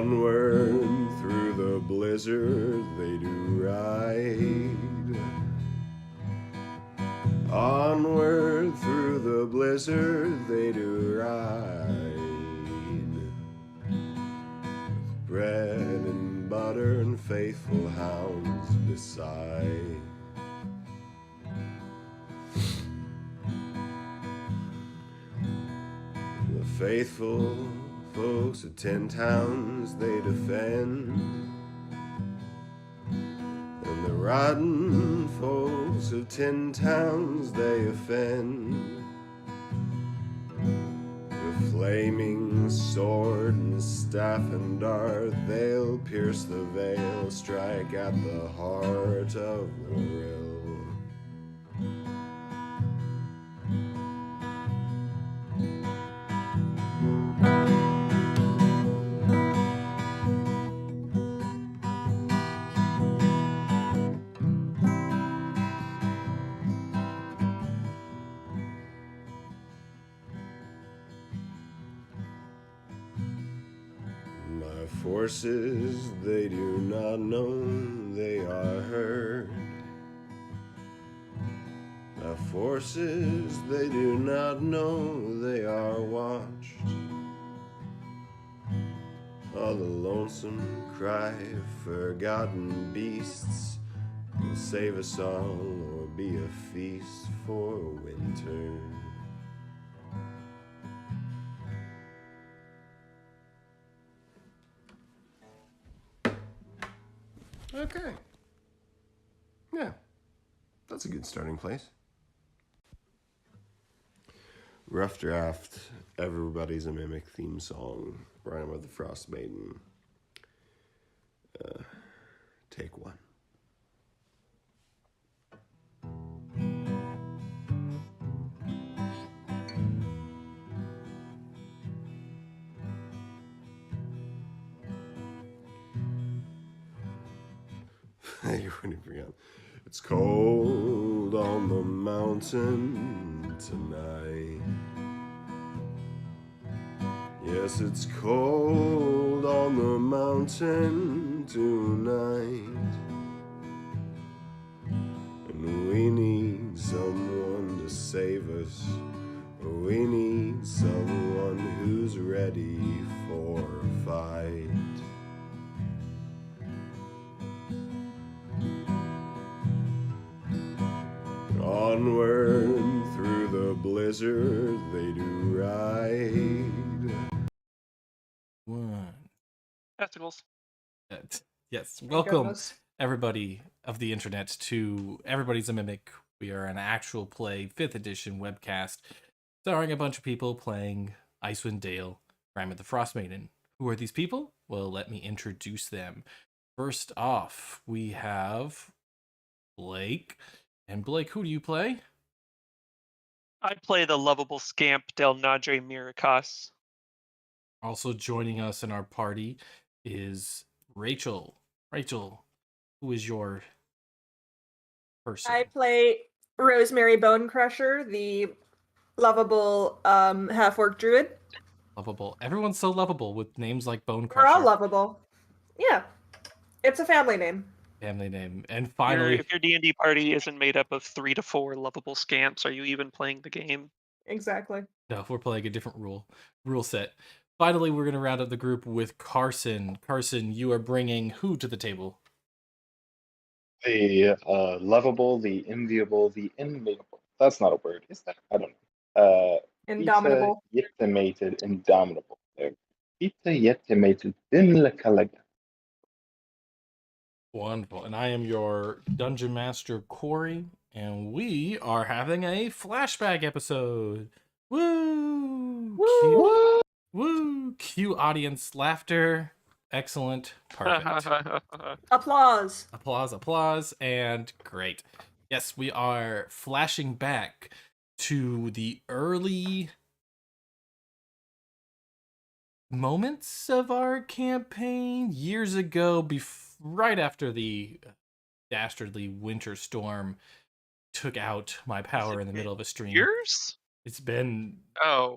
Onward through the blizzard they do ride. Onward through the blizzard they do ride. With bread and butter and faithful hounds beside. The faithful folks of 10 towns they defend, and the rotten folks of 10 towns they offend. With flaming sword and staff and dart they'll pierce the veil, strike at the heart of the rill. Forces they do not know they are heard. The forces they do not know they are watched. All the lonesome cry of forgotten beasts will save us all or be a feast for winter. Okay. Yeah, that's a good starting place. Rough draft, Everybody's a Mimic theme song, Rhyme of the Frost Maiden. Take one. You wouldn't forget. It's cold on the mountain tonight. Yes, it's cold on the mountain tonight. And we need someone to save us. We need someone who's ready for a fight. Onward through the blizzard they do ride. One. Testicles. Yes. Welcome, everybody of the internet, to Everybody's a Mimic. We are an actual play 5th edition webcast starring a bunch of people playing Icewind Dale, Rhyme of the Frost Maiden. Who are these people? Well, let me introduce them. First off, we have Blake. And Blake, who do you play? I play the lovable scamp Delnadre Miracas. Also joining us in our party is Rachel. Rachel, who is your person? I play Rosemary Bone Crusher, the lovable half-orc druid. Lovable. Everyone's so lovable with names like Bone Crusher. We're all lovable. Yeah. It's a family name. Family name. And finally, if your D&D party isn't made up of 3 to 4 lovable scamps, are you even playing the game? Exactly. No, we're playing a different rule set. Finally, we're going to round up the group with Carson. Carson, you are bringing who to the table? The lovable, the enviable, the inimitable. That's not a word, is that? I don't know. Indomitable. Yetimated, indomitable. Ita yetimated, dinlakalega. Wonderful. And I am your Dungeon Master, Corey, and we are having a flashback episode. Woo! Woo! Woo! Cue audience laughter. Excellent. Perfect. Applause. Applause, applause, and great. Yes, we are flashing back to the early moments of our campaign years ago, right after the dastardly winter storm took out my power in the middle of a stream. Years? It's been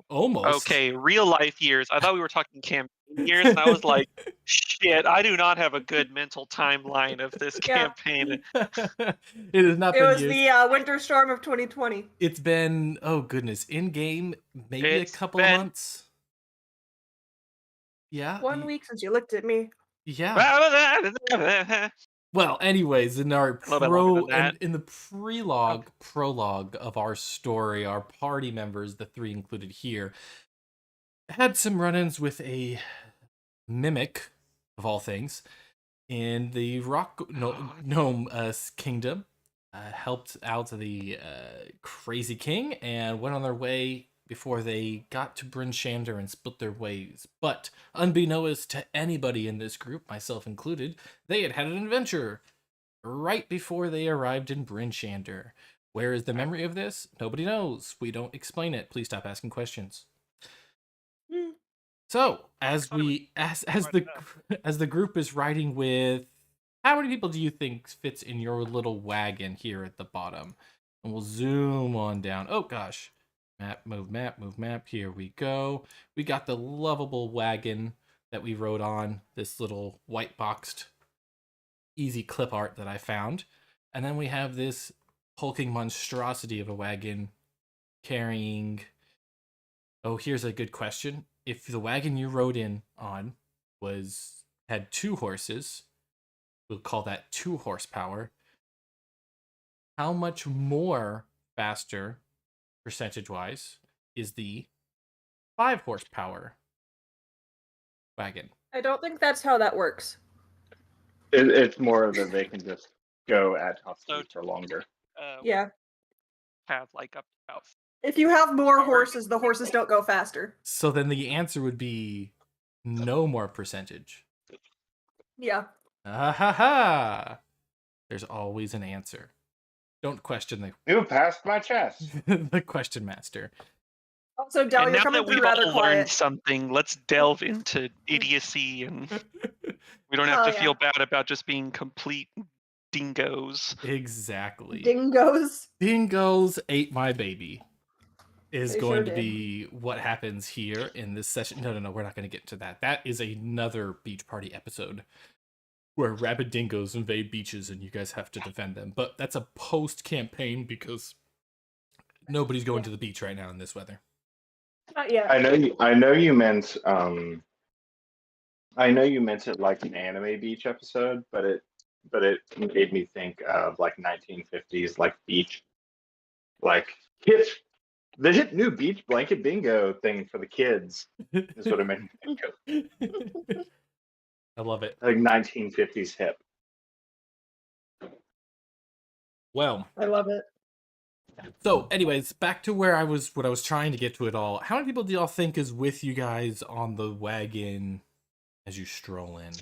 almost. Okay, real life years. I thought we were talking campaign years, and I was like, shit, I do not have a good mental timeline of this Yeah. campaign. It has not It been was years. the winter storm of 2020. It's been, oh goodness, in game maybe a It's couple of been- months. Yeah. 1 week since you looked at me. Yeah. Well, anyways, in our A little bit longer than that. in the prologue of our story, our party members, the 3 included here, had some run-ins with a mimic of all things in the rock gnome kingdom. Helped out the crazy king and went on their way before they got to Bryn Shander and split their ways. But unbeknownst to anybody in this group, myself included, they had an adventure right before they arrived in Bryn Shander. Where is the memory of this? Nobody knows. We don't explain it. Please stop asking questions. So, as the group is riding with, how many people do you think fits in your little wagon here at the bottom? And we'll zoom on down. Oh gosh. Move map. Here we go. We got the lovable wagon that we rode on, this little white boxed easy clip art that I found. And then we have this hulking monstrosity of a wagon carrying, oh, here's a good question. If the wagon you rode in on had 2 horses, we'll call that 2 horsepower. How much more faster, percentage-wise, is the 5 horsepower wagon? I don't think that's how that works. It's more that they can just go at top speed for longer. Yeah. Have like up to about. If you have more horses, the horses don't go faster. So then the answer would be no more percentage. Yeah. Ha! There's always an answer. Don't question You passed my chest. the question master. Also, Del, And you're now coming that through we've rather all learned quiet. something, let's delve into idiocy, and we don't have Oh, to yeah. feel bad about just being complete dingoes. Exactly. Dingoes. Dingoes ate my baby is They going sure to did. be what happens here in this session. No, we're not going to get to that. That is another beach party episode where rabid dingoes invade beaches and you guys have to defend them. But that's a post-campaign because nobody's going to the beach right now in this weather. Not yet. I know you meant it like an anime beach episode, but it made me think of like 1950s like beach, like the hit new beach blanket bingo thing for the kids is what it made me think of. I love it. Like 1950s hip. Well, I love it. so anyways, back to what I was trying to get to it all. How many people do y'all think is with you guys on the wagon as you stroll in?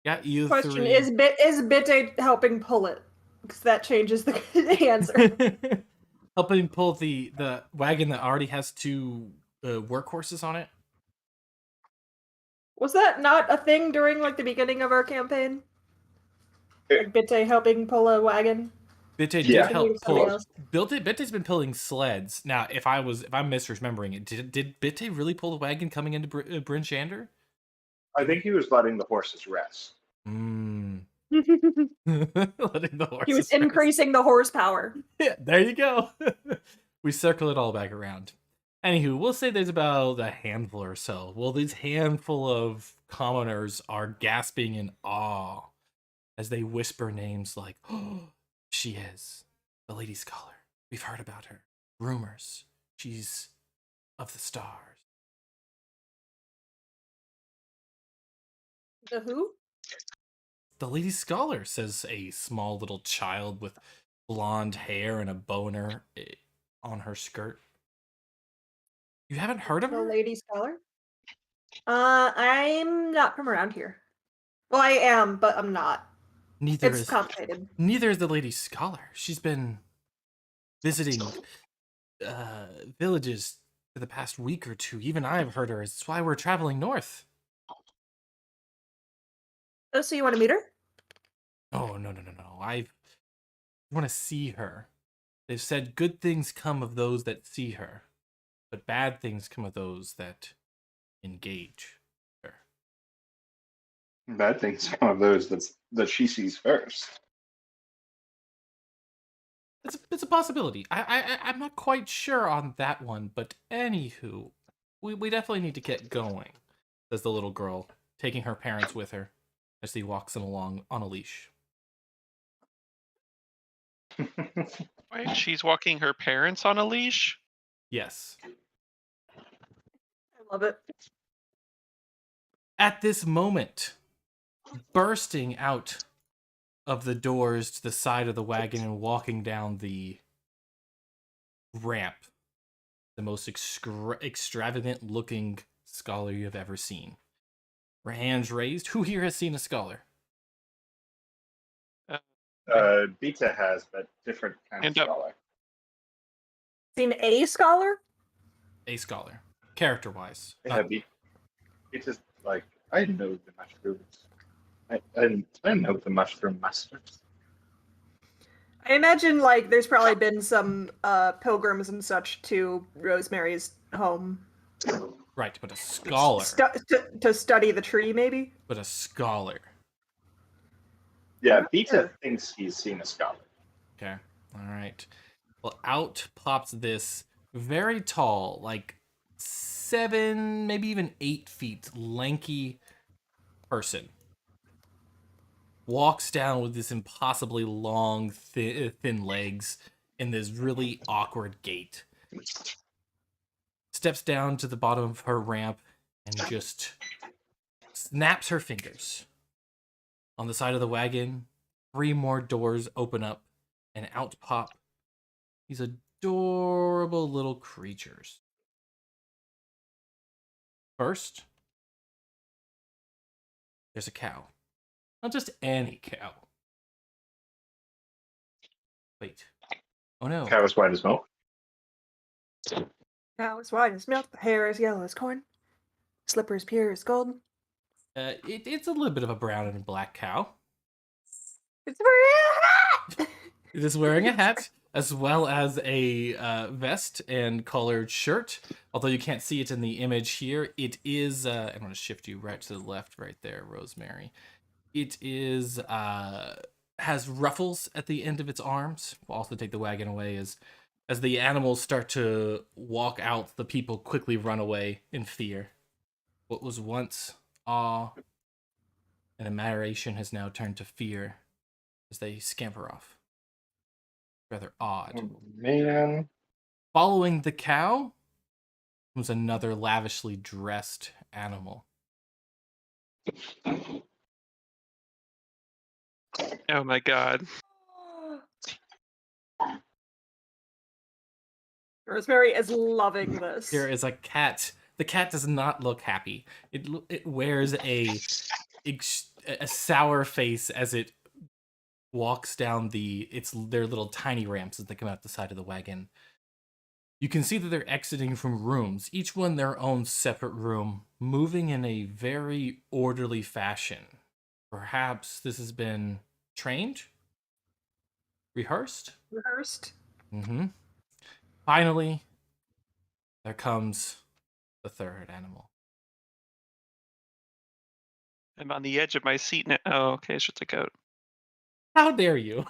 Got you Question 3. is Bitte helping pull it? Because that changes the answer. Helping pull the wagon that already has 2 workhorses on it. Was that not a thing during like the beginning of our campaign? Like Bitte helping pull a wagon? Bitte did Yeah. help Something pull. else. Bitte's been pulling sleds. Now, if I'm misremembering it, did Bitte really pull the wagon coming into Bryn Shander? I think he was letting the horses rest. Letting He the horses was increasing the horsepower. Yeah, there you go. We circle it all back around. Anywho, we'll say there's about a handful or so. Well, these handful of commoners are gasping in awe as they whisper names like, "Oh, she is the Lady Scholar. We've heard about her. Rumors. She's of the stars." The who? The Lady Scholar, says a small little child with blonde hair and a boner on her skirt. You haven't heard of The her? Lady Scholar? I'm not from around here. Well, I am, but I'm not. Neither It's complicated. Neither is the Lady Scholar. She's been visiting villages for the past week or 2. Even I've heard her. It's why we're traveling north. Oh, so you want to meet her? Oh, no. I want to see her. They've said good things come of those that see her, but bad things come of those that engage her. Bad thing's one of those that she sees first. It's a possibility. I'm not quite sure on that one, but anywho, we definitely need to get going, says the little girl, taking her parents with her as he walks them along on a leash. Wait, she's walking her parents on a leash? Yes. I love it. At this moment, bursting out of the doors to the side of the wagon and walking down the ramp, the most extravagant looking scholar you have ever seen. Her hands raised. Who here has seen a scholar? Beta has, but different kind of Hand up. scholar. Seen a scholar? A scholar. Character-wise. Yeah, Beta's like, I know the mushrooms. I know the mushroom masters. I imagine like there's probably been some pilgrims and such to Rosemary's home. Right, but a scholar. To study the tree, maybe? But a scholar. Yeah, Beta thinks he's seen a scholar. Okay. All right. Well, out pops this very tall, like 7, maybe even 8 feet, lanky person. Walks down with this impossibly long, thin legs in this really awkward gait. Steps down to the bottom of her ramp and just snaps her fingers. On the side of the wagon, 3 more doors open up and out pop these adorable little creatures. First, there's a cow. Not just any cow. Wait. Oh no. Cow as white as milk. Cow is white as milk, the hair is yellow as corn, slippers pure as gold. It's a little bit of a brown and black cow. It's wearing a hat! It is wearing a hat, as well as a vest and collared shirt. Although you can't see it in the image here, it is... I'm going to shift you right to the left right there, Rosemary. It is... has ruffles at the end of its arms. We'll also take the wagon away as the animals start to walk out, the people quickly run away in fear. What was once awe and admiration has now turned to fear as they scamper off. Rather odd. Oh, man. Following the cow was another lavishly dressed animal. Oh my god. Rosemary is loving this. There is a cat. The cat does not look happy. It wears a sour face as it walks down their little tiny ramps as they come out the side of the wagon. You can see that they're exiting from rooms, each one their own separate room, moving in a very orderly fashion. Perhaps this has been trained? Rehearsed? Mm-hmm. Finally, there comes the third animal. I'm on the edge of my seat now. Oh, okay, it's just a goat. How dare you?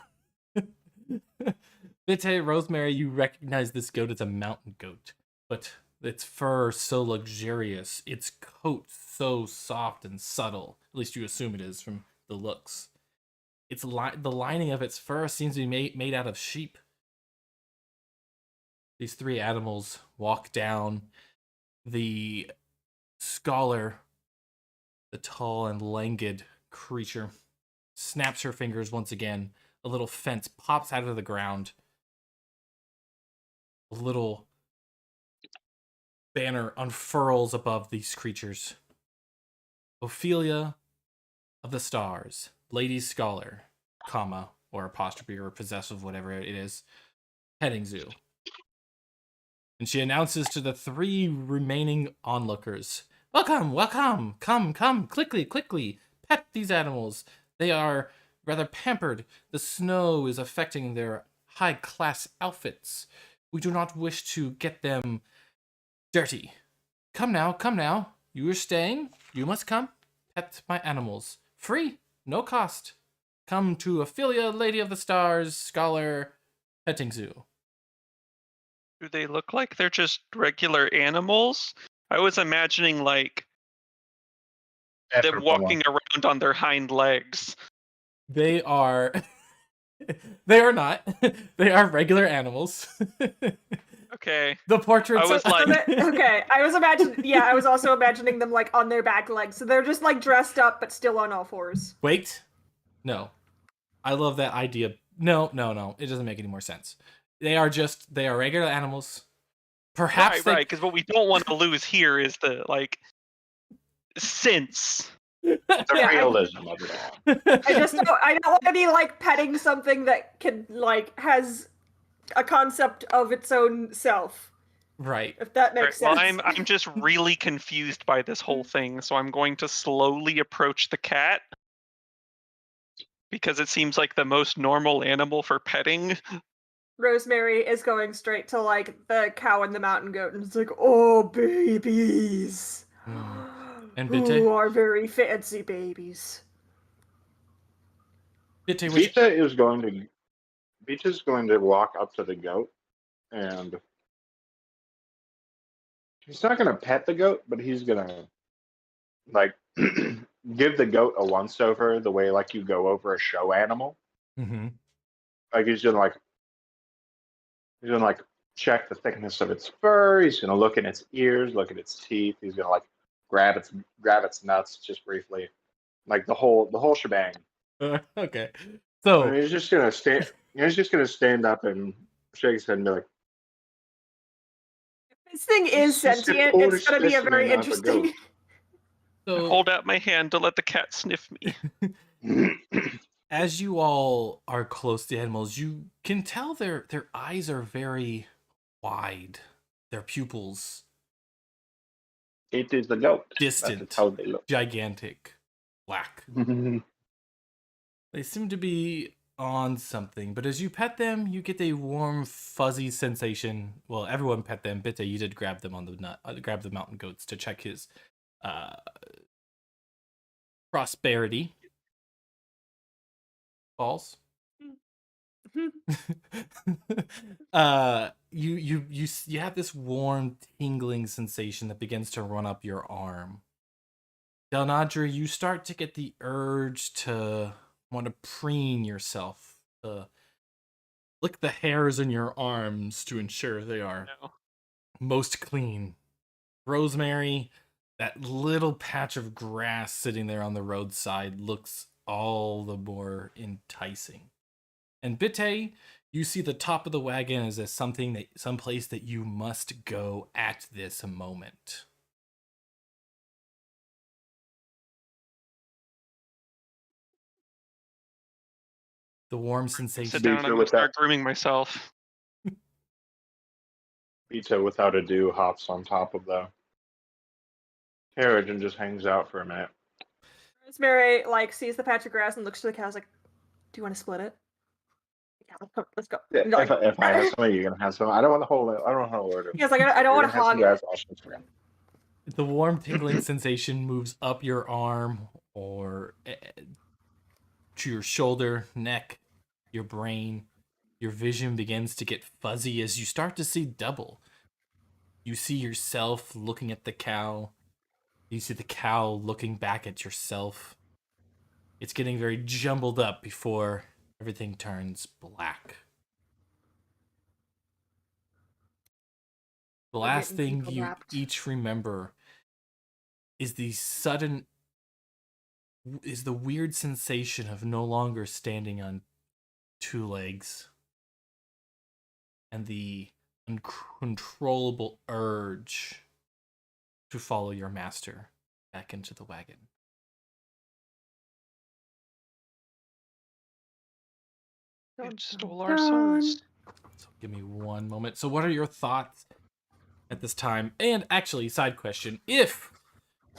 Bitte, Rosemary, you recognize this goat as a mountain goat, but its fur so luxurious, its coat so soft and subtle, at least you assume it is from the looks. The lining of its fur seems to be made out of sheep. These 3 animals walk down. The scholar, the tall and languid creature, snaps her fingers once again. A little fence pops out of the ground. A little banner unfurls above these creatures. Ophelia of the Stars, Lady Scholar, comma, or apostrophe, or possessive, whatever it is, petting zoo. And she announces to the 3 remaining onlookers, "Welcome, welcome, come, quickly, pet these animals. They are rather pampered. The snow is affecting their high-class outfits. We do not wish to get them dirty. Come now, you are staying, you must come, pet my animals. free, no cost. Come to Ophelia, Lady of the Stars, Scholar, Petting Zoo. Do they look like they're just regular animals? I was imagining like them walking around on their hind legs. They are... they are not. They are regular animals. Okay. The portraits... I was like... okay, I was also imagining them like on their back legs. So they're just like dressed up but still on all fours. Wait. No. I love that idea. No. It doesn't make any more sense. They are regular animals. Perhaps right, because what we don't want to lose here is the like sense. The realism of it all. I don't want to be like petting something that can like has a concept of its own self. Right. If that makes sense. Well, I'm just really confused by this whole thing, so I'm going to slowly approach the cat because it seems like the most normal animal for petting. Rosemary is going straight to like the cow and the mountain goat, and it's like, oh, babies. And Bitte? Who are very fancy babies. Bitte is going to walk up to the goat, and he's not going to pet the goat, but he's going to like give the goat a once over the way like you go over a show animal. Mm-hmm. Like he's gonna check the thickness of its fur. He's gonna look in its ears, look at its teeth. He's gonna like grab its nuts just briefly, like the whole shebang. Okay, so and he's just gonna stand. He's just gonna stand up and shake his head and be like, "This thing is sentient. It's gonna be a very interesting." So, hold out my hand to let the cat sniff me. As you all are close to animals, you can tell their eyes are very wide. Their pupils. It is the goat. Distant. That's how they look. Gigantic. Black. They seem to be on something, but as you pet them, you get a warm, fuzzy sensation. Well, everyone pet them. Bitte, you did grab them on the nut. Grab the mountain goats to check his prosperity. Balls. You have this warm, tingling sensation that begins to run up your arm. Delnadre, you start to get the urge to want to preen yourself, to lick the hairs in your arms to ensure they are most clean. Rosemary, that little patch of grass sitting there on the roadside looks all the more enticing. And Bitte, you see the top of the wagon as someplace that you must go at this moment. The warm sensation. Sit down and start grooming myself. Bitte, without ado, hops on top of the carriage and just hangs out for a minute. Rosemary like sees the patch of grass and looks to the cows like, "Do you want to split it?" Yeah, let's go. Yeah, if I have some, you're gonna have some. I don't want to hold it. I don't want to hold it. Yes, like I don't want to hog it. The warm tingling sensation moves up your arm or to your shoulder, neck, your brain. Your vision begins to get fuzzy as you start to see double. You see yourself looking at the cow. You see the cow looking back at yourself. It's getting very jumbled up before everything turns black. The last thing you each remember is the weird sensation of no longer standing on two legs and the uncontrollable urge to follow your master back into the wagon. It stole our souls. So give me one moment. So what are your thoughts at this time? And actually, side question, if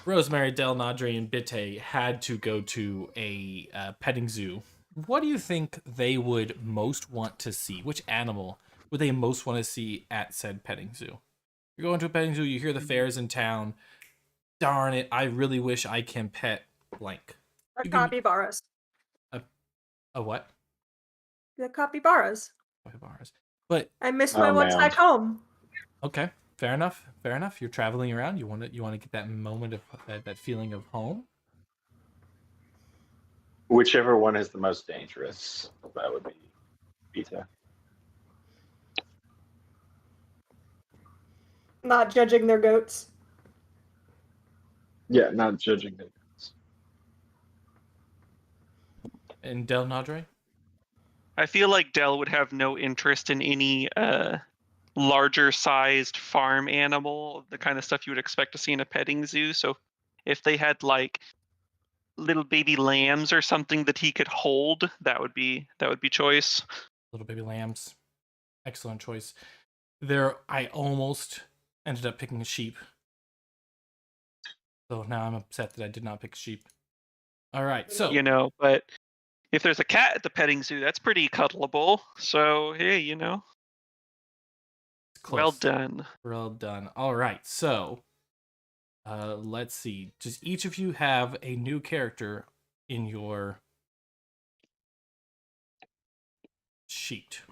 Rosemary, Delnadre, and Bitte had to go to a petting zoo, what do you think they would most want to see? Which animal would they most want to see at said petting zoo? You're going to a petting zoo, you hear the fairs in town. Darn it, I really wish I can pet blank. The capybaras. A what? The capybaras. Capybaras. But I missed my ones back home. Okay, fair enough. Fair enough. You're traveling around. You want to get that moment of that feeling of home. Whichever one is the most dangerous, that would be Vita. Not judging their goats. Yeah, not judging their goats. And Delnadre? I feel like Del would have no interest in any larger sized farm animal, the kind of stuff you would expect to see in a petting zoo. So if they had like little baby lambs or something that he could hold, that would be choice. Little baby lambs. Excellent choice. I almost ended up picking a sheep. So now I'm upset that I did not pick a sheep. All right, so but if there's a cat at the petting zoo, that's pretty cuddleable. So hey, well done. Well done. All right, so let's see. Does each of you have a new character in your sheet?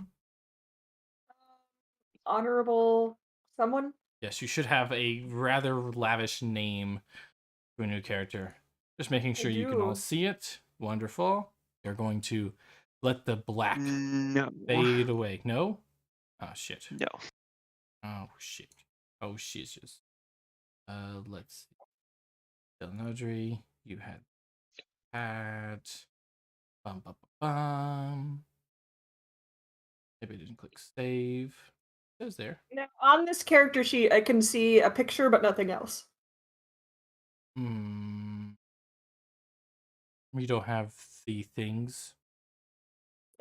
Honorable someone? Yes, you should have a rather lavish name to a new character. Just making sure you can all see it. Wonderful. You're going to let the black fade away. No? Oh, shit. No. Oh, shit. Oh, shizzes. Let's see. Delnadre, you had that. Bum, bum, bum, bum. Maybe I didn't click save. It was there. Now, on this character sheet, I can see a picture, but nothing else. You don't have the things.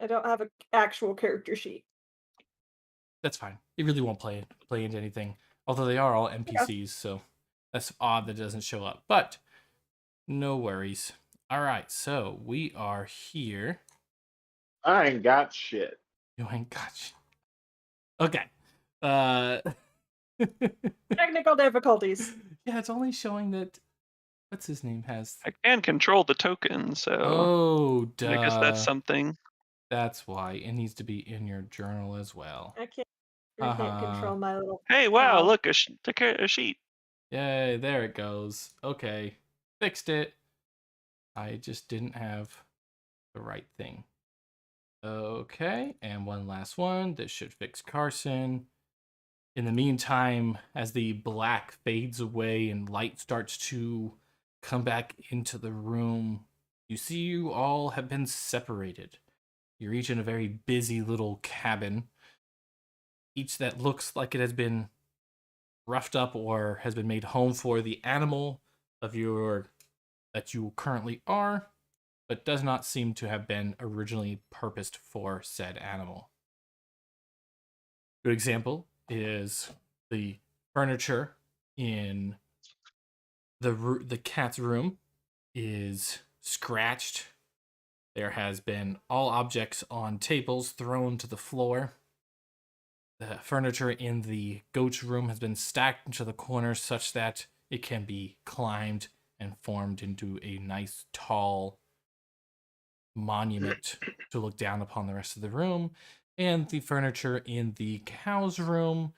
I don't have an actual character sheet. That's fine. It really won't play into anything. Although they are all NPCs, so that's odd that it doesn't show up. But no worries. All right, so we are here. I ain't got shit. You ain't got shit. Okay. Technical difficulties. Yeah, it's only showing that. What's his name has? I can control the token, so. Oh, duh. I guess that's something. That's why it needs to be in your journal as well. I can't control my little. Hey, wow! Look, a sheet. Yay! There it goes. Okay, fixed it. I just didn't have the right thing. Okay, and one last one. This should fix Carson. In the meantime, as the black fades away and light starts to come back into the room, you see you all have been separated. You're each in a very busy little cabin, each that looks like it has been roughed up or has been made home for the animal that you currently are, but does not seem to have been originally purposed for said animal. Good example is the furniture in the cat's room is scratched. There has been all objects on tables thrown to the floor. The furniture in the goat's room has been stacked into the corners such that it can be climbed and formed into a nice tall monument to look down upon the rest of the room. And the furniture in the cow's room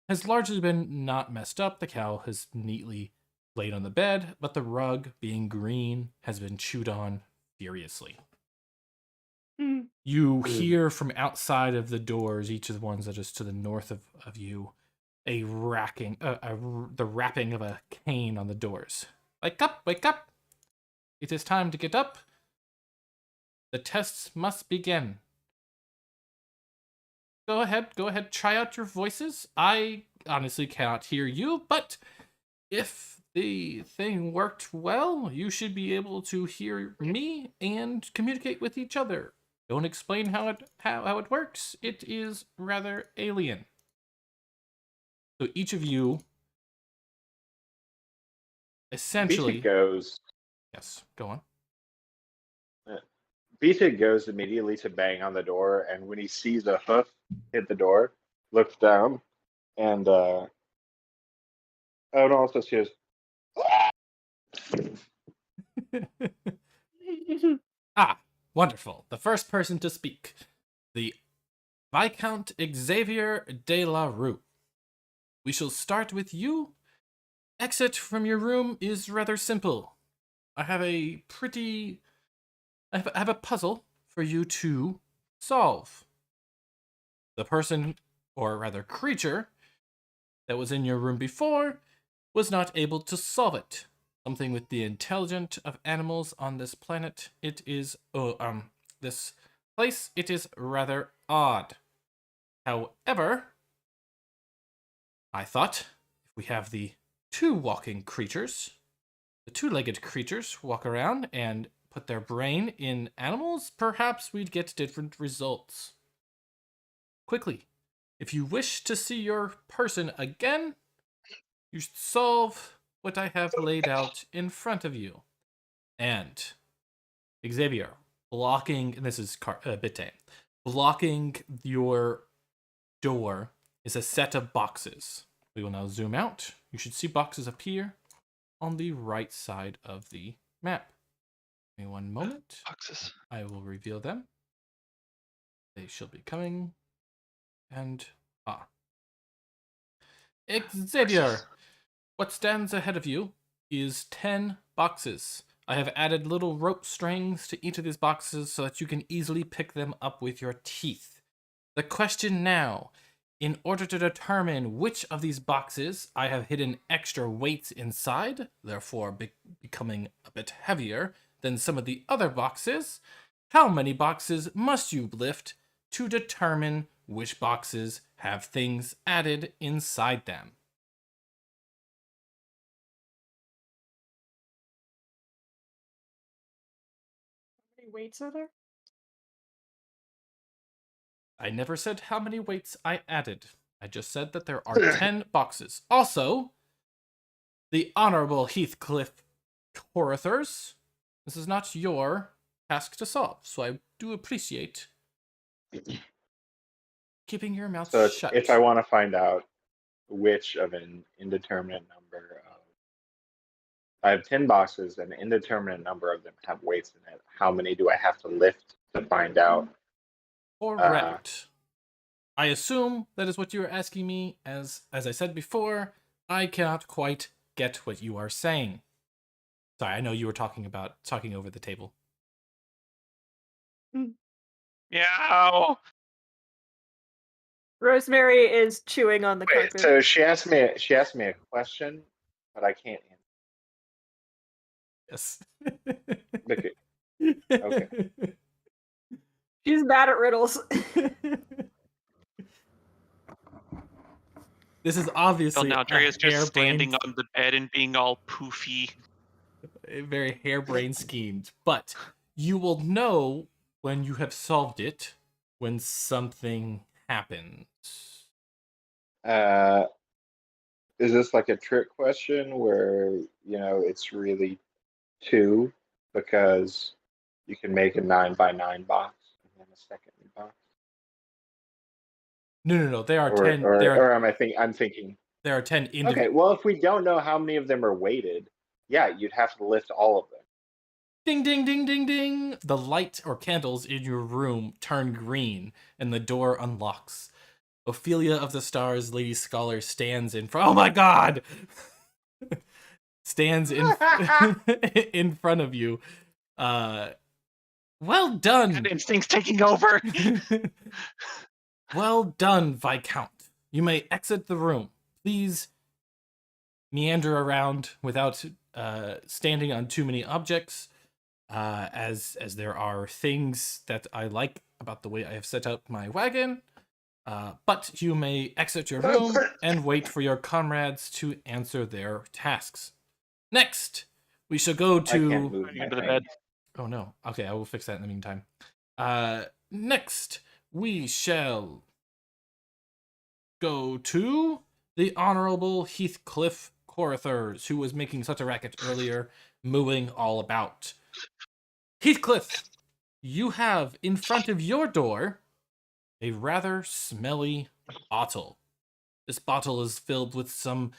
has largely been not messed up. The cow has neatly laid on the bed, but the rug, being green, has been chewed on furiously. You hear from outside of the doors, each of the ones that is to the north of you, the rapping of a cane on the doors. Wake up, wake up! It is time to get up. The tests must begin. Go ahead, try out your voices. I honestly cannot hear you, but if the thing worked well, you should be able to hear me and communicate with each other. Don't explain how it works. It is rather alien. So each of you essentially Vita goes. Yes, go on. Vita goes immediately to bang on the door, and when he sees a hoof hit the door, looks down, and also says, Ah, wonderful. The first person to speak. The Viscount Xavier de la Rue. We shall start with you. Exit from your room is rather simple. I have a puzzle for you to solve. The person, or rather creature, that was in your room before was not able to solve it. Something with the intelligence of animals on this planet. It is, this place, it is rather odd. However, I thought if we have the two walking creatures, the two-legged creatures walk around and put their brain in animals, perhaps we'd get different results. Quickly, if you wish to see your person again, you should solve what I have laid out in front of you. And Xavier, blocking, and this is Bitte, blocking your door is a set of boxes. We will now zoom out. You should see boxes appear on the right side of the map. Give me one moment. Boxes. I will reveal them. They shall be coming. And Xavier, what stands ahead of you is 10 boxes. I have added little rope strings to each of these boxes so that you can easily pick them up with your teeth. The question now, in order to determine which of these boxes I have hidden extra weights inside, therefore becoming a bit heavier than some of the other boxes, how many boxes must you lift to determine which boxes have things added inside them? How many weights are there? I never said how many weights I added. I just said that there are 10 boxes. Also, the Honorable Heathcliff Corithers, this is not your task to solve, so I do appreciate keeping your mouth So shut. if I want to find out which of an indeterminate number of, I have 10 boxes, and an indeterminate number of them have weights in it. How many do I have to lift to find out? Correct. I assume that is what you are asking me. As I said before, I cannot quite get what you are saying. Sorry, I know you were talking over the table. Meow. Rosemary is chewing on the Wait, carpet. so she asked me a question, but I can't Yes. answer. Okay. She's bad at riddles. This is obviously Delnadre is just standing harebrained, on the bed and being all poofy. very harebrained schemed. But you will know when you have solved it when something happens. Is this like a trick question where, it's really 2 because you can make a 9x9 box and then a second box? No. There are 10. Or I'm thinking. There are 10 individual. Okay, well, if we don't know how many of them are weighted, yeah, you'd have to lift all of them. Ding, ding, ding, ding, ding. The light or candles in your room turn green and the door unlocks. Ophelia of the Stars, Lady Scholar, stands in front. Oh my god! Stands in front of you. Well done. And instinct's taking over. Well done, Viscount. You may exit the room. Please meander around without standing on too many objects, as there are things that I like about the way I have set up my wagon. But you may exit your room and wait for your comrades to answer their tasks. Next, we shall go I can't to... move my Into the thing. bed. Oh no. Okay, I will fix that in the meantime. Next, we shall go to the Honorable Heathcliff Corithers, who was making such a racket earlier, mooing all about. Heathcliff, you have in front of your door a rather smelly bottle. This bottle is filled with some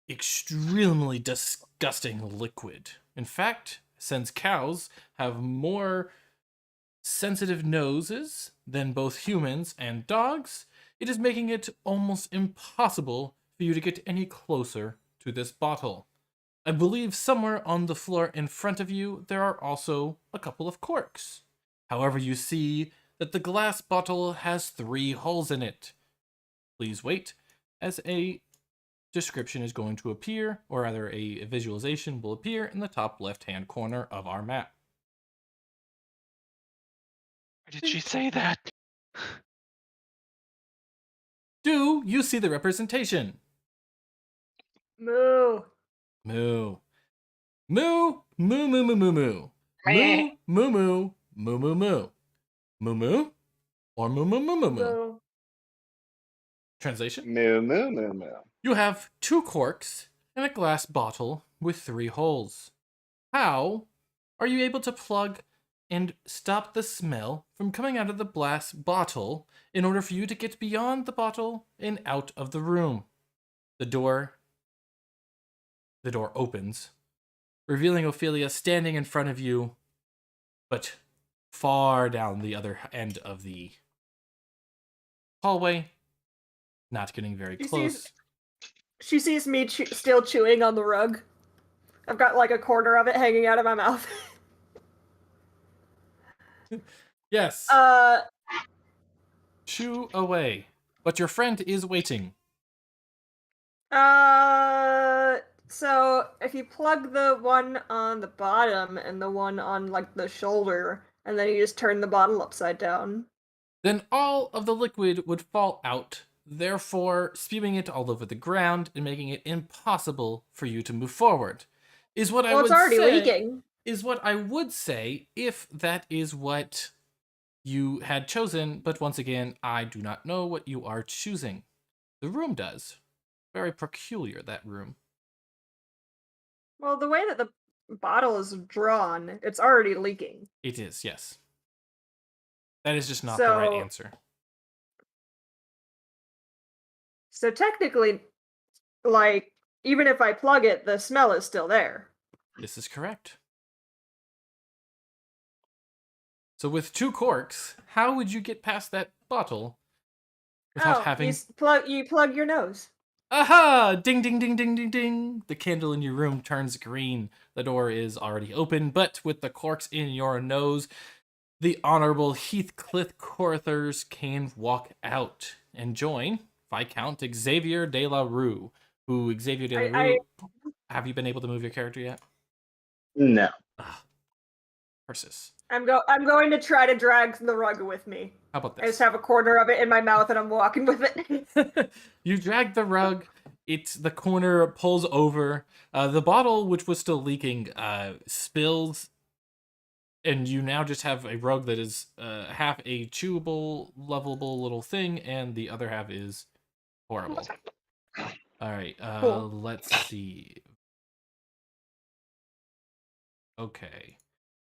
extremely disgusting liquid. In fact, since cows have more sensitive noses than both humans and dogs, it is making it almost impossible for you to get any closer to this bottle. I believe somewhere on the floor in front of you, there are also a couple of corks. However, you see that the glass bottle has 3 holes in it. Please wait, as a description is going to appear, or rather a visualization will appear in the top left-hand corner of our map. Why did she say that? Do you see the representation? Moo. Moo. Moo, moo, moo, moo, moo, moo. Moo, moo, moo, moo, moo, moo. Moo, moo, or moo, moo, moo, moo, moo. Moo. Translation? Moo, moo, moo, moo. You have 2 corks and a glass bottle with 3 holes. How are you able to plug and stop the smell from coming out of the glass bottle in order for you to get beyond the bottle and out of the room? The door opens, revealing Ophelia standing in front of you, but far down the other end of the hallway, not getting very close. She sees me still chewing on the rug. I've got like a corner of it hanging out of my mouth. Yes. Chew away. But your friend is waiting. So if you plug the one on the bottom and the one on like the shoulder, and then you just turn the bottle upside down, then all of the liquid would fall out, therefore spewing it all over the ground and making it impossible for you to move forward. It's already leaking. Is what I would say if that is what you had chosen, but once again, I do not know what you are choosing. The room does. Very peculiar, that room. Well, the way that the bottle is drawn, it's already leaking. It is, yes. That is just not the right answer. So technically, like, even if I plug it, the smell is still there. This is correct. So with 2 corks, how would you get past that bottle without having... You plug your nose. Aha! Ding, ding, ding, ding, ding, ding. The candle in your room turns green. The door is already open, but with the corks in your nose, the Honorable Heathcliff Corthers can walk out and join Viscount Xavier de la Rue. Who, Xavier de la Rue, have you been able to move your character yet? No. Persis. I'm going to try to drag the rug with me. How about this? I just have a corner of it in my mouth and I'm walking with it. You drag the rug. The corner pulls over. The bottle, which was still leaking, spills. And you now just have a rug that is half a chewable, lovable little thing, and the other half is horrible. All right, Cool. Let's see. Okay.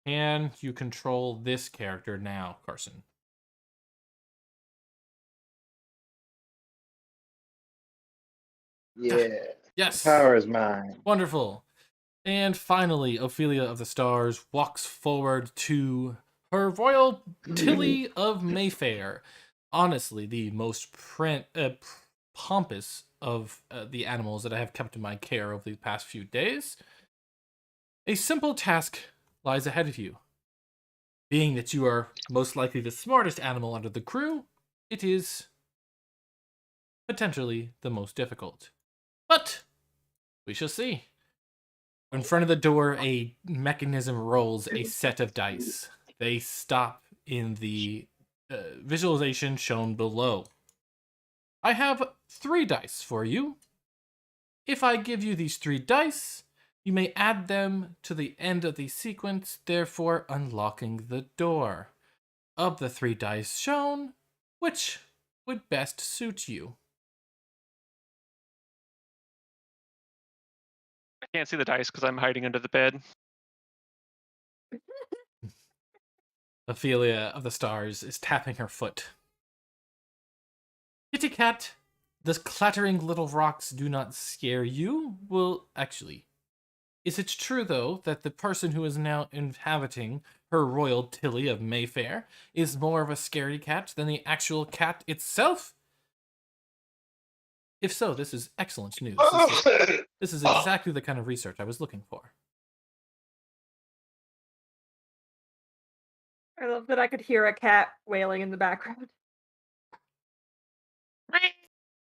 Can you control this character now, Carson? Yeah. Yes. Power is mine. Wonderful. And finally, Ophelia of the Stars walks forward to her royal Tilly of Mayfair. Honestly, the most pompous of the animals that I have kept in my care over the past few days. A simple task lies ahead of you. Being that you are most likely the smartest animal under the crew, it is potentially the most difficult. But we shall see. In front of the door, a mechanism rolls a set of dice. They stop in the visualization shown below. I have 3 dice for you. If I give you these 3 dice, you may add them to the end of the sequence, therefore unlocking the door. Of the 3 dice shown, which would best suit you? I can't see the dice because I'm hiding under the bed. Ophelia of the Stars is tapping her foot. Kitty cat, the clattering little rocks do not scare you. Well, actually, Is it true, though, that the person who is now inhabiting her royal Tilly of Mayfair is more of a scaredy cat than the actual cat itself? If so, this is excellent news. This is exactly the kind of research I was looking for. I love that I could hear a cat wailing in the background.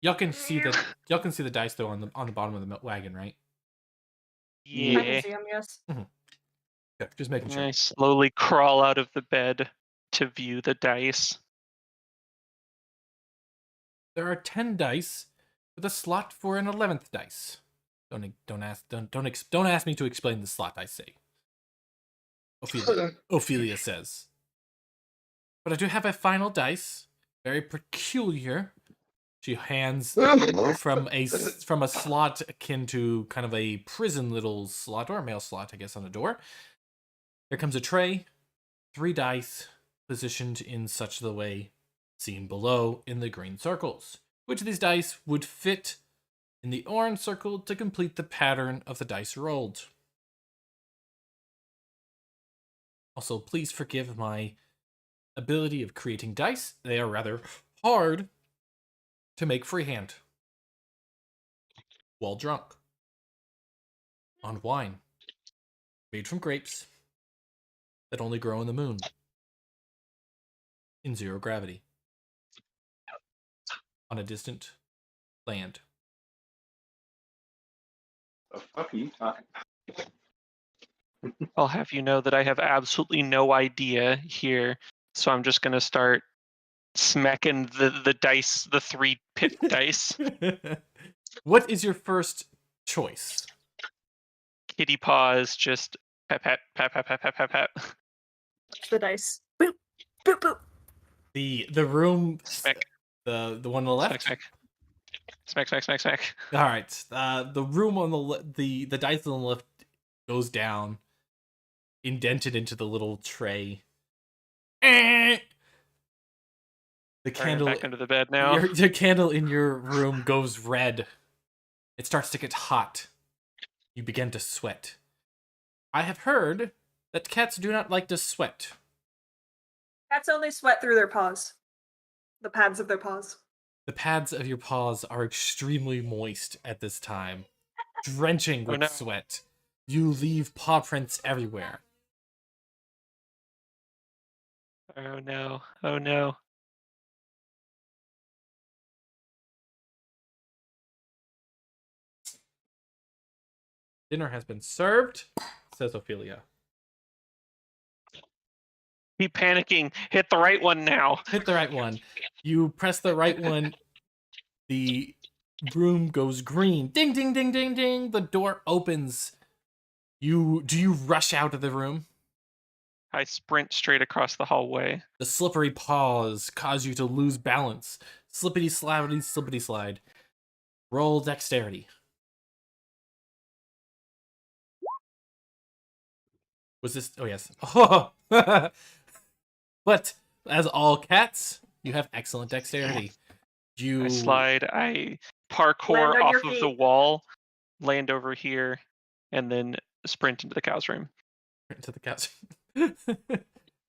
Y'all can see the dice though on the bottom of the wagon, right? I Yeah. can see them, yes. Okay, just making sure. I slowly crawl out of the bed to view the dice. There are 10 dice with a slot for an 11th dice. Don't ask me to explain the slot, I say. Ophelia says. But I do have a final dice, very peculiar. She hands from a slot akin to kind of a prison little slot, or a mail slot, I guess, on a door. Here comes a tray, 3 dice, positioned in such the way seen below in the green circles. Which of these dice would fit in the orange circle to complete the pattern of the dice rolled? Also, please forgive my ability of creating dice. They are rather hard to make freehand while drunk on wine made from grapes that only grow in the moon in 0 gravity on a distant land. The fuck are you talking? I'll have you know that I have absolutely no idea here, so I'm just gonna start smacking the dice, the 3 pit dice. What is your first choice? Kitty paws, just pat pat pat pat pat pat pat pat. Watch the dice. Boop, boop, boop. The room, Smack. the one on the left. Smack smack smack smack smack. All right. The room on the dice on the left goes down, indented into the little tray. The candle Back under the bed now. your candle in your room goes red. It starts to get hot. You begin to sweat. I have heard that cats do not like to sweat. Cats only sweat through their paws. The pads of their paws. The pads of your paws are extremely moist at this time, drenching with sweat. You leave paw prints everywhere. Oh no. Oh no. Dinner has been served, says Ophelia. Keep panicking. Hit the right one now. Hit the right one. You press the right one. The room goes green. Ding, ding, ding, ding, ding. The door opens. Do you rush out of the room? I sprint straight across the hallway. The slippery paws cause you to lose balance. Slippity slappity slippity slide. Roll dexterity. Was this? Oh yes. Oh. But as all cats, you have excellent dexterity. I slide. I parkour off of the wall, land over here, and then sprint into the cow's room. Into the cow's room.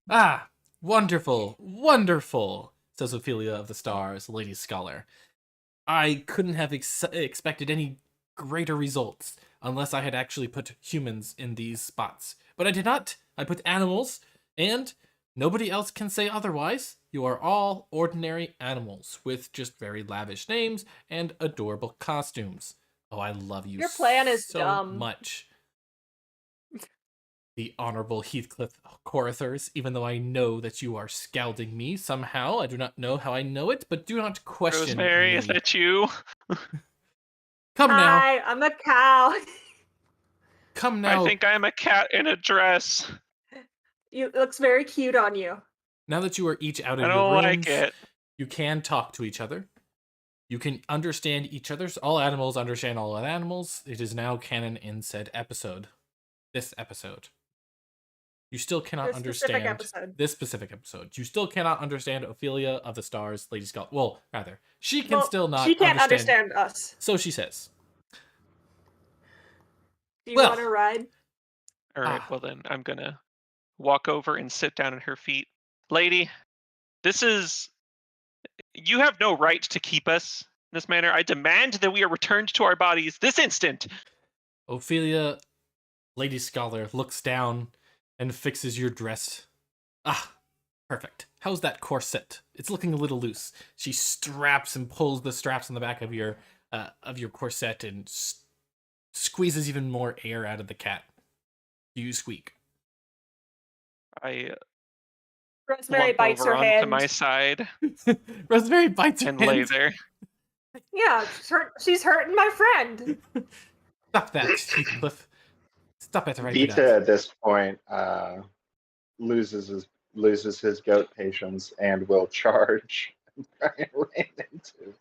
Ah, wonderful, wonderful, says Ophelia of the Stars, Lady Scholar. I couldn't have expected any greater results unless I had actually put humans in these spots. But I did not. I put animals, and nobody else can say otherwise. You are all ordinary animals with just very lavish names and adorable costumes. Oh, I love you. Your plan is so dumb. much. The Honorable Heathcliff Corathers, even though I know that you are scalding me somehow. I do not know how I know it, but do not question Rosemary, me. is that you? Come now. Hi, I'm a cow. Come now. I think I'm a cat in a dress. It looks very cute on you. Now that you are each out in I your don't rooms, like it. you can talk to each other. You can understand each other's. All animals understand all other animals. It is now canon in said episode. This episode. You still cannot understand this specific episode. You still cannot understand Ophelia of the Stars, Lady Skull. Well, rather, she can still not. She can't understand us. So she says. Do you Well. want to ride? All right, well then I'm gonna walk over and sit down at her feet. Lady, you have no right to keep us in this manner. I demand that we are returned to our bodies this instant. Ophelia, Lady Scholar, looks down and fixes your dress. Perfect. How's that corset? It's looking a little loose. She straps and pulls the straps on the back of your corset and squeezes even more air out of the cat. You squeak. I Rosemary lump bites over her onto hand. my side Rosemary bites her and lay hand. there. Yeah, she's hurting my friend. Stop that, Heathcliff. Stop it right Vita now. at this point loses his goat patience and will charge and try and ran into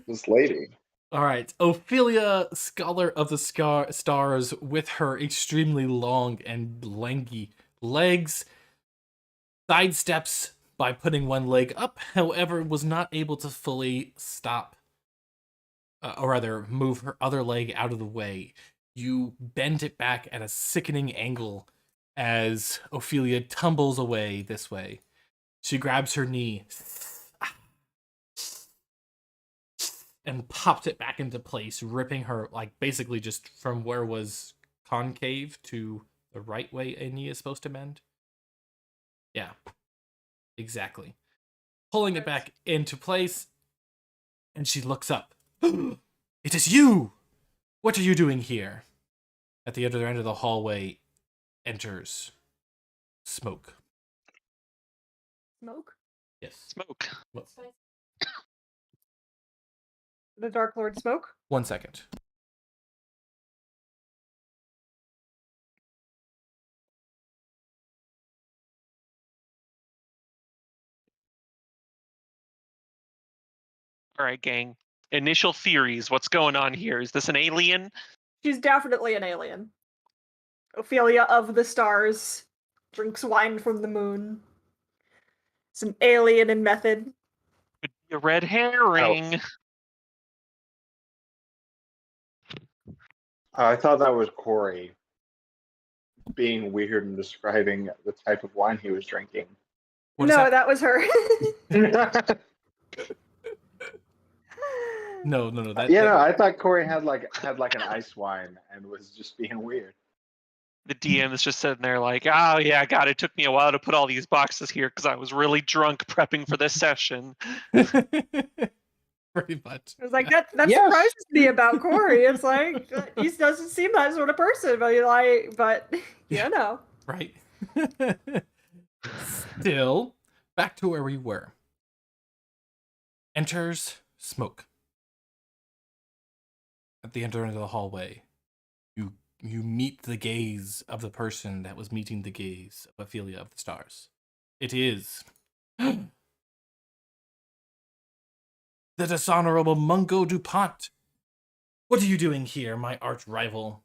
this lady. All right, Ophelia, Scholar of the Stars, with her extremely long and lanky legs, sidesteps by putting one leg up, however, was not able to fully stop, or rather, move her other leg out of the way. You bend it back at a sickening angle as Ophelia tumbles away this way. She grabs her knee and popped it back into place, ripping her, like, basically just from where was concave to the right way a knee is supposed to bend. Yeah, exactly. Pulling it back into place, and she looks up. It is you! What are you doing here? At the other end of the hallway enters Smoke. Smoke? Yes. Smoke. Well, The Dark Lord Smoke? 1 second. All right, gang. Initial theories. What's going on here? Is this an alien? She's definitely an alien. Ophelia of the Stars drinks wine from the moon. It's an alien in method. Could be a red herring. I thought that was Corey being weird and describing the type of wine he was drinking. What is No, that? that was her. No. I thought Corey had like an ice wine and was just being weird. The DM is just sitting there like, oh yeah, God, it took me a while to put all these boxes here because I was really drunk prepping for this session. Pretty much. It was like that Yes. surprises me about Corey. It's like he doesn't seem that sort of person, but you know. Right. Still, back to where we were. Enters Smoke. At the end of the hallway, you meet the gaze of the person that was meeting the gaze of Ophelia of the Stars. It is the dishonorable Mungo DuPont. What are you doing here, my arch rival?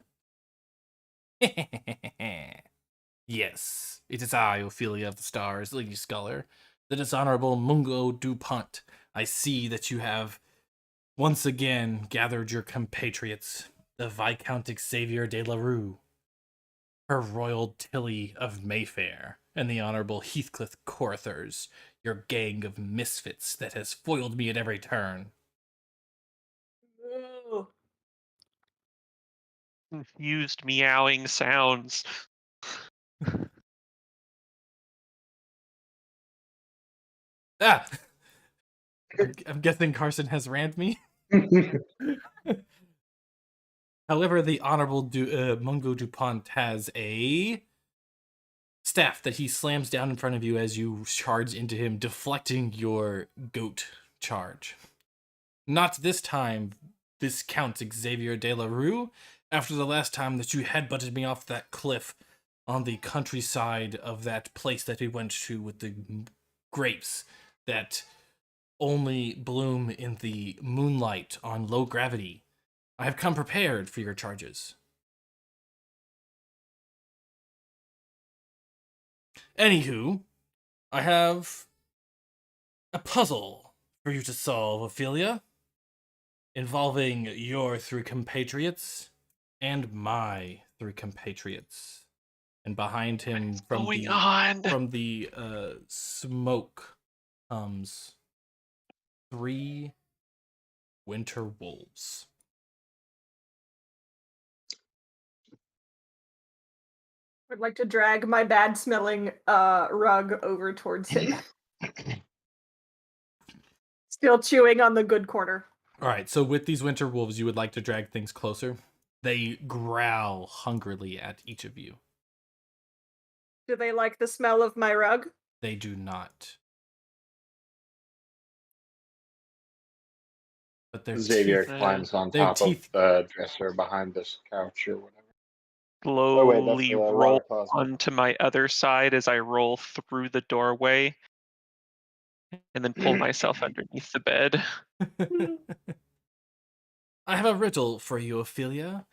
Yes, it is I, Ophelia of the Stars, Lady Scholar, the dishonorable Mungo DuPont. I see that you have once again gathered your compatriots, the Viscount Xavier de la Rue, her Royal Tilly of Mayfair, and the Honorable Heathcliff Corthers, your gang of misfits that has foiled me at every turn. Ooh. Confused meowing sounds. Ah! I'm guessing Carson has rammed me. However, the Honorable Mungo DuPont has a staff that he slams down in front of you as you charge into him, deflecting your goat charge. Not this time, Viscount Xavier de la Rue, after the last time that you headbutted me off that cliff on the countryside of that place that we went to with the grapes that only bloom in the moonlight on low gravity. I have come prepared for your charges. Anywho, I have a puzzle for you to solve, Ophelia, involving your three compatriots, and my 3 compatriots. And behind him, from the smoke, comes 3 winter wolves. I'd like to drag my bad-smelling rug over towards him. Still chewing on the good corner. All right, so with these winter wolves, you would like to drag things closer. They growl hungrily at each of you. Do they like the smell of my rug? They do not. But their Xavier teeth, climbs on their top teeth- of the dresser behind this couch or whatever. Slowly the roll water closet. onto my other side as I roll through the doorway, and then pull myself underneath the bed. I have a riddle for you, Ophelia.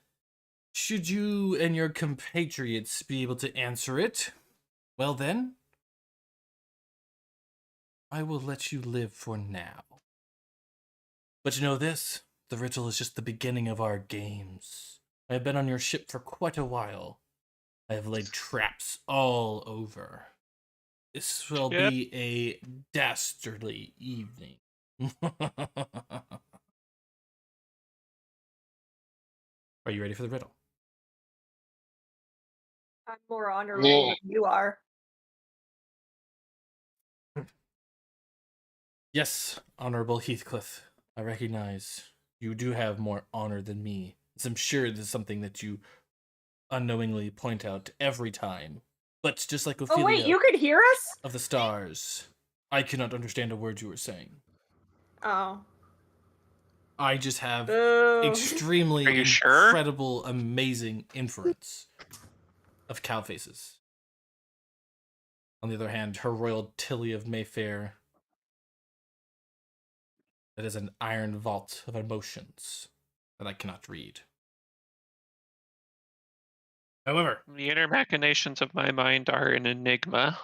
Should you and your compatriots be able to answer it, well then, I will let you live for now. But you know this, the riddle is just the beginning of our games. I have been on your ship for quite a while. I have laid traps all over. This will be a dastardly evening. Are you ready for the riddle? I'm more honorable than you are. Yes, Honorable Heathcliff. I recognize you do have more honor than me. As I'm sure this is something that you unknowingly point out every time. But just like Ophelia Oh wait, you could hear us? of the stars, I cannot understand a word you were saying. Oh. I just have Boo. extremely Are you sure? incredible, amazing inference of cow faces. On the other hand, her royal Tilly of Mayfair, that is an iron vault of emotions that I cannot read. However, The inner machinations of my mind are an enigma.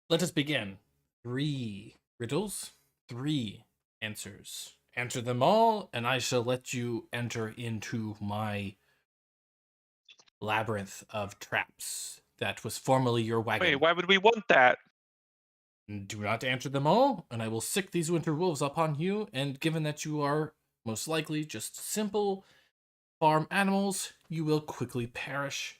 let us begin. 3 riddles, 3 answers. Answer them all, and I shall let you enter into my labyrinth of traps that was formerly your wagon. Wait, why would we want that? Do not answer them all, and I will sick these winter wolves upon you, and given that you are most likely just simple farm animals, you will quickly perish.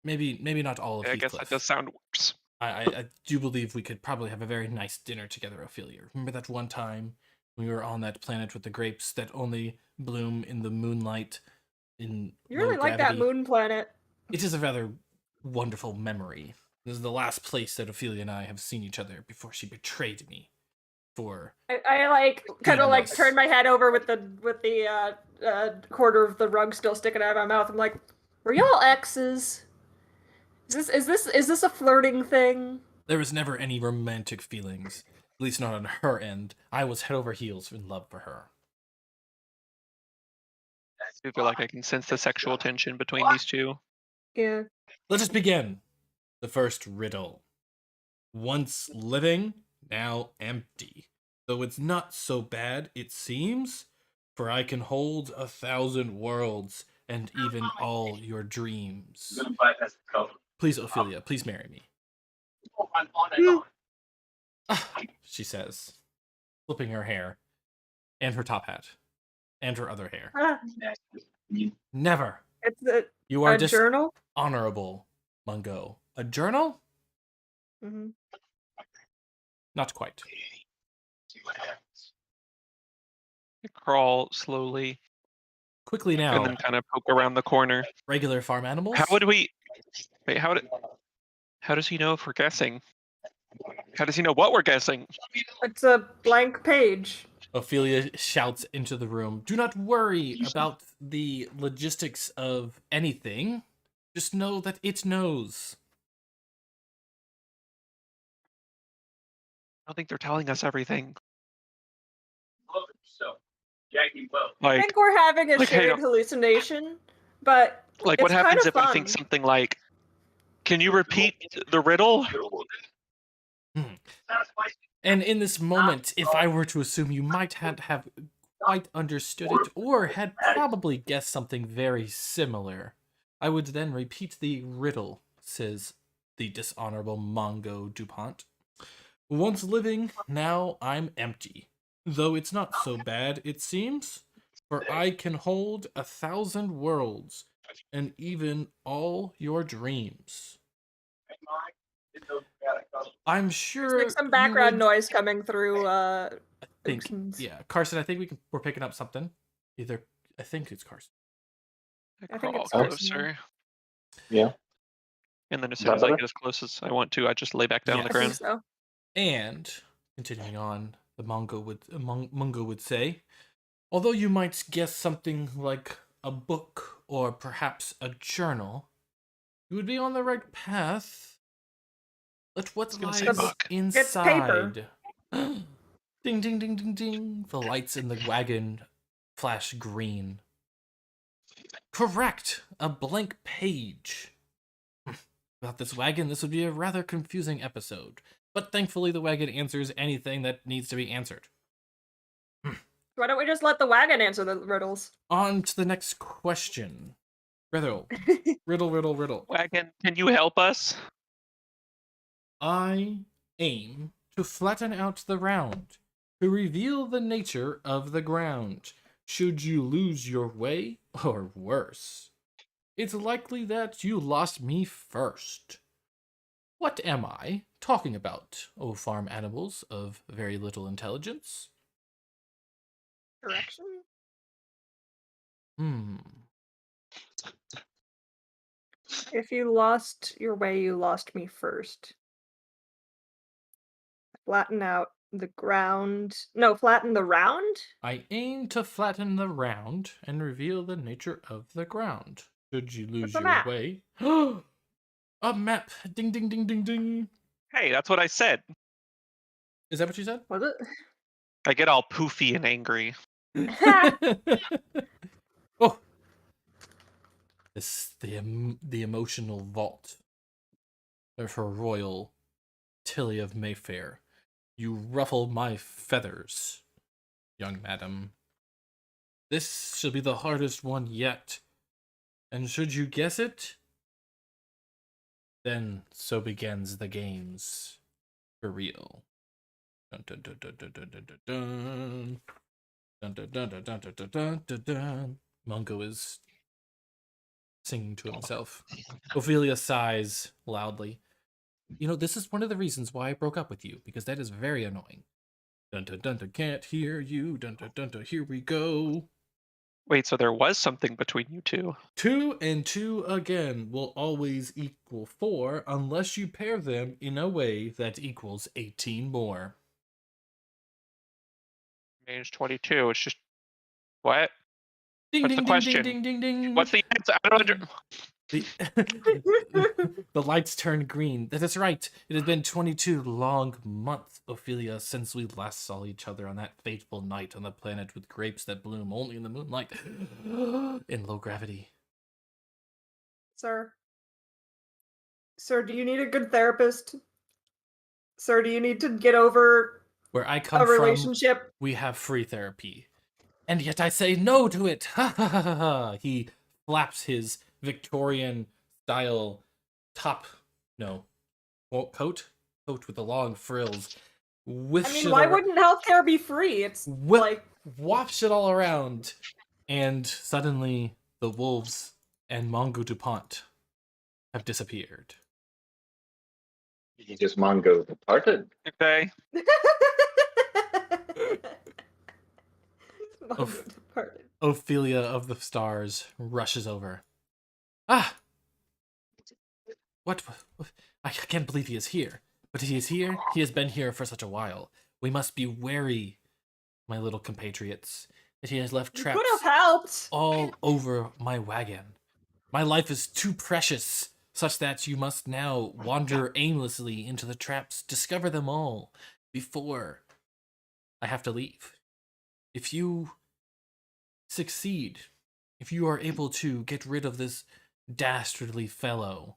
Maybe not all of I guess Heathcliff. that does sound worse. I do believe we could probably have a very nice dinner together, Ophelia. Remember that one time we were on that planet with the grapes that only bloom in the moonlight in You low really like that gravity? moon planet. It is a rather wonderful memory. This is the last place that Ophelia and I have seen each other before she betrayed me. For I like kind of like goodness. turn my head over with the quarter of the rug still sticking out of my mouth. I'm like, were y'all exes? Is this a flirting thing? There was never any romantic feelings, at least not on her end. I was head over heels in love for her. I do feel like I can sense the sexual tension between these two. Yeah. Let us begin. The first riddle. Once living, now empty. Though it's not so bad, it seems, for I can hold 1,000 worlds and even all your dreams. Please, Ophelia, please marry me. She says, flipping her hair, and her top hat, and her other hair. Never. It's You are a journal. dishonorable, Mungo. A journal? Mm-hmm. Not quite. I crawl slowly Quickly now, and then kind of poke around the corner. regular farm animals? How would we? Wait, how does he know if we're guessing? How does he know what we're guessing? It's a blank page. Ophelia shouts into the room. Do not worry about the logistics of anything. Just know that it knows. I don't think they're telling us everything. I Like, think we're having a like, hey, shared hallucination, but what it's happens kind of if I think fun. something like, "Can you repeat the riddle?" And in this moment, if I were to assume, you might have quite understood it or had probably guessed something very similar, I would then repeat the riddle, says the dishonorable Mongo DuPont. Once living, now I'm empty. Though it's not so bad, it seems, for I can hold 1,000 worlds, and even all your dreams. I'm sure There's like some background you would noise coming through. think, Oopsins. yeah, Carson. I think we're picking up something. I think it's Carson. I think Crawl it's Carson, closer. Yeah. And then as Is soon that as I better? get as close as I want to, I just lay back down on the Yes. I think ground. so. And continuing on, the Mungo would say, although you might guess something like a book or perhaps a journal, you would be on the right path. But what gonna say lies book. It's paper. inside? Ding, ding, ding, ding, ding. The lights in the wagon flash green. Correct! A blank page. Without this wagon, this would be a rather confusing episode. But thankfully, the wagon answers anything that needs to be answered. Why don't we just let the wagon answer the riddles? On to the next question. Riddle. Riddle. Wagon, can you help us? I aim to flatten out the round, to reveal the nature of the ground. Should you lose your way, or worse, it's likely that you lost me first. What am I talking about, O farm animals of very little intelligence? Correction? If you lost your way, you lost me first. Flatten out the ground. No, flatten the round? I aim to flatten the round and reveal the nature of the ground. Should you lose It's a your map. way... A map! Ding, ding, ding, ding, ding! Hey, that's what I said. Is that what you said? Was it? I get all poofy and angry. Oh! The emotional vault of her royal Tilly of Mayfair. You ruffle my feathers, young madam. This shall be the hardest one yet. And should you guess it, then so begins the games for real. Dun dun dun dun dun dun dun dun. Dun dun dun dun dun dun dun dun dun. Mungo is singing to himself. Ophelia sighs loudly. You know, this is one of the reasons why I broke up with you, because that is very annoying. Dun dun dun dun, can't hear you. Dun dun dun dun, here we go. Wait, so there was something between you two? 2 and 2 again will always equal 4 unless you pair them in a way that equals 18 more. Age 22. It's just what? Ding, What's ding, the ding, question? ding, ding, ding, ding. What's the answer? I don't under. The lights turn green. That is right. It has been 22 long months, Ophelia, since we last saw each other on that fateful night on the planet with grapes that bloom only in the moonlight in low gravity. Sir? Sir, do you need a good therapist? Sir, do you need to get over Where I come a from, relationship? we have free therapy. And yet I say no to it. Ha ha ha ha. He flaps his Victorian-style coat with the long frills. I Whiffs mean, it why ar- wouldn't healthcare be free? It's like... wafts it all around. And suddenly, the wolves and Mongo DuPont have disappeared. He just Mongo departed. Okay. Mongo departed. Ophelia of the Stars rushes over. Ah! What? I can't believe he is here. But he is here. He has been here for such a while. We must be wary, my little compatriots, that he has left You traps could have helped. all over my wagon. My life is too precious, such that you must now wander aimlessly into the traps, discover them all, before I have to leave. If you succeed, if you are able to get rid of this dastardly fellow,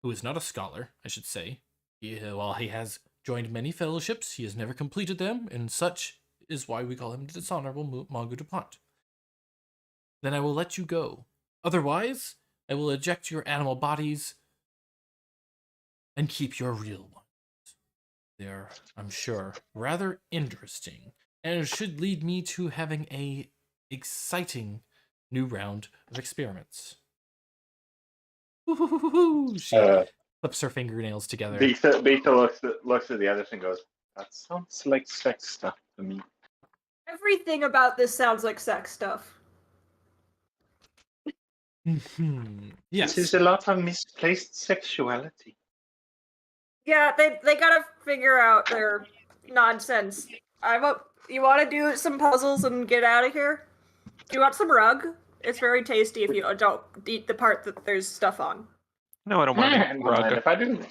who is not a scholar, I should say, while he has joined many fellowships, he has never completed them, and such is why we call him the dishonorable Mongo DuPont. Then I will let you go. Otherwise, I will eject your animal bodies and keep your real ones. They're, I'm sure, rather interesting, and it should lead me to having a exciting new round of experiments. She flips her fingernails together. Beta looks at the others and goes, "That sounds like sex stuff to me." Everything about this sounds like sex stuff. Yes. This is a lot of misplaced sexuality. Yeah, they gotta figure out their nonsense. You want to do some puzzles and get out of here? Do you want some rug? It's very tasty if you don't eat the part that there's stuff on. No, I don't want any rug. If I do.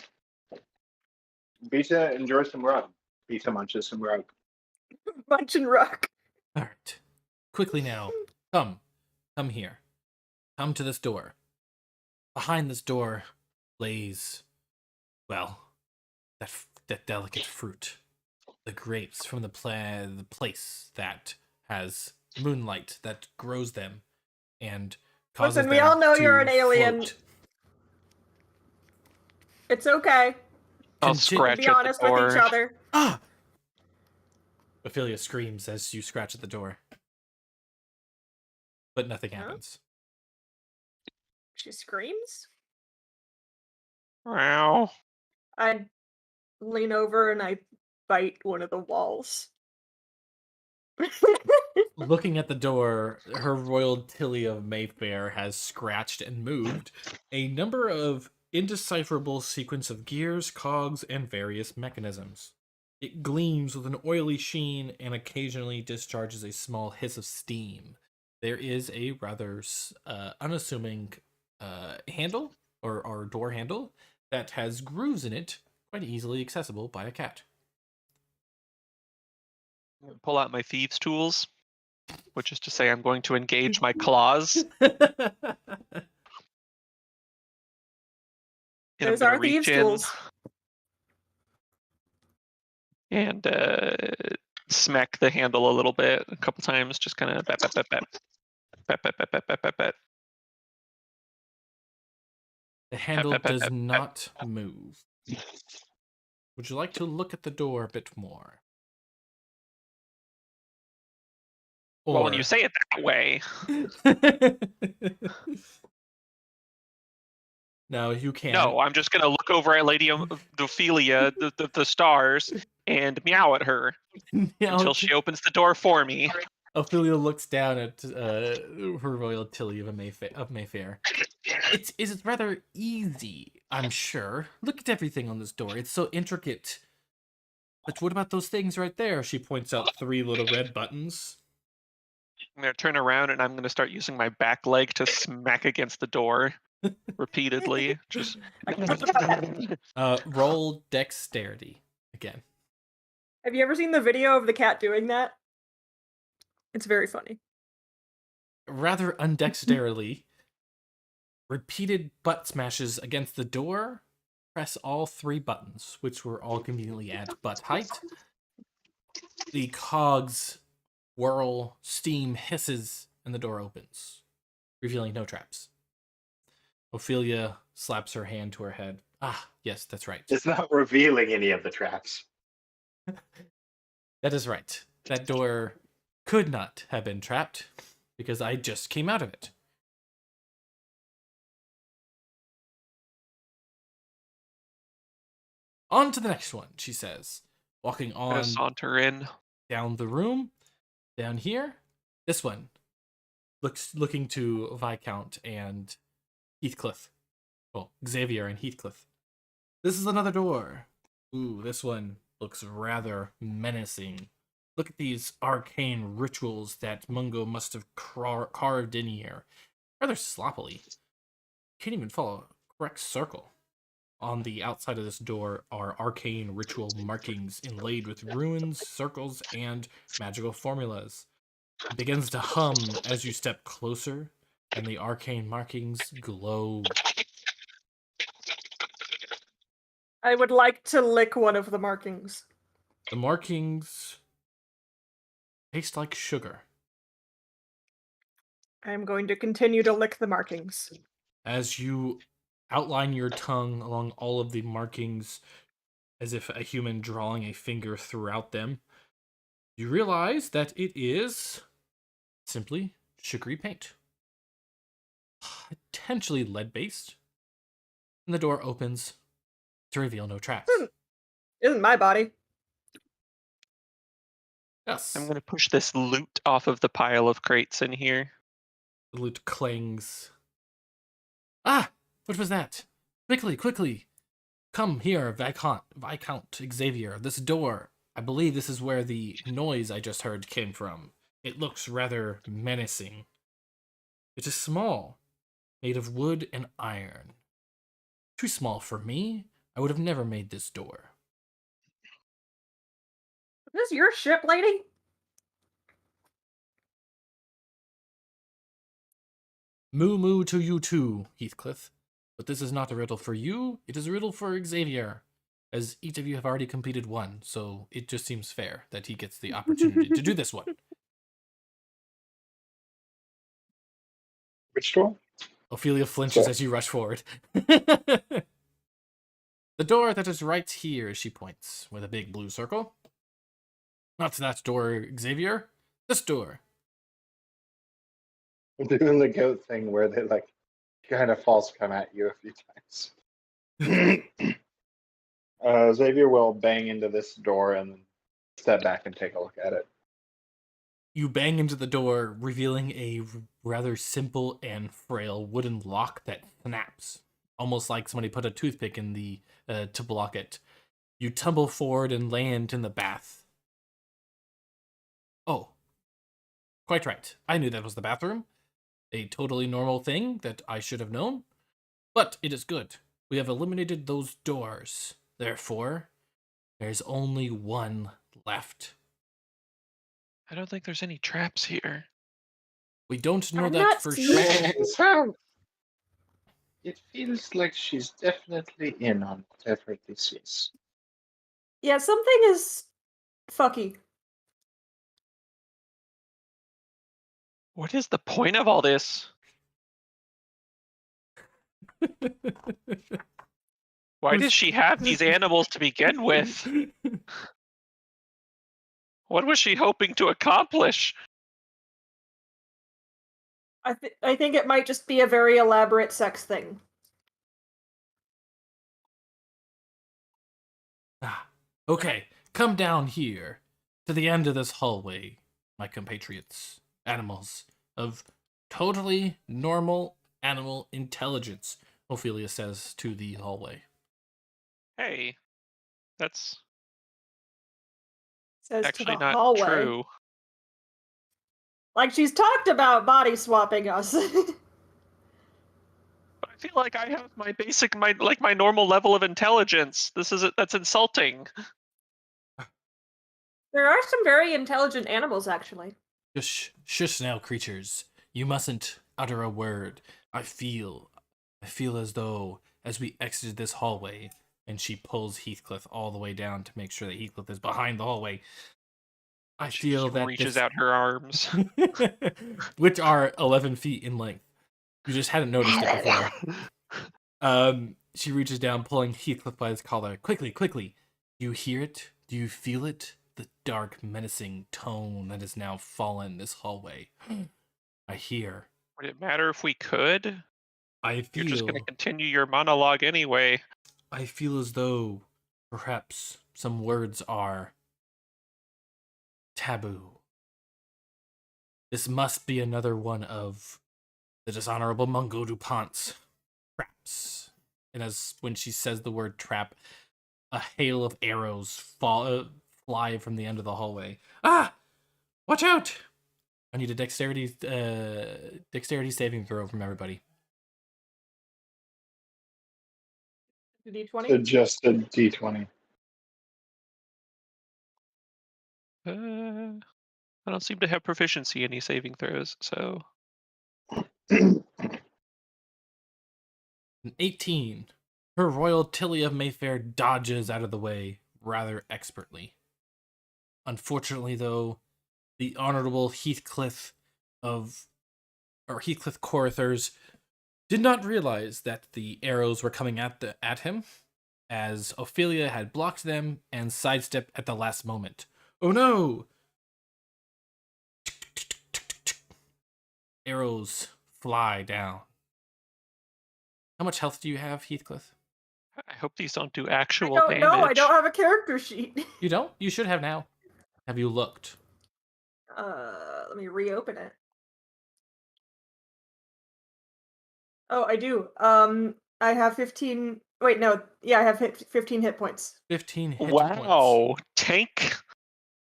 Beta enjoys some rug. Beta munches some rug. Munch and rug. All right. Quickly now. Come here. Come to this door. Behind this door lays, well, that delicate fruit. The grapes from the place that has moonlight that grows them and causes Listen, we them all know to you're an alien. float. It's okay. I'll Continue- scratch Be at honest the door. with each other. Ah! Ophelia screams as you scratch at the door. But nothing happens. She screams. Wow. I lean over and I bite one of the walls. Looking at the door, her royal Tilly of Mayfair has scratched and moved a number of indecipherable sequence of gears, cogs, and various mechanisms. It gleams with an oily sheen and occasionally discharges a small hiss of steam. There is a rather unassuming handle or door handle that has grooves in it, quite easily accessible by a cat. Pull out my thieves' tools, which is to say I'm going to engage my claws. And Those I'm gonna are thieves' reach in tools. and smack the handle a little bit, a couple times, just kind of bat, bat, bat, bat. Bat, bat, bat, bat, bat, bat, bat. The handle Bat, bat, bat, does bat, bat. not move. Would you like to look at the door a bit more? Well, when you say it that way, No, you can't. no, I'm just gonna look over at Lady Ophelia, the stars, and meow at her until she opens the door for me. Ophelia looks down at her royal Tilly of Mayfair. It's rather easy, I'm sure. Look at everything on this door. It's so intricate. But what about those things right there? She points out 3 little red buttons. I'm gonna turn around and I'm gonna start using my back leg to smack against the door repeatedly. Just Roll dexterity again. Have you ever seen the video of the cat doing that? It's very funny. Rather undexterily, repeated butt smashes against the door. Press all 3 buttons, which were all conveniently at butt height. The cogs whirl, steam hisses, and the door opens, revealing no traps. Ophelia slaps her hand to her head. Ah, yes, that's right. It's not revealing any of the traps. That is right. That door could not have been trapped, because I just came out of it. On to the next one, she says, walking I'm gonna on saunter in. down the room. Down here, this one looking to Viscount and Heathcliff. Well, Xavier and Heathcliff. This is another door. Ooh, this one looks rather menacing. Look at these arcane rituals that Mungo must have carved in here. Rather sloppily. Can't even follow a correct circle. On the outside of this door are arcane ritual markings inlaid with runes, circles, and magical formulas. It begins to hum as you step closer, and the arcane markings glow. I would like to lick one of the markings. The markings taste like sugar. I'm going to continue to lick the markings. As you outline your tongue along all of the markings, as if a human drawing a finger throughout them, you realize that it is simply sugary paint. Potentially lead-based. And the door opens to reveal no traps. Isn't my body. Yes. I'm gonna push this loot off of the pile of crates in here. The loot clangs. Ah! What was that? Quickly, quickly! Come here, Viscount Xavier. This door. I believe this is where the noise I just heard came from. It looks rather menacing. It is small, made of wood and iron. Too small for me. I would have never made this door. Is this your ship, lady? Moo moo to you too, Heathcliff. But this is not a riddle for you, it is a riddle for Xavier. As each of you have already completed one, so it just seems fair that he gets the opportunity to do this one. Which door? Ophelia flinches Sorry. as you rush forward. The door that is right here, she points, with a big blue circle. Not that door, Xavier. This door. I'm doing the goat thing where they like kind of false come at you a few times. Xavier will bang into this door and then step back and take a look at it. You bang into the door, revealing a rather simple and frail wooden lock that snaps, almost like somebody put a toothpick in the to block it. You tumble forward and land in the bath. Oh, quite right. I knew that was the bathroom. A totally normal thing that I should have known. But it is good. We have eliminated those doors. Therefore, there's only one left. I don't think there's any traps here. We don't know I'm that not for seeing sure. It feels like she's definitely in on whatever this is. Yeah, something is fucky. What is the point of all this? Why does she have these animals to begin with? What was she hoping to accomplish? I think it might just be a very elaborate sex thing. Okay, come down here to the end of this hallway, my compatriots, animals of totally normal animal intelligence, Ophelia says to the hallway. Hey, that's Says actually to the not hallway. true. Like she's talked about body swapping us. But I feel like I have my normal level of intelligence. That's insulting. There are some very intelligent animals, actually. Shush now, creatures. You mustn't utter a word. I feel as though, as we exited this hallway, and she pulls Heathcliff all the way down to make sure that Heathcliff is behind the hallway. I feel that reaches out her arms, which are 11 feet in length. You just hadn't noticed it before. She reaches down, pulling Heathcliff by his collar. Quickly, quickly. Do you hear it? Do you feel it? The dark, menacing tone that has now fallen this hallway. I hear. Would it matter if we could? I feel. You're just going to continue your monologue anyway. I feel as though perhaps some words are taboo. This must be another one of the dishonorable Mungo Dupont's traps. And as when she says the word trap, a hail of arrows fly from the end of the hallway. Ah! Watch out! I need a dexterity saving throw from everybody. D20? So just a D20. I don't seem to have proficiency in any saving throws, so... An 18. Her Royal Tilly of Mayfair dodges out of the way rather expertly. Unfortunately, though, the Honorable Heathcliff Corthers did not realize that the arrows were coming at him, as Ophelia had blocked them and sidestepped at the last moment. Oh no! Arrows fly down. How much health do you have, Heathcliff? I hope these don't do actual I don't damage. know. I don't have a character sheet. You don't? You should have now. Have you looked? Let me reopen it. Oh, I do. I have 15. Wait, no. Yeah, I have 15 hit points. 15 hit Wow, points. tank.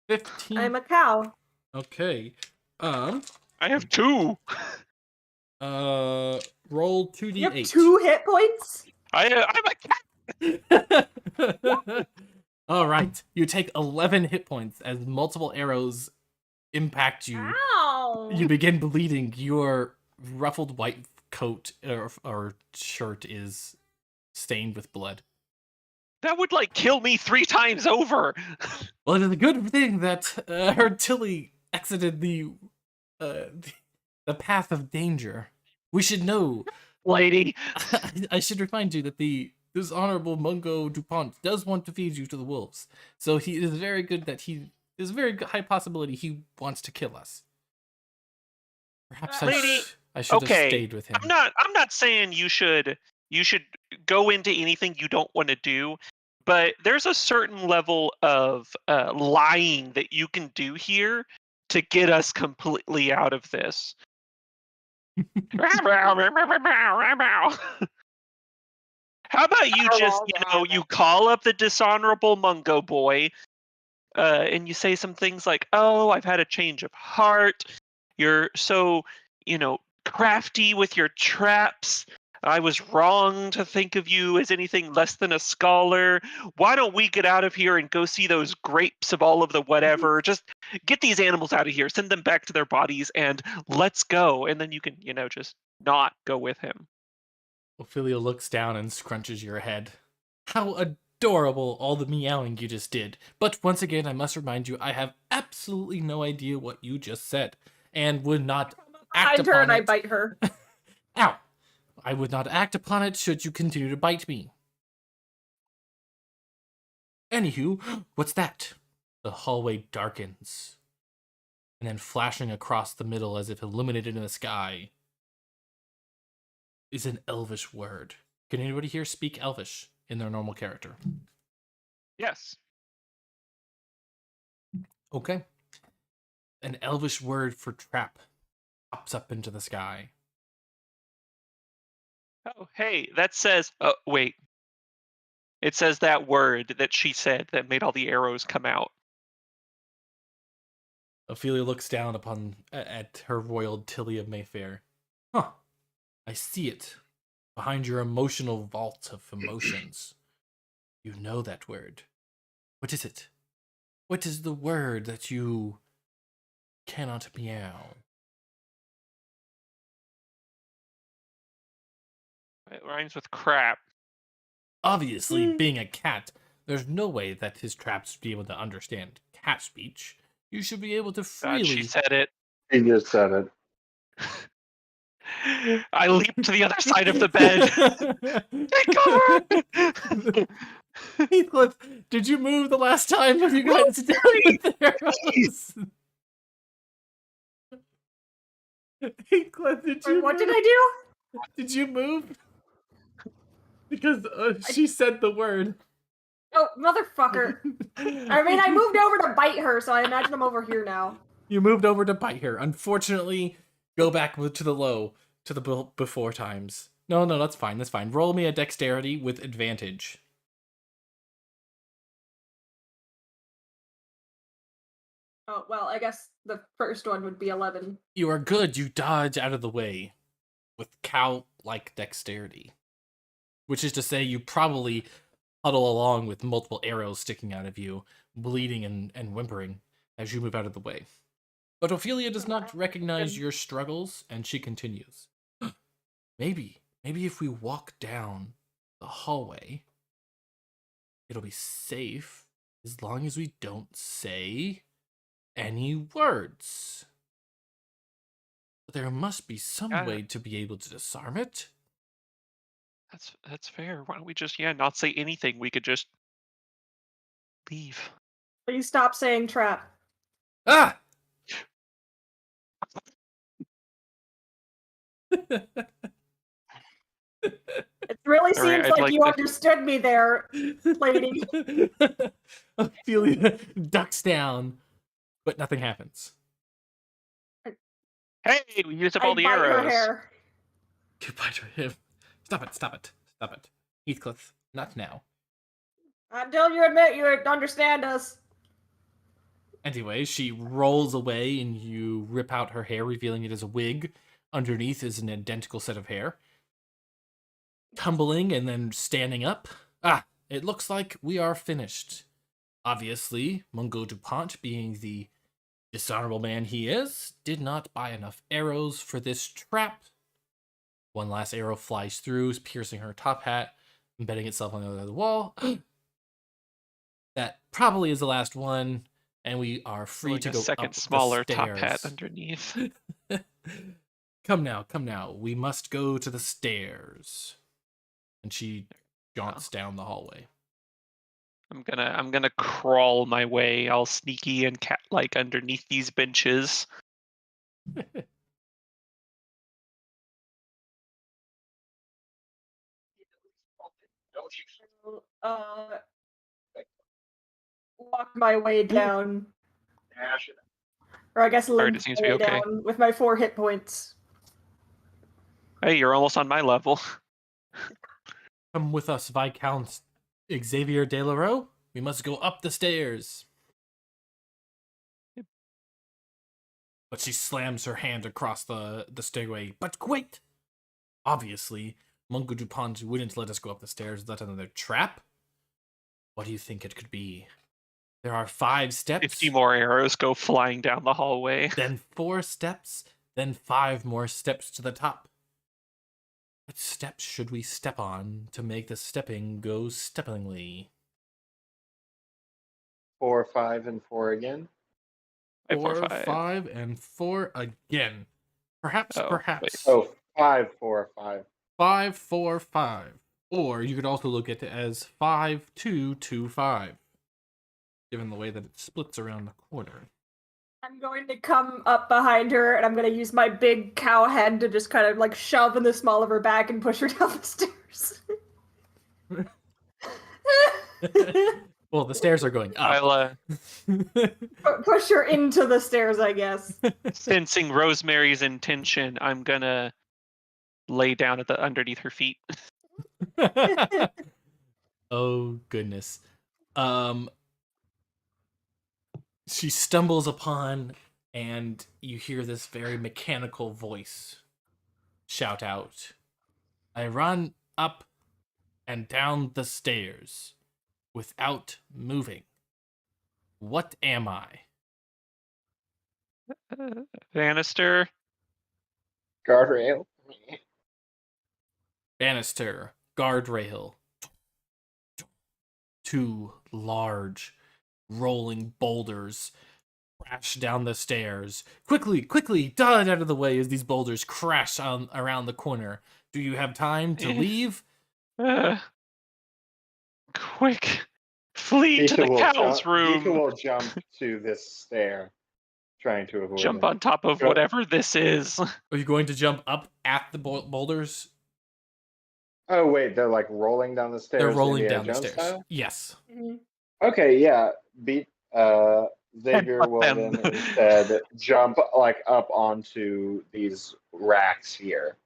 15. I'm a cow. Okay. I have 2. Roll 2d8. You have 2 hit points? I'm a cat. All right. You take 11 hit points as multiple arrows impact you. Ow! You begin bleeding. Your ruffled white coat or shirt is stained with blood. That would like kill me 3 times over. Well, it is a good thing that her Tilly exited the path of danger. We should know, Lady. I should remind you that this Honorable Mungo DuPont does want to feed you to the wolves. So he is very good that there's a very high possibility he wants to kill us. Perhaps Lady, I should have stayed with him. I'm not saying you should go into anything you don't want to do, but there's a certain level of lying that you can do here to get us completely out of this. How about you just, you call up the dishonorable Mungo boy, and you say some things like, "Oh, I've had a change of heart. You're so, crafty with your traps. I was wrong to think of you as anything less than a scholar. Why don't we get out of here and go see those grapes of all of the whatever? Just get these animals out of here, send them back to their bodies, and let's go." And then you can, just not go with him. Ophelia looks down and scrunches your head. How adorable all the meowing you just did. But once again, I must remind you, I have absolutely no idea what you just said, and would not act upon it. I bite her. Ow! I would not act upon it should you continue to bite me. Anywho, what's that? The hallway darkens, and then flashing across the middle as if illuminated in the sky is an elvish word. Can anybody here speak elvish in their normal character? Yes. Okay. An elvish word for trap pops up into the sky. Oh, hey, that says, wait. It says that word that she said that made all the arrows come out. Ophelia looks down at her royal Tilly of Mayfair. Huh. I see it. Behind your emotional vault of emotions. You know that word. What is it? What is the word that you cannot meow? It rhymes with crap. Obviously, being a cat, there's no way that his traps would be able to understand cat speech. You should be able to freely... God, she said it. He just said it. I leaped to the other side of the bed. Take cover! Heathcliff, did you move the last time? Have you guys down with arrows? Heathcliff, did you What move? did I do? Did you move? Because she said the word. Oh, motherfucker. I mean, I moved over to bite her, so I imagine I'm over here now. You moved over to bite her. Unfortunately, go back to the before times. No, that's fine. That's fine. Roll me a dexterity with advantage. Oh, well, I guess the first one would be 11. You are good. You dodge out of the way with cow-like dexterity. Which is to say, you probably huddle along with multiple arrows sticking out of you, bleeding and whimpering as you move out of the way. But Ophelia does not recognize your struggles, and she continues. Maybe if we walk down the hallway, it'll be safe as long as we don't say any words. But there must be some Yeah. way to be able to disarm it. That's fair. Why don't we just not say anything? We could just leave. Please stop saying trap. Ah! It really All right, seems I'd like like you to- understood me there, lady. Ophelia ducks down, but nothing happens. Hey, we used up I all the bite her arrows. hair. You bite him. Stop it, stop it, stop it. Heathcliff, not now. Until you admit you understand us. Anyway, she rolls away and you rip out her hair, revealing it as a wig. Underneath is an identical set of hair. Tumbling and then standing up. Ah, it looks like we are finished. Obviously, Mungo DuPont, being the dishonorable man he is, did not buy enough arrows for this trap. One last arrow flies through, piercing her top hat, embedding itself on the other side of the wall. That probably is the last one, and we are free Doing to a go second up smaller the top hat stairs. underneath. Come now. We must go to the stairs. And she jaunts down the hallway. I'm gonna crawl my way all sneaky and cat-like underneath these benches. Walk my way down. Or I guess Alright, limp it seems my to be way okay. down with my 4 hit points. Hey, you're almost on my level. Come with us, Viscount Xavier de la Roe. We must go up the stairs. But she slams her hand across the stairway. But wait! Obviously, Mungo DuPont wouldn't let us go up the stairs without another trap. What do you think it could be? There are 5 steps. 50 more arrows go flying down the hallway. Then 4 steps. Then 5 more steps to the top. What steps should we step on to make the stepping go steppingly? 4, 5, and 4 again. 4, 5, and 4 again. Perhaps. Oh, 5, 4, 5. 5, 4, 5. Or you could also look at it as 5, 2, 2, 5. Given the way that it splits around the corner. I'm going to come up behind her and I'm going to use my big cow head to just kind of like shove in the small of her back and push her down the stairs. Well, the stairs are going up. I'll, Push her into the stairs, I guess. sensing Rosemary's intention, I'm gonna lay down underneath her feet. Oh, goodness. She stumbles upon, and you hear this very mechanical voice shout out, I run up and down the stairs without moving. What am I? Bannister. Guardrail. Banister, guardrail. 2 large rolling boulders crash down the stairs. Quickly, dodge out of the way as these boulders crash around the corner. Do you have time to leave? Quick, flee to the cow's room. Vika will jump to this stair, trying to avoid Jump it. on top of whatever this is. Are you going to jump up at the boulders? Oh wait, they're like rolling down the stairs. They're rolling Indiana down the Jones stairs. style? Yes. Okay, yeah. Xavier will them. then instead jump like up onto these racks here,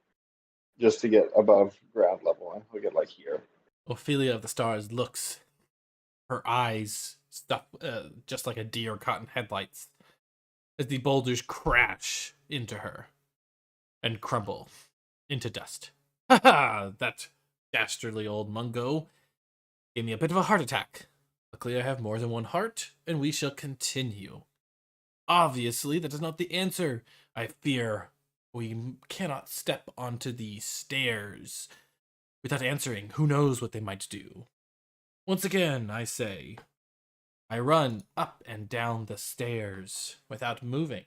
just to get above ground level. He'll get like here. Ophelia of the Stars looks, her eyes stuck just like a deer caught in headlights, as the boulders crash into her and crumble into dust. Ha ha! That dastardly old Mungo gave me a bit of a heart attack. Luckily, I have more than one heart, and we shall continue. Obviously, that is not the answer. I fear we cannot step onto the stairs without answering. Who knows what they might do? Once again, I say, I run up and down the stairs without moving.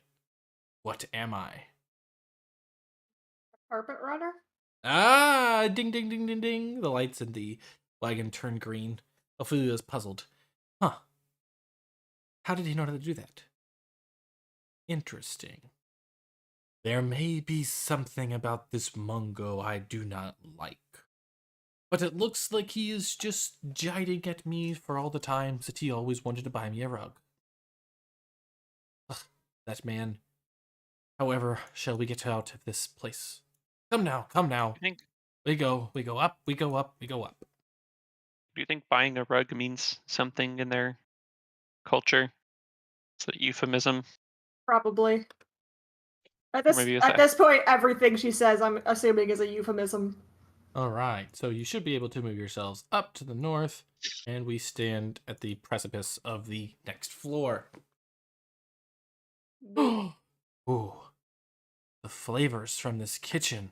What am I? Carpet runner? Ah, ding, ding, ding, ding, ding. The lights in the wagon turn green. Ophelia is puzzled. Huh. How did he know how to do that? Interesting. There may be something about this Mungo I do not like. But it looks like he is just jiding at me for all the times that he always wanted to buy me a rug. Ugh, that man. However, shall we get out of this place? Come now, come now. I think. We go up, we go up, we go up. Do you think buying a rug means something in their culture? It's a euphemism. Probably. At maybe this point, everything she says, I'm assuming, is a euphemism. All right, so you should be able to move yourselves up to the north, and we stand at the precipice of the next floor. Ooh, the flavors from this kitchen.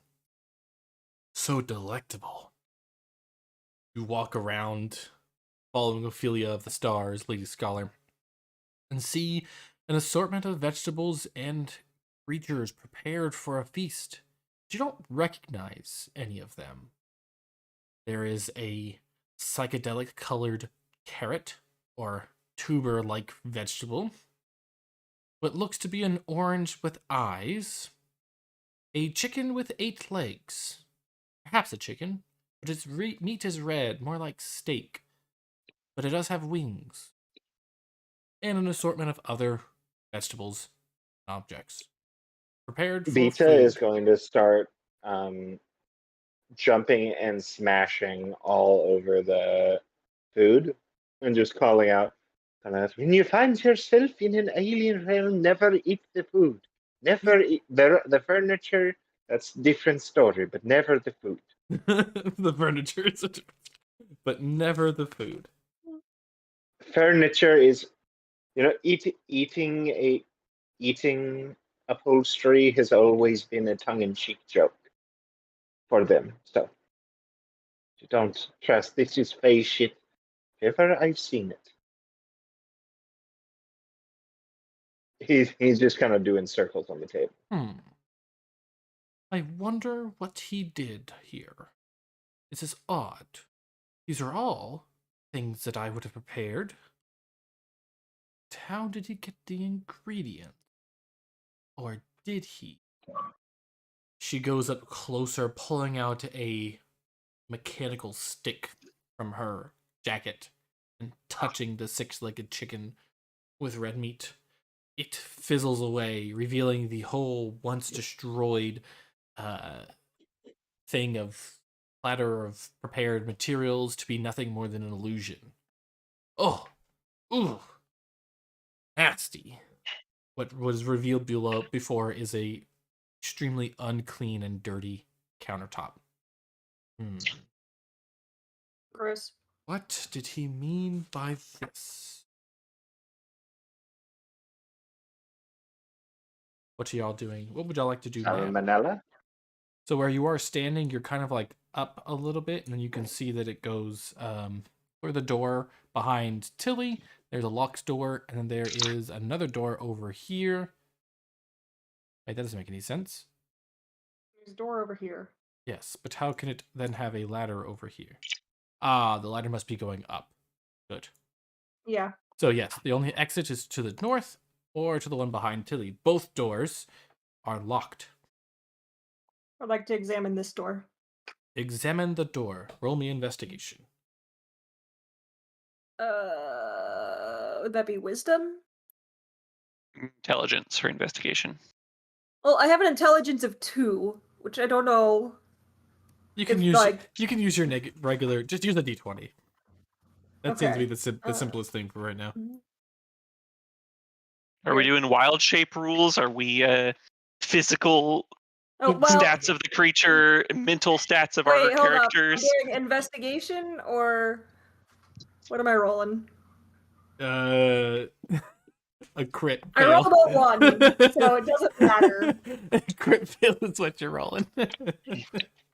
So delectable. You walk around, following Ophelia of the Stars, Lady Scholar, and see an assortment of vegetables and creatures prepared for a feast. But you don't recognize any of them. There is a psychedelic colored carrot, or tuber-like vegetable, what looks to be an orange with eyes, a chicken with 8 legs, perhaps a chicken, but its meat is red, more like steak, but it does have wings, and an assortment of other vegetables and objects. Prepared for Beta food. is going to start jumping and smashing all over the food and just calling out, when you find yourself in an alien realm, never eat the food. Never eat the furniture, that's different story, but never the food. The furniture is but never the food. Furniture is, eating upholstery has always been a tongue-in-cheek joke for them. So you don't trust this is face shit. If ever I've seen it. He's just kind of doing circles on the table. I wonder what he did here. This is odd. These are all things that I would have prepared. But how did he get the ingredients? Or did he? She goes up closer, pulling out a mechanical stick from her jacket and touching the 6-legged chicken with red meat. It fizzles away, revealing the whole once destroyed thing of platter of prepared materials to be nothing more than an illusion. Oh, ooh, nasty. What was revealed before is a extremely unclean and dirty countertop. Gross. What did he mean by this? What are y'all doing? What would y'all like to do now? Manila? So where you are standing, you're kind of like up a little bit, and then you can see that it goes for the door behind Tilly. There's a locked door, and then there is another door over here. Wait, that doesn't make any sense. There's a door over here. Yes, but how can it then have a ladder over here? Ah, the ladder must be going up. Good. Yeah. So yes, the only exit is to the north or to the one behind Tilly. Both doors are locked. I'd like to examine this door. Examine the door. Roll me investigation. Would that be wisdom? Intelligence for investigation. Well, I have an intelligence of 2, which I don't know. You can use your regular. Just use a d20. That seems to be the simplest thing for right now. Are we doing wild shape rules? Are we physical stats of the creature, mental stats of our characters? Am I doing investigation or what am I rolling? A crit fail. I rolled a 1, so it doesn't matter. A crit fail is what you're rolling.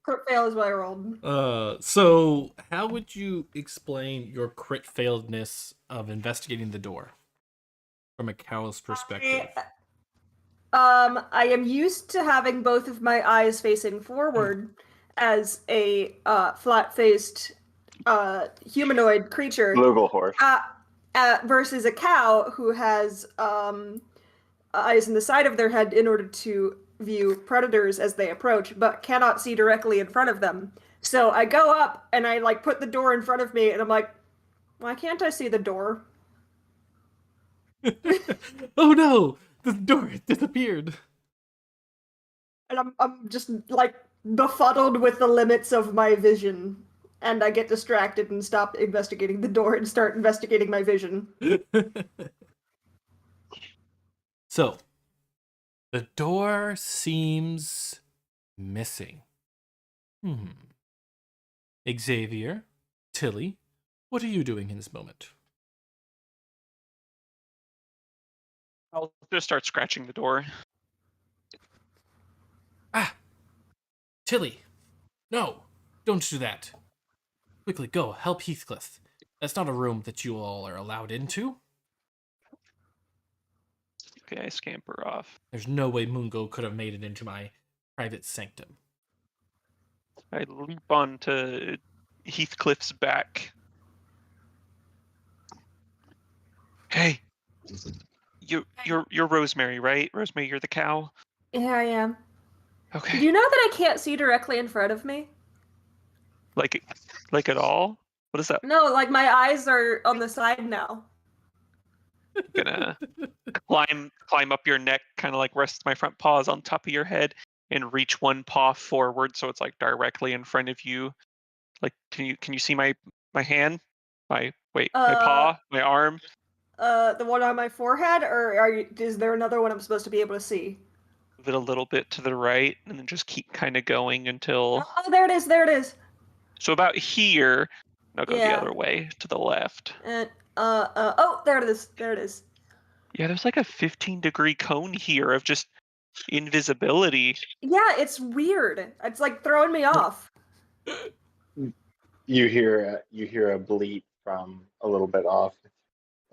Crit fail is what I rolled. So how would you explain your crit failedness of investigating the door from a cow's perspective? I am used to having both of my eyes facing forward as a flat-faced humanoid creature. Lugal horse. Versus a cow who has eyes in the side of their head in order to view predators as they approach, but cannot see directly in front of them. So I go up and I like put the door in front of me, and I'm like, why can't I see the door? Oh no! The door has disappeared. And I'm just like befuddled with the limits of my vision. And I get distracted and stop investigating the door and start investigating my vision. So, the door seems missing. Xavier, Tilly, what are you doing in this moment? I'll just start scratching the door. Ah! Tilly! No! Don't do that. Quickly, go, help Heathcliff. That's not a room that you all are allowed into. Okay, I scamper off. There's no way Mungo could have made it into my private sanctum. I leap onto Heathcliff's back. Hey, you're Rosemary, right? Rosemary, you're the cow. Yeah, I am. Okay. Do you know that I can't see directly in front of me? Like at all? What is that? No, like my eyes are on the side now. I'm gonna climb up your neck, kind of like rest my front paws on top of your head, and reach one paw forward so it's like directly in front of you. Like, can you see my hand? My paw, my arm. The one on my forehead, or is there another one I'm supposed to be able to see? Move it a little bit to the right, and then just keep kind of going until. Oh, there it is. There it is. So about here. Now go the Yeah. other way to the left. And oh, there it is. There it is. Yeah, there's like a 15-degree cone here of just invisibility. Yeah, it's weird. It's like throwing me off. You hear a bleat from a little bit off.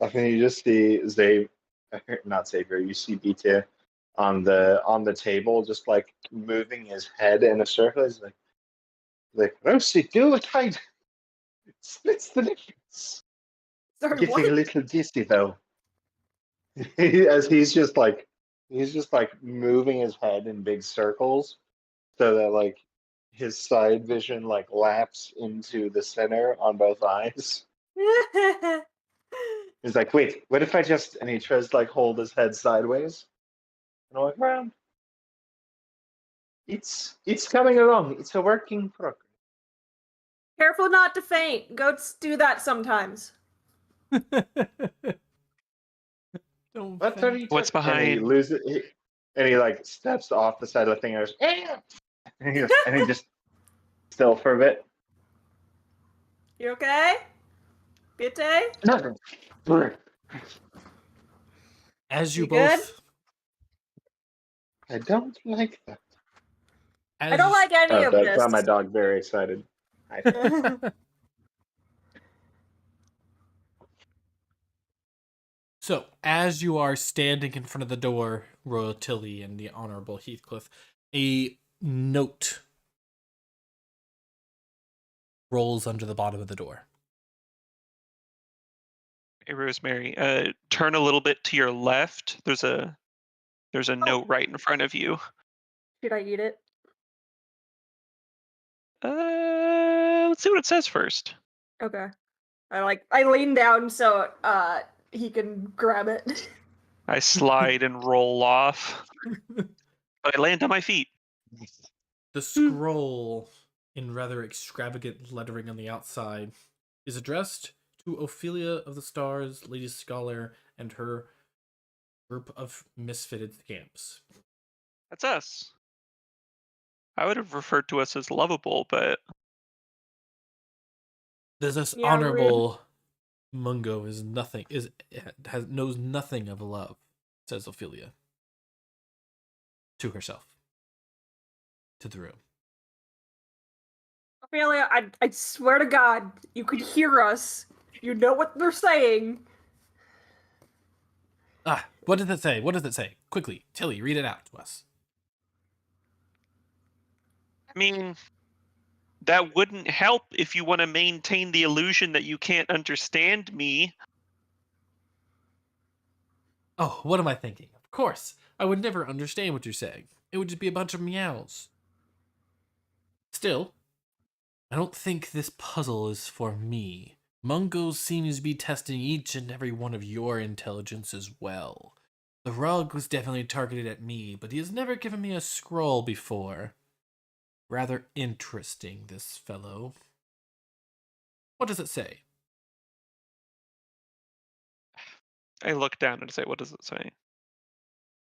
I think you just see not Xavier. You see Bitte on the table, just like moving his head in a circle. He's like Rosie, do it tight. It splits the difference. Sorry, Getting what? a little dizzy though. As he's just like moving his head in big circles, so that like his side vision like laps into the center on both eyes. He's like, wait, what if I just, and he tries to like hold his head sideways and I look around. It's coming along. It's a working progress. Careful not to faint. Goats do that sometimes. Don't What are you What's talking- behind? And he loses it, and he like steps off the side of the thing and goes, and he just still for a bit. You okay? Bitte? Nothing. As you You good? both... I don't like that. I don't like any of That this. got my dog very excited. So, as you are standing in front of the door, Royal Tilly and the Honorable Heathcliff, a note rolls under the bottom of the door. Hey, Rosemary, turn a little bit to your left. There's a note right in front of you. Should I eat it? Let's see what it says first. Okay. I lean down so he can grab it. I slide and roll off. But I land on my feet. The scroll, in rather extravagant lettering on the outside, is addressed to Ophelia of the Stars, Lady Scholar, and her group of misfitted scamps. That's us. I would have referred to us as lovable, but This Yeah, Honorable Mungo knows nothing of love, says Ophelia to herself, to the room. Ophelia, I swear to God, you could hear us. You know what they're saying. What does it say? What does it say? Quickly, Tilly, read it out to us. I mean, that wouldn't help if you want to maintain the illusion that you can't understand me. Oh, what am I thinking? Of course, I would never understand what you're saying. It would just be a bunch of meows. Still, I don't think this puzzle is for me. Mungo seems to be testing each and every one of your intelligence as well. The rug was definitely targeted at me, but he has never given me a scroll before. Rather interesting, this fellow. What does it say? I look down and say, what does it say?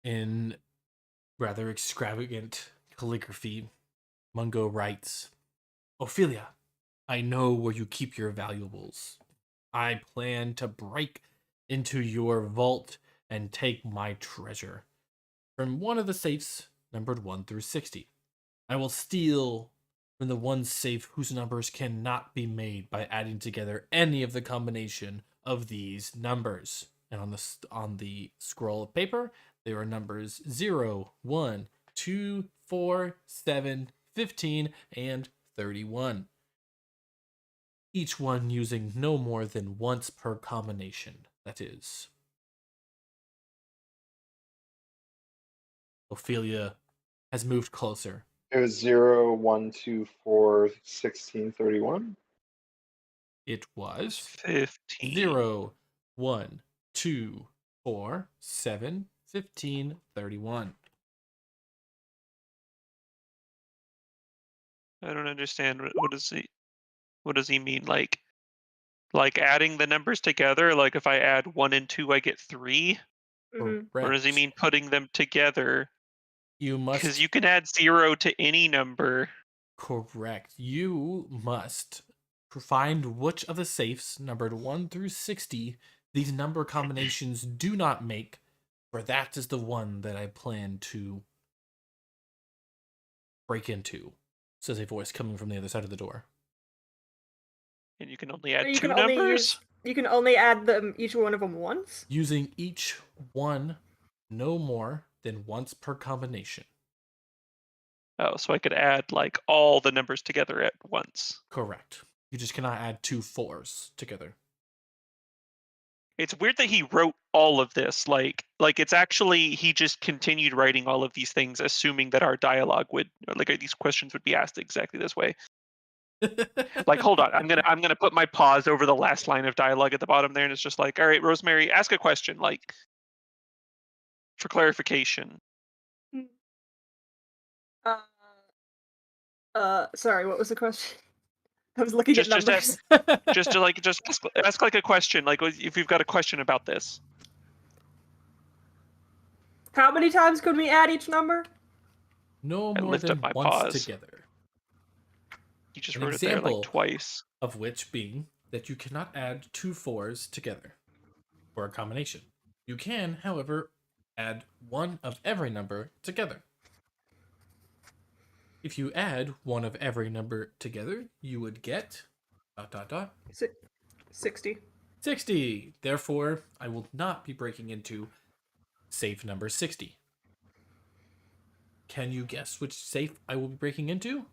In rather extravagant calligraphy, Mungo writes, Ophelia, I know where you keep your valuables. I plan to break into your vault and take my treasure from one of the safes numbered 1 through 60. I will steal from the one safe whose numbers cannot be made by adding together any of the combination of these numbers. And on the scroll of paper, there are numbers 0, 1, 2, 4, 7, 15, and 31. Each one using no more than once per combination, that is. Ophelia has moved closer. It was 0, 1, 2, 4, 16, 31. It was 15. 0, 1, 2, 4, 7, 15, 31. I don't understand. What does he mean? Like adding the numbers together? Like if I add 1 and 2, I get 3? Mhm. Or does he mean putting them together? You must. Because you can add 0 to any number. Correct. You must find which of the safes numbered 1 through 60 these number combinations do not make, for that is the one that I plan to break into, says a voice coming from the other side of the door. And you can only add You 2 can only numbers? you can only add them each one of them once. Using each one no more than once per combination. Oh, so I could add like all the numbers together at once. Correct. You just cannot add 2 4s together. It's weird that he wrote all of this. Like it's actually he just continued writing all of these things, assuming that our dialogue would these questions would be asked exactly this way. Like, hold on, I'm gonna put my pause over the last line of dialogue at the bottom there, and it's just like, all right, Rosemary, ask a question, like for clarification. Sorry, what was the question? I was looking at numbers. Just ask like a question, like if you've got a question about this. How many times could we add each number? No I more lift than up my once paws. together. You just An wrote it there like example twice. of which being that you cannot add 2 4s together for a combination. You can, however, add one of every number together. If you add one of every number together, you would get ... 60. 60. Therefore, I will not be breaking into safe number 60. Can you guess which safe I will be breaking into?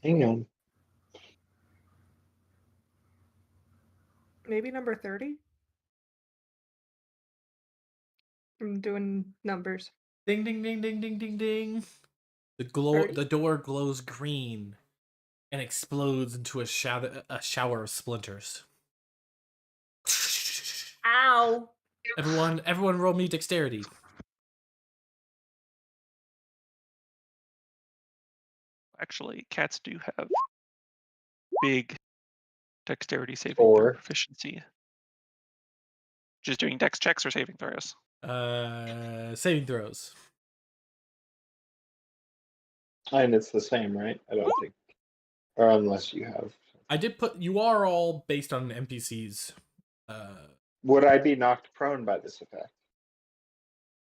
Hang on. Maybe number 30? I'm doing numbers. Ding, ding, ding, ding, ding, ding, ding. The door glows green and explodes into a shower of splinters. Ow! Everyone roll me dexterity. Actually, cats do have big dexterity saving 4. throw proficiency. Just doing dex checks or saving throws? Saving throws. And it's the same, right? I don't think. Or unless you have. I did put... You are all based on NPCs. Would I be knocked prone by this effect?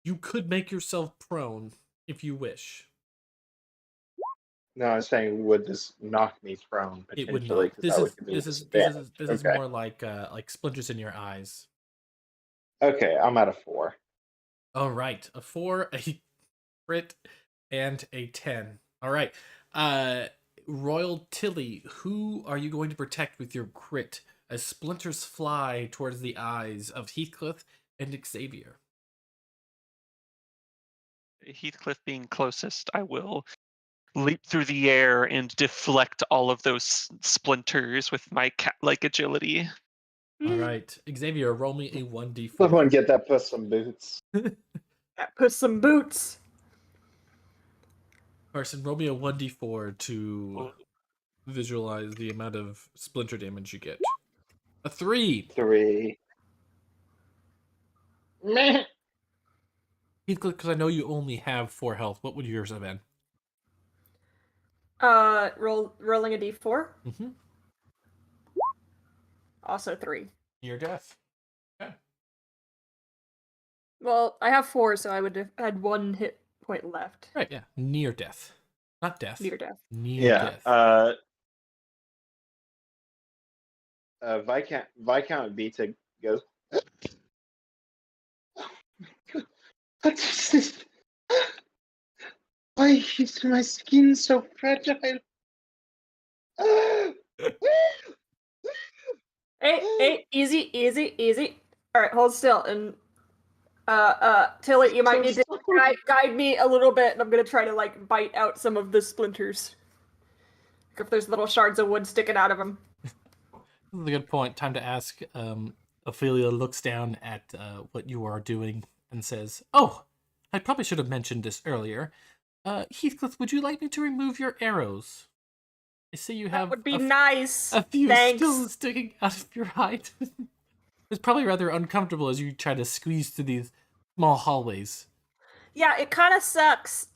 You could make yourself prone if you wish. No, I was saying, would this knock me prone It would potentially? not. 'Cause that would give me a disadvantage. This is Okay. more like splinters in your eyes. Okay, I'm at a 4. All right, a 4, a crit, and a 10. All right, Royal Tilly, who are you going to protect with your crit as splinters fly towards the eyes of Heathcliff and Xavier? Heathcliff being closest, I will leap through the air and deflect all of those splinters with my cat-like agility. All right, Xavier, roll me a 1d4. Someone get that Puss some Boots. Puss some Boots. Carson, roll me a 1d4 to visualize the amount of splinter damage you get. A 3. 3. Meh. Heathcliff, because I know you only have 4 health, what would yours have been? Rolling a d4. Mm-hmm. Also 3. Near death. Okay. Well, I have 4, so I would have had 1 hit point left. Right, yeah. Near death. Not death. Near death. Near Yeah. death. Viscount Vita goes. What's this? Why is my skin so fragile? Hey, easy. All right, hold still, and Tilly, you might need to guide me a little bit, and I'm gonna try to like bite out some of the splinters. If there's little shards of wood sticking out of them. This is a good point. Time to ask. Ophelia looks down at what you are doing and says, "Oh, I probably should have mentioned this earlier. Heathcliff, would you like me to remove your arrows? I see you have That would be nice. a few Thanks. still sticking out of your hide." It's probably rather uncomfortable as you try to squeeze through these small hallways. Yeah, it kind of sucks.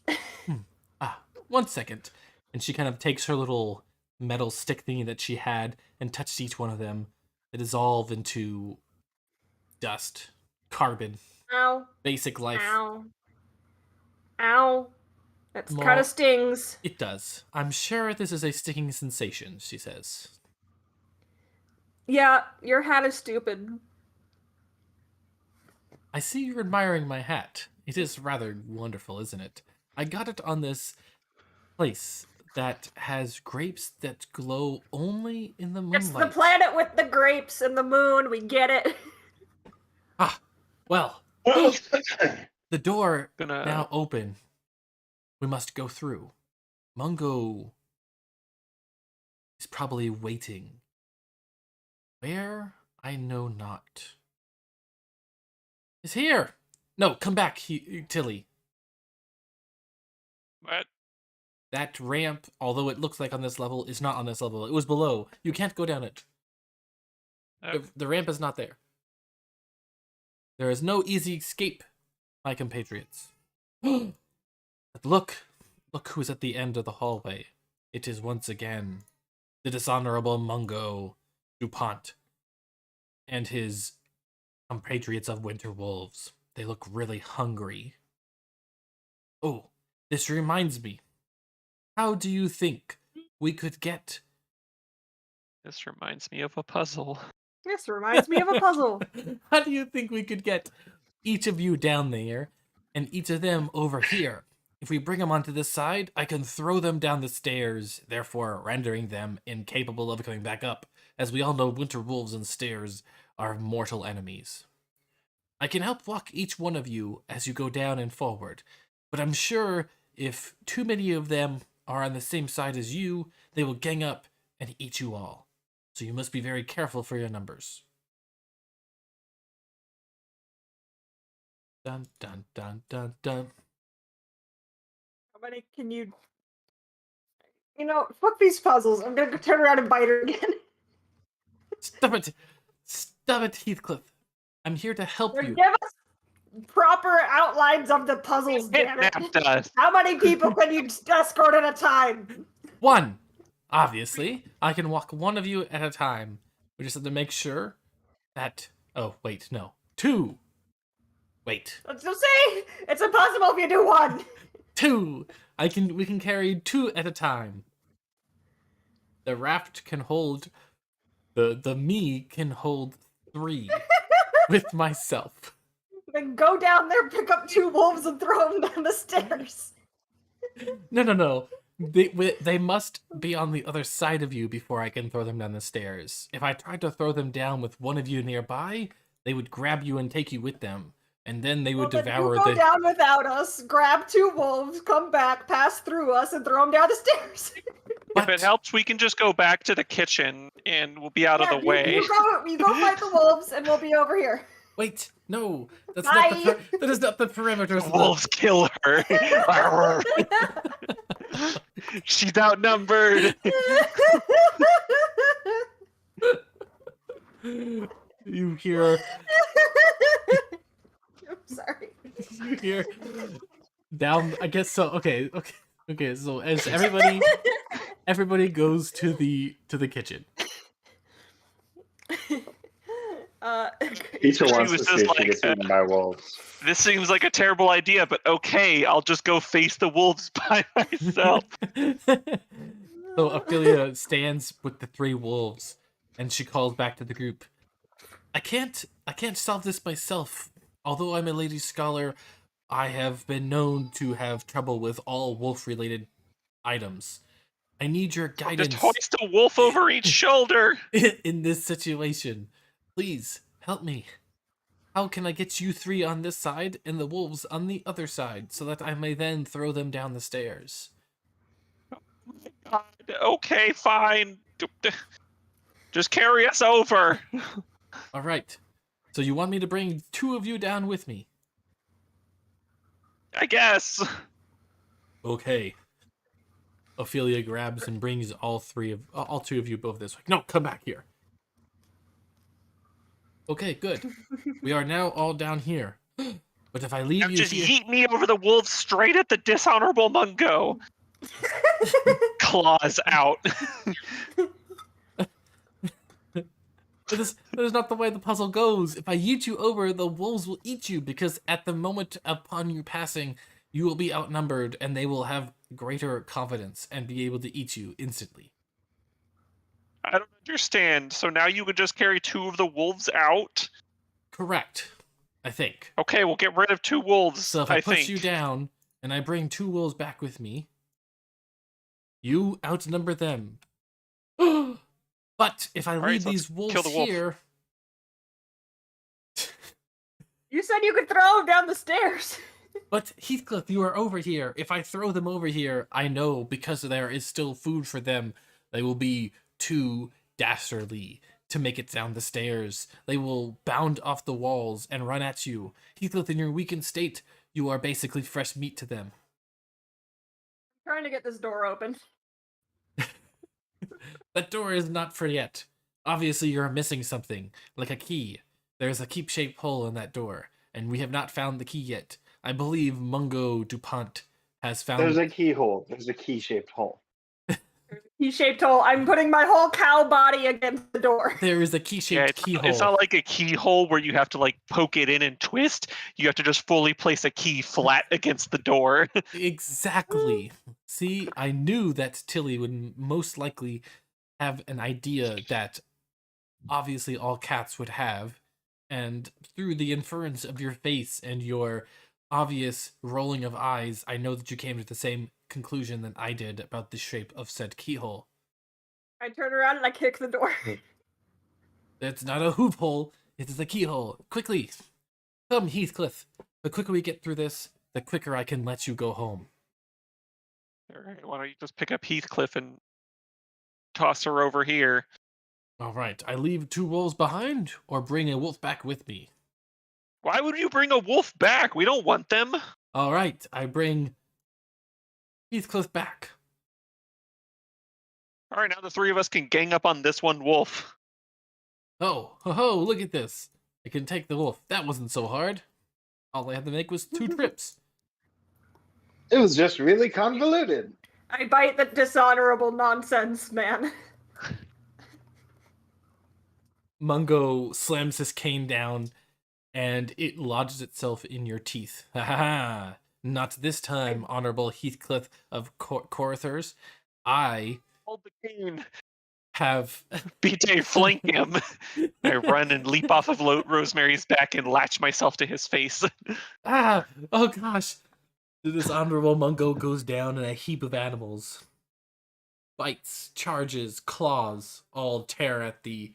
1 second. And she kind of takes her little metal stick thingy that she had and touches each one of them. They dissolve into dust, carbon, Ow. basic life. Ow. That More- kind of stings. It does. I'm sure this is a sticking sensation, she says. Yeah, your hat is stupid. I see you're admiring my hat. It is rather wonderful, isn't it? I got it on this place that has grapes that glow only in the moonlight. It's the planet with the grapes and the moon. We get it. Well, the door Gonna- now open. We must go through. Mungo is probably waiting. Where? I know not. Is here. No, come back, Tilly. What? That ramp, although it looks like on this level, is not on this level. It was below. You can't go down it. Oh. The ramp is not there. There is no easy escape, my compatriots. But look who's at the end of the hallway. It is once again the dishonorable Mungo DuPont and his compatriots of Winter Wolves. They look really hungry. Oh, this reminds me. How do you think we could get... This reminds me of a puzzle. This reminds me of a puzzle. How do you think we could get each of you down there and each of them over here? If we bring them onto this side, I can throw them down the stairs, therefore rendering them incapable of coming back up. As we all know, Winter Wolves and stairs are mortal enemies. I can help walk each one of you as you go down and forward, but I'm sure if too many of them are on the same side as you, they will gang up and eat you all. So you must be very careful for your numbers. Dun, dun, dun, dun, dun. How many can you... You know, fuck these puzzles. I'm gonna turn around and bite her again. Stop it! Stop it, Heathcliff. I'm here to help you. Give us proper outlines of the puzzles, damn it. Kidnapped us. How many people can you escort at a time? 1. Obviously, I can walk one of you at a time. We just have to make sure that... Oh, wait, no. 2. Wait. Let's just say it's impossible if you do 1. 2. We can carry 2 at a time. The raft can hold the me can hold 3 with myself. Then go down there, pick up 2 wolves, and throw them down the stairs. No. They must be on the other side of you before I can throw them down the stairs. If I tried to throw them down with one of you nearby, they would grab you and take you with them, and then they would devour you go down without us, grab 2 wolves, come back, pass through us, and throw them down the stairs. If it helps, we can just go back to the kitchen and we'll be out of the way. You go fight the wolves, and we'll be over here. Wait, no, that is not the perimeter. The wolves kill her. She's outnumbered. You hear? I'm sorry. You hear? Down. I guess so. Okay. So as everybody goes to the kitchen. Peter wants to was see just if she gets eaten by wolves. This seems like a terrible idea, but okay, I'll just go face the wolves by myself. So Ophelia stands with the 3 wolves, and she calls back to the group. I can't solve this myself. Although I'm a lady scholar, I have been known to have trouble with all wolf-related items. I need your guidance. Just hoist a wolf over each shoulder. In this situation. Please, help me. How can I get you 3 on this side and the wolves on the other side, so that I may then throw them down the stairs? God, okay, fine. Just carry us over. All right. So you want me to bring 2 of you down with me? I guess. Okay. Ophelia grabs and brings all 2 of you both this way. No, come back here. Okay, good. We are now all down here. But if I leave Now you just here... yeet me over the wolves straight at the dishonorable Mungo. Claws out. That is not the way the puzzle goes. If I yeet you over, the wolves will eat you, because at the moment upon you passing, you will be outnumbered, and they will have greater confidence and be able to eat you instantly. I don't understand. So now you would just carry 2 of the wolves out? Correct, I think. Okay, we'll get rid of 2 wolves. So if I push you down, and I bring 2 wolves back with me, you outnumber them. But if I leave these wolves here... You said you could throw them down the stairs. But Heathcliff, you are over here. If I throw them over here, I know, because there is still food for them, they will be too dastardly to make it down the stairs. They will bound off the walls and run at you. Heathcliff, in your weakened state, you are basically fresh meat to them. I'm trying to get this door open. That door is not for yet. Obviously, you're missing something, like a key. There's a keep-shaped hole in that door, and we have not found the key yet. I believe Mungo DuPont has found... There's a keyhole. There's a key-shaped hole. Key-shaped hole. I'm putting my whole cow body against the door. There is a key-shaped keyhole. It's not like a keyhole where you have to like poke it in and twist. You have to just fully place a key flat against the door. Exactly. See, I knew that Tilly would most likely have an idea that obviously all cats would have, and through the inference of your face and your obvious rolling of eyes, I know that you came to the same conclusion that I did about the shape of said keyhole. I turn around and I kick the door. It's not a hoop hole, it is a keyhole. Quickly! Come, Heathcliff. The quicker we get through this, the quicker I can let you go home. Alright, why don't you just pick up Heathcliff and toss her over here? Alright, I leave 2 wolves behind, or bring a wolf back with me? Why would you bring a wolf back? We don't want them. Alright, I bring Heathcliff back. Alright, now the 3 of us can gang up on this one wolf. Oh, ho ho, look at this. I can take the wolf. That wasn't so hard. All I had to make was 2 trips. It was just really convoluted. I bite the dishonorable nonsense, man. Mungo slams his cane down, and it lodges itself in your teeth. Ha ha ha! Not this time, Honorable Heathcliff of Corthers. I Hold the cane. have... BJ, flank him. I run and leap off of Rosemary's back and latch myself to his face. Ah! Oh gosh! This Honorable Mungo goes down in a heap of animals. Bites, charges, claws, all tear at the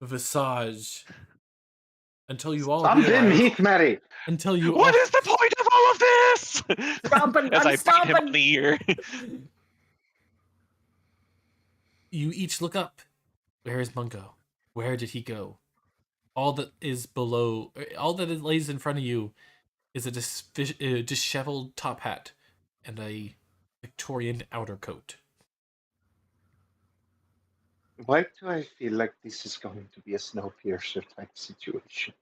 visage. Until you all I'm Vin realize... Heathmary. Until you What all... is the point of all of this? Stomping, As I'm I bite him on stomping. the ear. You each look up. Where is Mungo? Where did he go? All that is below... All that lays in front of you is a disheveled top hat and a Victorian outer coat. Why do I feel like this is going to be a Snowpiercer type situation?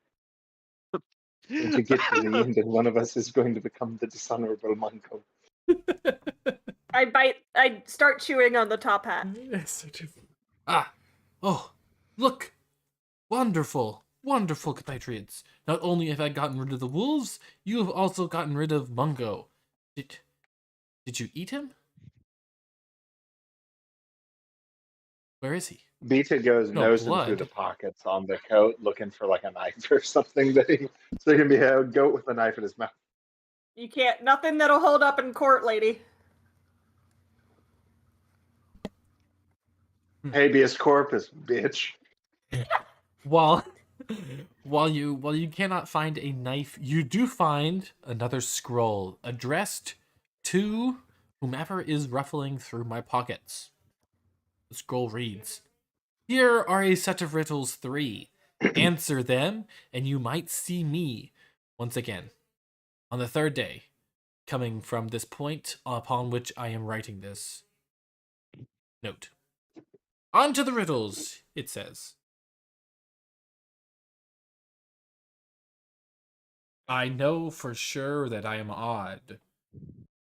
And to get to the end, and one of us is going to become the dishonorable Mungo. I start chewing on the top hat. Ah! Oh! Look! Wonderful! Wonderful, compatriots! Not only have I gotten rid of the wolves, you have also gotten rid of Mungo. Did you eat him? Where is he? Beta goes No nosing blood. through the pockets on the coat, looking for like a knife or something so he can be a goat with a knife in his mouth. You can't, nothing that'll hold up in court, lady. Habeas corpus, bitch. While you cannot find a knife, you do find another scroll addressed to whomever is ruffling through my pockets. The scroll reads, "Here are a set of riddles 3. Answer them, and you might see me once again on the 3rd day, coming from this point upon which I am writing this note. On to the riddles," it says. "I know for sure that I am odd.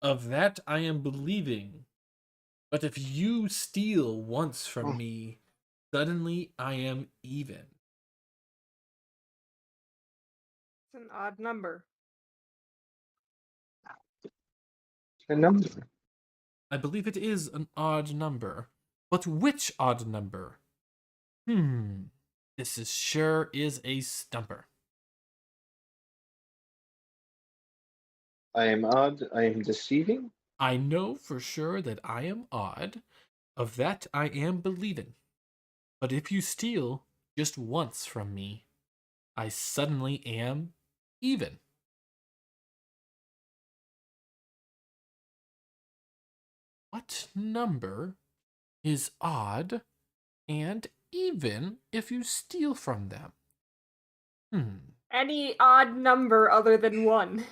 Of that I am believing. But if you steal once from me, suddenly I am even." It's an odd number. A number. I believe it is an odd number. But which odd number? This sure is a stumper. I am odd. I am deceiving. I know for sure that I am odd. Of that I am believing. But if you steal just once from me, I suddenly am even. What number is odd and even if you steal from them? Any odd number other than 1.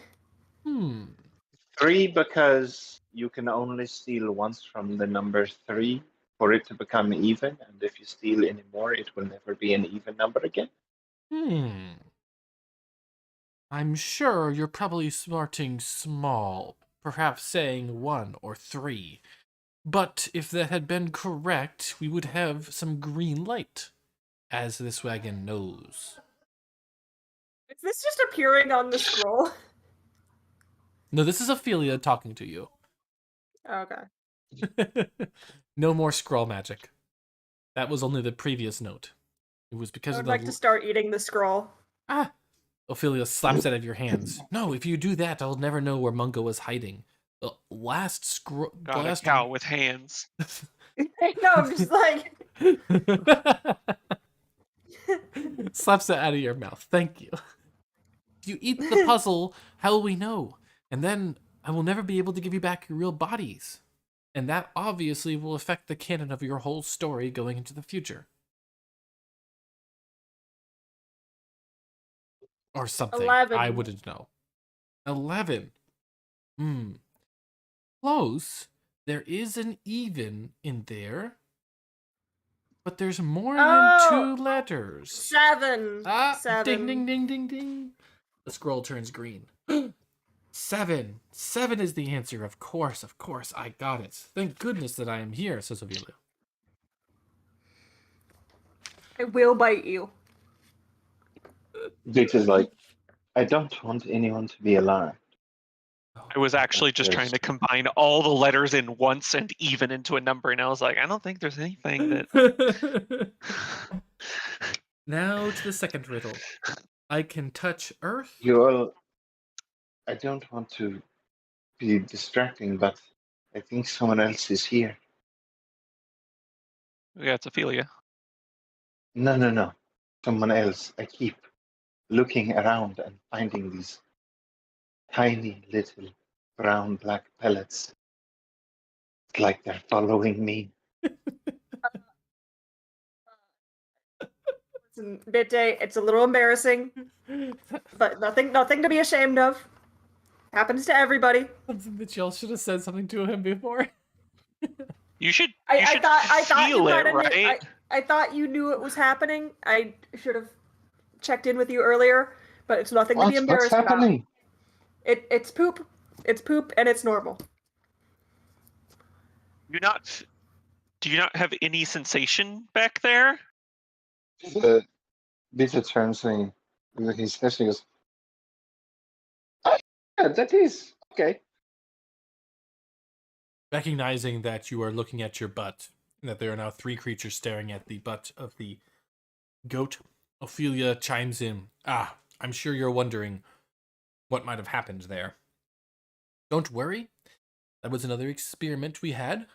3 because you can only steal once from the number 3 for it to become even, and if you steal any more, it will never be an even number again. I'm sure you're probably starting small, perhaps saying 1 or 3. But if that had been correct, we would have some green light, as this wagon knows. Is this just appearing on the scroll? No, this is Ophelia talking to you. Okay. No more scroll magic. That was only the previous note. It was because I of would the... like to start eating the scroll. Ah! Ophelia slaps it out of your hands. No, if you do that, I'll never know where Mungo was hiding. The last scroll... Got a cow with hands. No, I'm just like... Slaps it out of your mouth. Thank you. If you eat the puzzle, how will we know? And then I will never be able to give you back your real bodies. And that obviously will affect the canon of your whole story going into the future. Or something. 11. I wouldn't know. 11. Close. There is an even in there. But there's more than 2 letters. 7. 7. Ding, ding, ding, ding, ding. The scroll turns green. 7. 7 is the answer. Of course, I got it. Thank goodness that I am here, says Ophelia. I will bite you. Dix is like, I don't want anyone to be alarmed. I was actually just trying to combine all the letters in once and even into a number, and I was like, I don't think there's anything that. Now to the second riddle. I can touch Earth. I don't want to be distracting, but I think someone else is here. Yeah, it's Ophelia. No. Someone else. I keep looking around and finding these tiny little brown black pellets. It's like they're following me. Listen, Bitte, it's a little embarrassing, but nothing to be ashamed of. Happens to everybody. Something that y'all should have said something to him before. You should. I thought you feel kinda it, right? I thought you knew it was happening. I should have checked in with you earlier, but it's nothing to be embarrassed What's happening? about. It's poop. It's poop, and it's normal. Do you not have any sensation back there? Peter turns and he's listening. Goes, "Oh, yeah, that is okay." Recognizing that you are looking at your butt, and that there are now 3 creatures staring at the butt of the goat, Ophelia chimes in. I'm sure you're wondering what might have happened there. Don't worry. That was another experiment we had.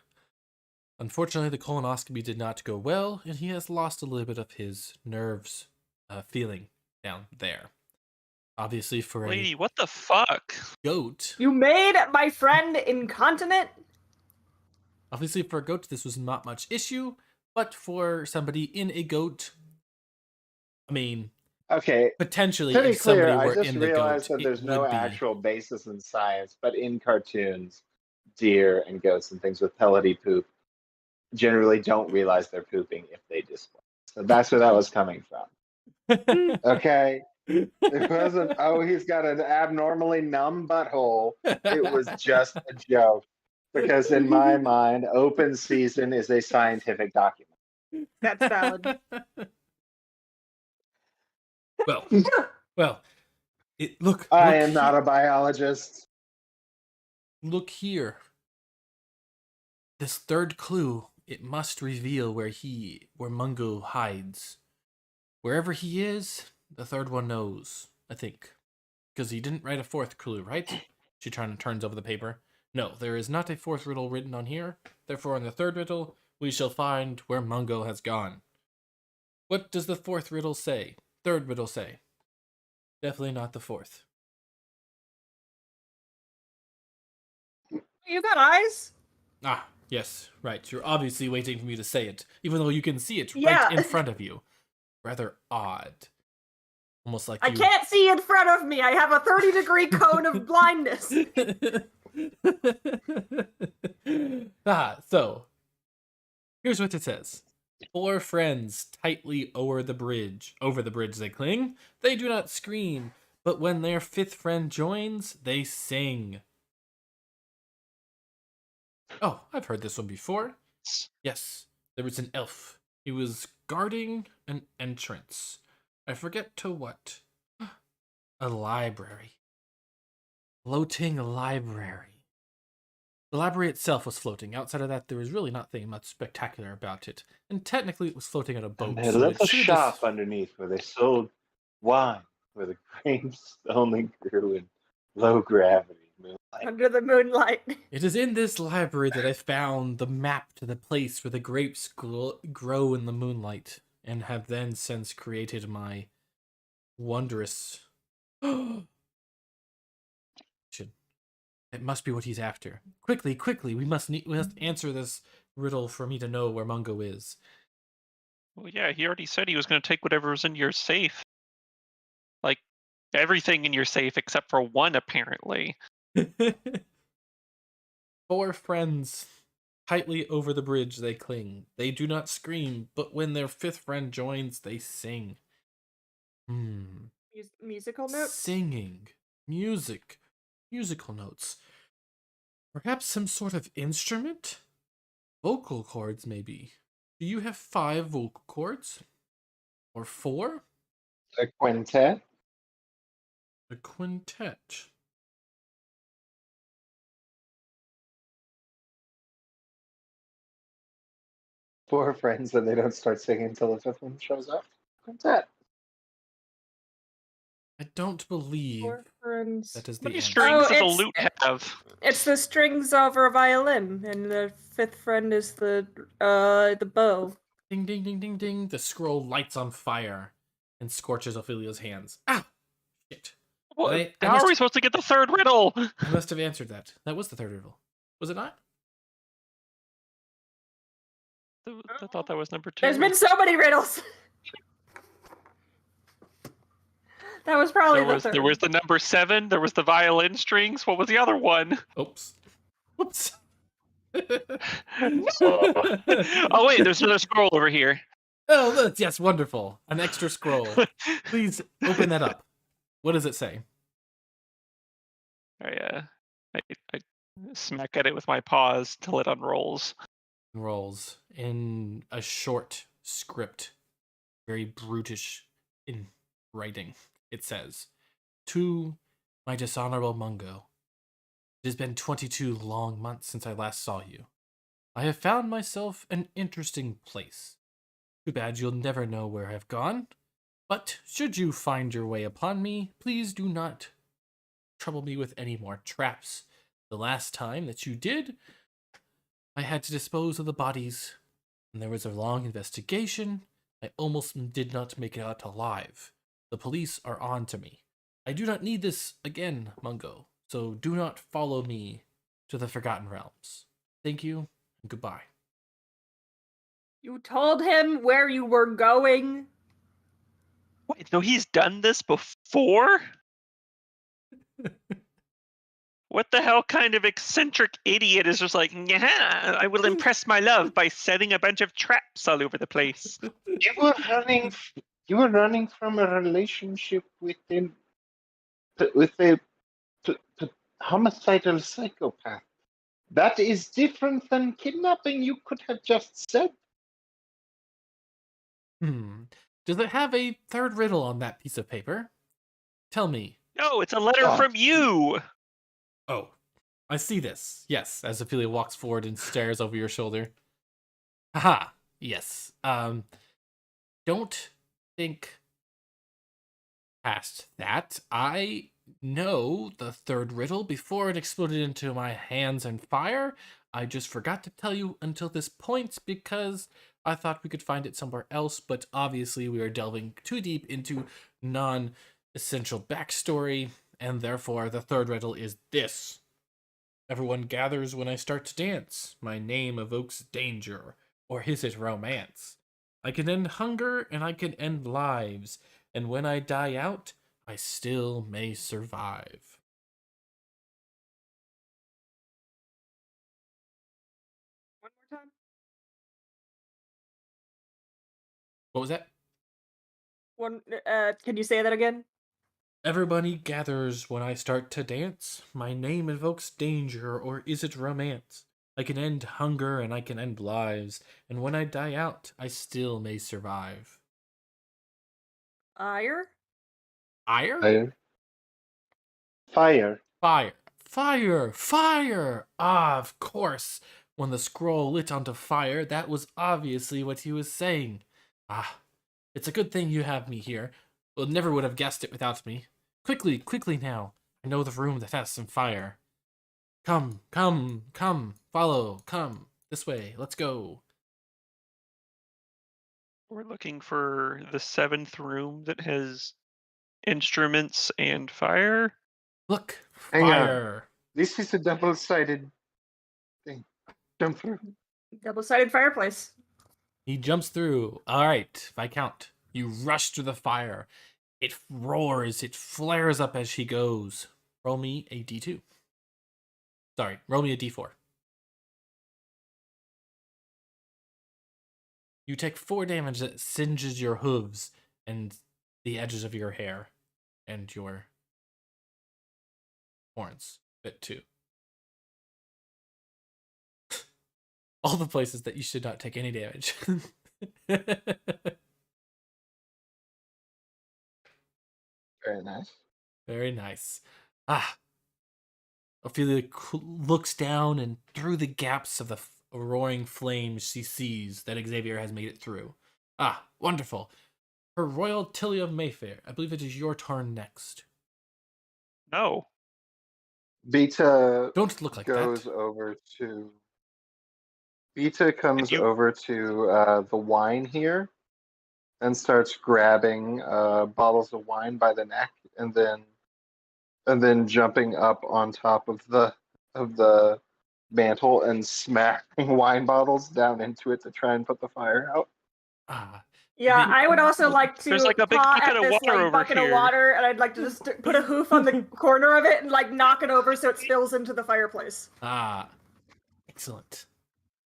Unfortunately, the colonoscopy did not go well, and he has lost a little bit of his nerves feeling down there. Obviously, for Lady, what the fuck? Goat. You made my friend incontinent? Obviously, for a goat, this was not much issue, but for somebody in a goat, I mean, okay. Potentially, To be if somebody clear, were I just in the realized goat, that there's it no would be... actual basis in science, but in cartoons, deer and goats and things with pellety poop generally don't realize they're pooping if they display. So that's where that was coming from. Okay. It wasn't, oh, he's got an abnormally numb butthole. It was just a joke. Because in my mind, open season is a scientific document. That's valid. Well, look. I am not a biologist. Look here. This third clue, it must reveal where Mungo hides. Wherever he is, the third one knows, I think. Because he didn't write a fourth clue, right? She turns over the paper. No, there is not a fourth riddle written on here. Therefore, in the third riddle, we shall find where Mungo has gone. What does the fourth riddle say? Third riddle say? Definitely not the fourth. You got eyes? Yes, right. You're obviously waiting for me to say it, even though you can see it Yeah. right in front of you. Rather odd. Almost like I can't see in front of me. I have a 30-degree cone of blindness. So here's what it says. 4 friends tightly over the bridge they cling. They do not scream, but when their 5th friend joins, they sing. Oh, I've heard this one before. Yes, there was an elf. He was guarding an entrance. I forget to what. A library. Floating library. The library itself was floating. Outside of that, there was really nothing much spectacular about it. And technically, it was floating on a boat. And a little shop underneath where they sold wine, where the grapes only grew in low gravity. Moonlight. Under the moonlight. It is in this library that I found the map to the place where the grapes grow in the moonlight, and have then since created my wondrous... It must be what he's after. Quickly, we must answer this riddle for me to know where Mungo is. Well, yeah, he already said he was going to take whatever was in your safe. Like, everything in your safe except for one, apparently. 4 friends. Tightly over the bridge they cling. They do not scream, but when their 5th friend joins, they sing. Musical notes? Singing. Musical notes. Perhaps some sort of instrument? Vocal cords, maybe. Do you have 5 vocal cords? Or 4? A quintet? A quintet. 4 friends and they don't start singing until the 5th one shows up. That's it. I don't believe 4 friends. that is How the many answer. strings does a it's- lute have? It's the strings over a violin, and the 5th friend is the bow. Ding, ding, ding, ding, ding. The scroll lights on fire and scorches Ophelia's hands. Ah! Shit. What? I How must- are we supposed to get the third riddle? I must have answered that. That was the third riddle. Was it not? I thought that was number 2. There's been so many riddles. That was probably the third. There was the number 7. There was the violin strings. What was the other one? Oops. Whoops. Oh wait, there's another scroll over here. Oh, yes, wonderful. An extra scroll. Please open that up. What does it say? I smack at it with my paws till it unrolls. Rolls in a short script, very brutish in writing. It says, "To my dishonorable Mungo, it has been 22 long months since I last saw you. I have found myself an interesting place. Too bad you'll never know where I've gone. But should you find your way upon me, please do not trouble me with any more traps. The last time that you did, I had to dispose of the bodies, and there was a long investigation. I almost did not make it out alive. The police are on to me. I do not need this again, Mungo, so do not follow me to the Forgotten Realms. Thank you, and goodbye." You told him where you were going? Wait, so he's done this before? What the hell kind of eccentric idiot is just like, yeah, I will impress my love by setting a bunch of traps all over the place. You were running from a relationship with a homicidal psychopath. That is different than kidnapping. You could have just said. Does it have a third riddle on that piece of paper? Tell me. No, it's a letter from you. Oh, I see this. Yes, as Ophelia walks forward and stares over your shoulder. Haha, yes. Don't think past that. I know the third riddle before it exploded into my hands and fire. I just forgot to tell you until this point because I thought we could find it somewhere else, but obviously we are delving too deep into non-essential backstory, and therefore the third riddle is this. Everyone gathers when I start to dance. My name evokes danger, or is it romance? I can end hunger and I can end lives, and when I die out, I still may survive. One more time. What was that? Can you say that again? Everybody gathers when I start to dance. My name evokes danger, or is it romance? I can end hunger and I can end lives, and when I die out, I still may survive. Ire? Ire? Fire. Fire. Fire. Fire! Fire! Ah, of course. When the scroll lit onto fire, that was obviously what he was saying. Ah, it's a good thing you have me here. Well, never would have guessed it without me. Quickly, quickly now. I know the room that has some fire. Come, come, come, follow, come. This way, let's go. We're looking for the 7th room that has instruments and fire. Look, Hang on. fire. This is a double-sided thing. Jump through. Double-sided fireplace. He jumps through. All right, if I count. You rush through the fire. It roars, it flares up as she goes. Roll me a d2. Sorry, roll me a d4. You take 4 damage that singes your hooves and the edges of your hair and your horns. Bit 2. All the places that you should not take any damage. Very nice. Very nice. Ah. Ophelia looks down, and through the gaps of the roaring flames she sees that Xavier has made it through. Ah, wonderful. Her Royal Tilly of Mayfair, I believe it is your turn next. No. Vita Don't look like goes that. over to. Vita comes you- over to the wine here and starts grabbing bottles of wine by the neck, and then jumping up on top of the mantle and smacking wine bottles down into it to try and put the fire out. Ah, Yeah, the- I would also like There's to like a big paw bucket at of this water like over bucket of here. water, and I'd like to just put a hoof on the corner of it and like knock it over so it spills into the fireplace. Ah, excellent.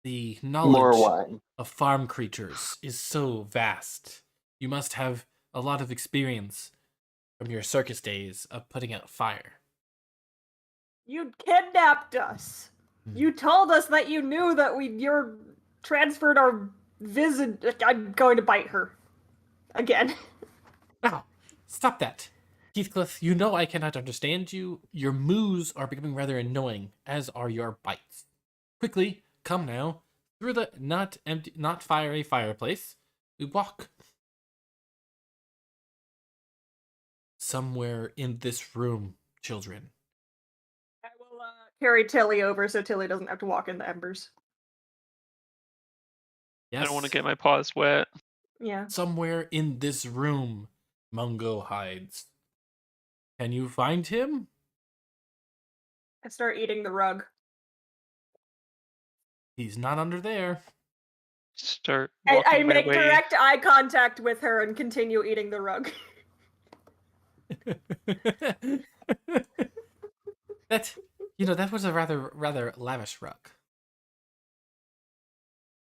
The More knowledge wine. of farm creatures is so vast. You must have a lot of experience from your circus days of putting out fire. You kidnapped us. You told us that you knew that you're transferred our visit. I'm going to bite her again. Now, stop that. Heathcliff, you know I cannot understand you. Your moos are becoming rather annoying, as are your bites. Quickly, come now. Through the not fiery fireplace, we walk. Somewhere in this room, children. I will carry Tilly over so Tilly doesn't have to walk in the embers. Yes. I don't want to get my paws wet. Yeah. Somewhere in this room, Mungo hides. Can you find him? I start eating the rug. He's not under there. Start I walking my make way. direct eye contact with her and continue eating the rug. That was a rather lavish rug.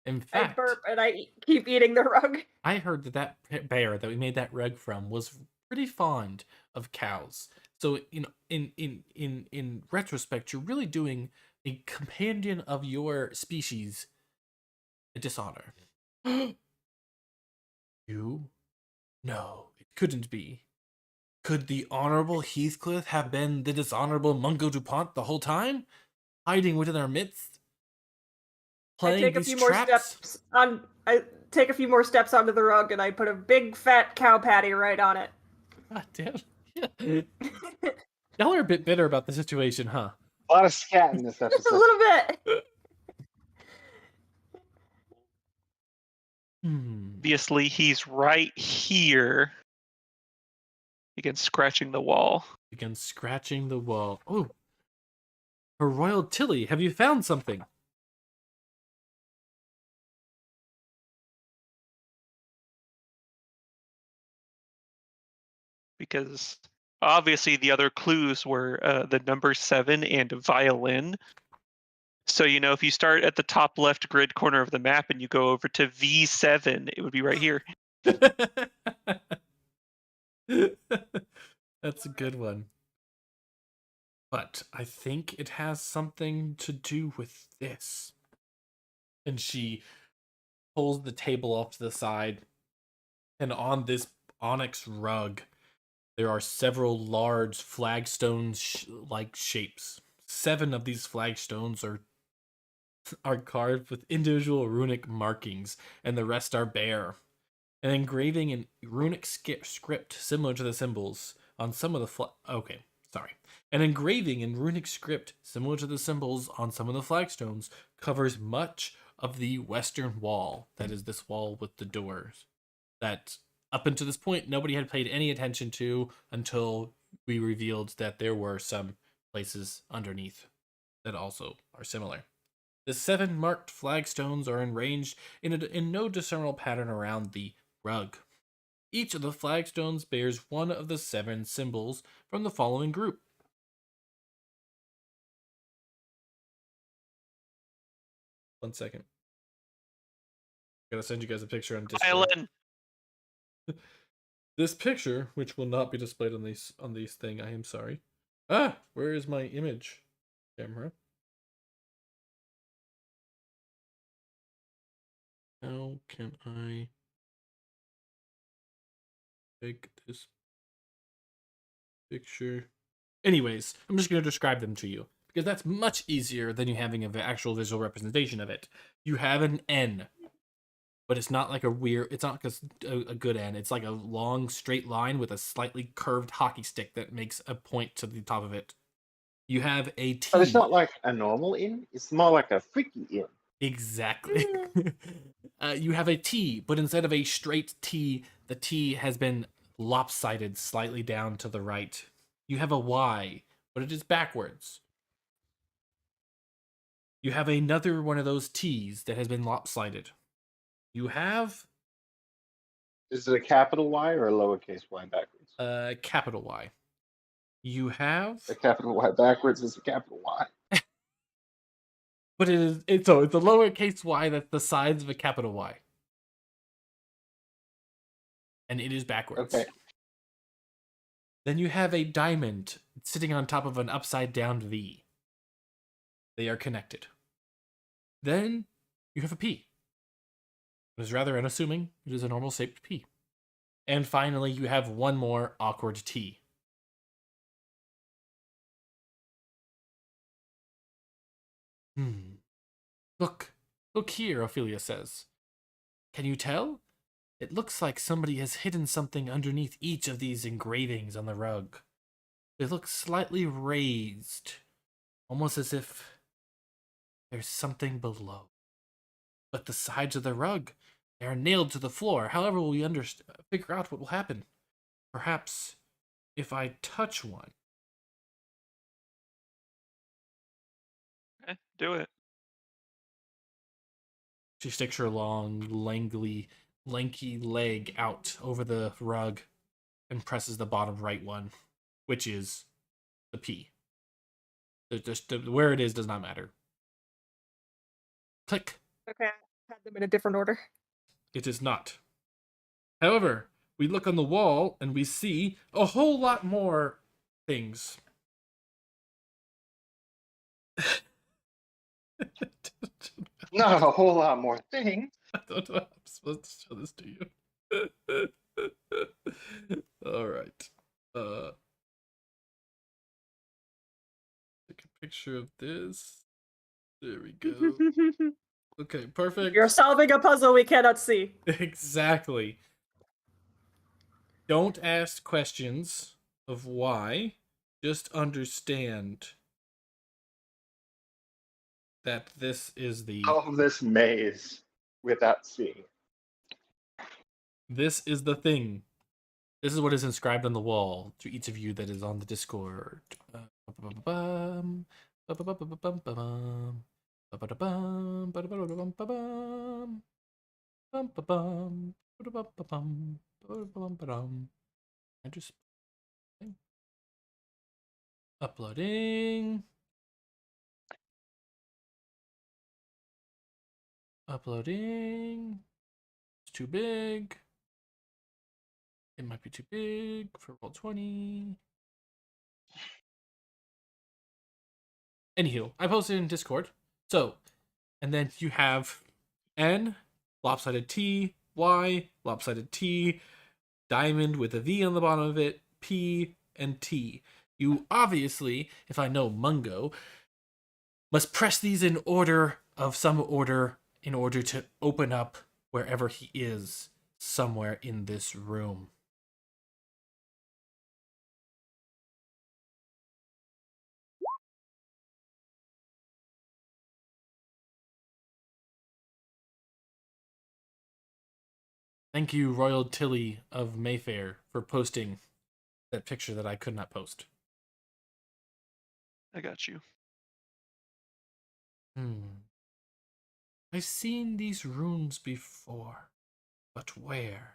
In fact, I burp and I keep eating the rug. I heard that bear that we made that rug from was pretty fond of cows. So in retrospect, you're really doing a companion of your species a dishonor. You? No, it couldn't be. Could the Honorable Heathcliff have been the dishonorable Mungo DuPont the whole time? Hiding within our midst? Playing I take a these few more traps? steps on. I take a few more steps onto the rug and I put a big fat cow patty right on it. God damn. Yeah. Y'all are a bit bitter about the situation, huh? A lot of scat in this Just a episode. little bit. Obviously, he's right here. Begin scratching the wall. Begin scratching the wall. Oh, Her Royal Tilly, have you found something? Because obviously the other clues were the number 7 and violin. So, if you start at the top left grid corner of the map and you go over to V7, it would be right here. That's a good one. But I think it has something to do with this. And she pulls the table off to the side. And on this onyx rug, there are several large flagstones like shapes. 7 of these flagstones are carved with individual runic markings, and the rest are bare. An engraving in runic script similar to the symbols on some of the An engraving in runic script similar to the symbols on some of the flagstones covers much of the western wall. That is this wall with the doors that up until this point nobody had paid any attention to until we revealed that there were some places underneath that also are similar. The 7 marked flagstones are arranged in no discernible pattern around the rug. Each of the flagstones bears one of the 7 symbols from the following group. One second. Gotta send you guys a picture on Discord. Violin. This picture, which will not be displayed on these thing, I am sorry. Where is my image camera? How can I take this picture? Anyways, I'm just going to describe them to you because that's much easier than you having an actual visual representation of it. You have an N, but it's not like it's not like a good N. It's like a long straight line with a slightly curved hockey stick that makes a point to the top of it. You have a T. But it's not like a normal inn. It's more like a freaky inn. Exactly. You have a T, but instead of a straight T, the T has been lopsided slightly down to the right. You have a Y, but it is backwards. You have another one of those T's that has been lopsided. You have Is it a capital Y or a lowercase y backwards? a capital Y. You have A capital Y backwards is a capital Y. but it's a lowercase y that's the size of a capital Y. And it is backwards. Okay. Then you have a diamond sitting on top of an upside down V. They are connected. Then you have a P. It is rather unassuming. It is a normal shaped P. And finally, you have one more awkward T. Look here, Ophelia says. Can you tell? It looks like somebody has hidden something underneath each of these engravings on the rug. They look slightly raised, almost as if there's something below. But the sides of the rug, they are nailed to the floor. However, will we figure out what will happen? Perhaps if I touch one. Okay, do it. She sticks her long, lanky leg out over the rug and presses the bottom right one, which is the P. Where it is does not matter. Click. Okay, I had them in a different order. It is not. However, we look on the wall and we see a whole lot more things. Not a whole lot more things. I don't know how I'm supposed to show this to you. All right. Take a picture of this. There we go. Okay, perfect. You're solving a puzzle we cannot see. Exactly. Don't ask questions of why. Just understand that this is the... All of this maze without seeing. This is the thing. This is what is inscribed on the wall to each of you that is on the Discord. I just uploading. It's too big. It might be too big for Roll20. Anywho, I posted in Discord. So, and then you have N, lopsided T, Y, lopsided T, diamond with a V on the bottom of it, P, and T. You obviously, if I know Mungo, must press these in order of some order in order to open up wherever he is somewhere in this room. Thank you, Royal Tilly of Mayfair, for posting that picture that I could not post. I got you. I've seen these rooms before, but where?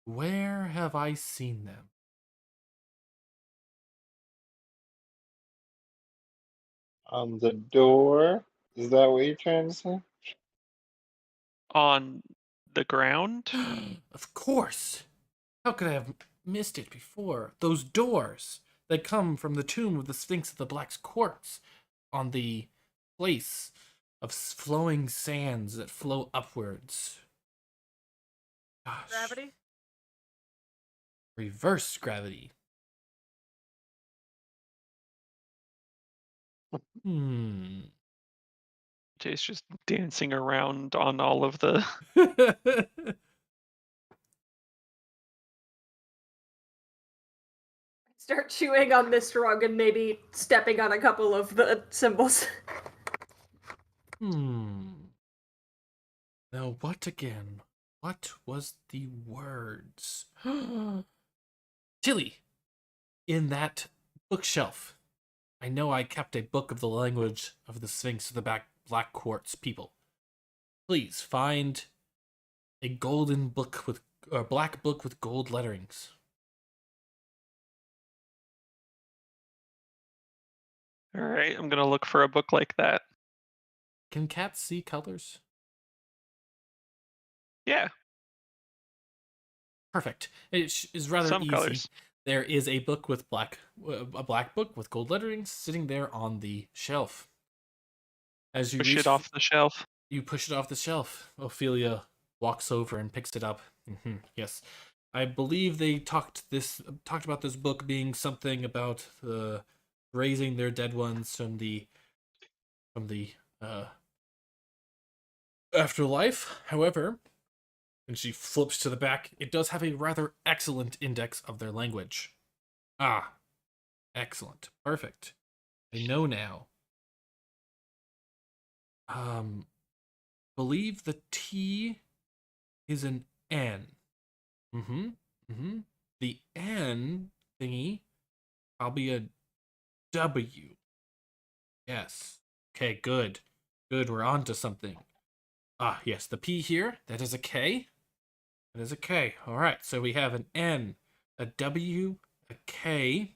Where have I seen them? On the door? Is that what you're trying to say? On the ground? Of course! How could I have missed it before? Those doors that come from the tomb of the Sphinx of the Black's corpse on the place of flowing sands that flow upwards. Gosh. Gravity? Reverse gravity. Jay's just dancing around on all of the. Start chewing on this rug and maybe stepping on a couple of the symbols. Now what again? What was the words? Tilly, in that bookshelf. I know I kept a book of the language of the Sphinx of the Black Quartz people. Please find a black book with gold letterings. All right, I'm gonna look for a book like that. Can cats see colors? Yeah. Perfect. It is rather Some easy. colors. There is a book with a black book with gold letterings sitting there on the shelf. As you Push it off the shelf. You push it off the shelf. Ophelia walks over and picks it up. Yes, I believe they talked about this book being something about raising their dead ones from the afterlife. However, and she flips to the back, it does have a rather excellent index of their language. Ah, excellent. Perfect. I know now. Believe the T is an N. The N thingy, probably a W. Yes. Okay, good. Good, we're on to something. Ah, yes, the P here, that is a K. That is a K. All right, so we have an N, a W, a K.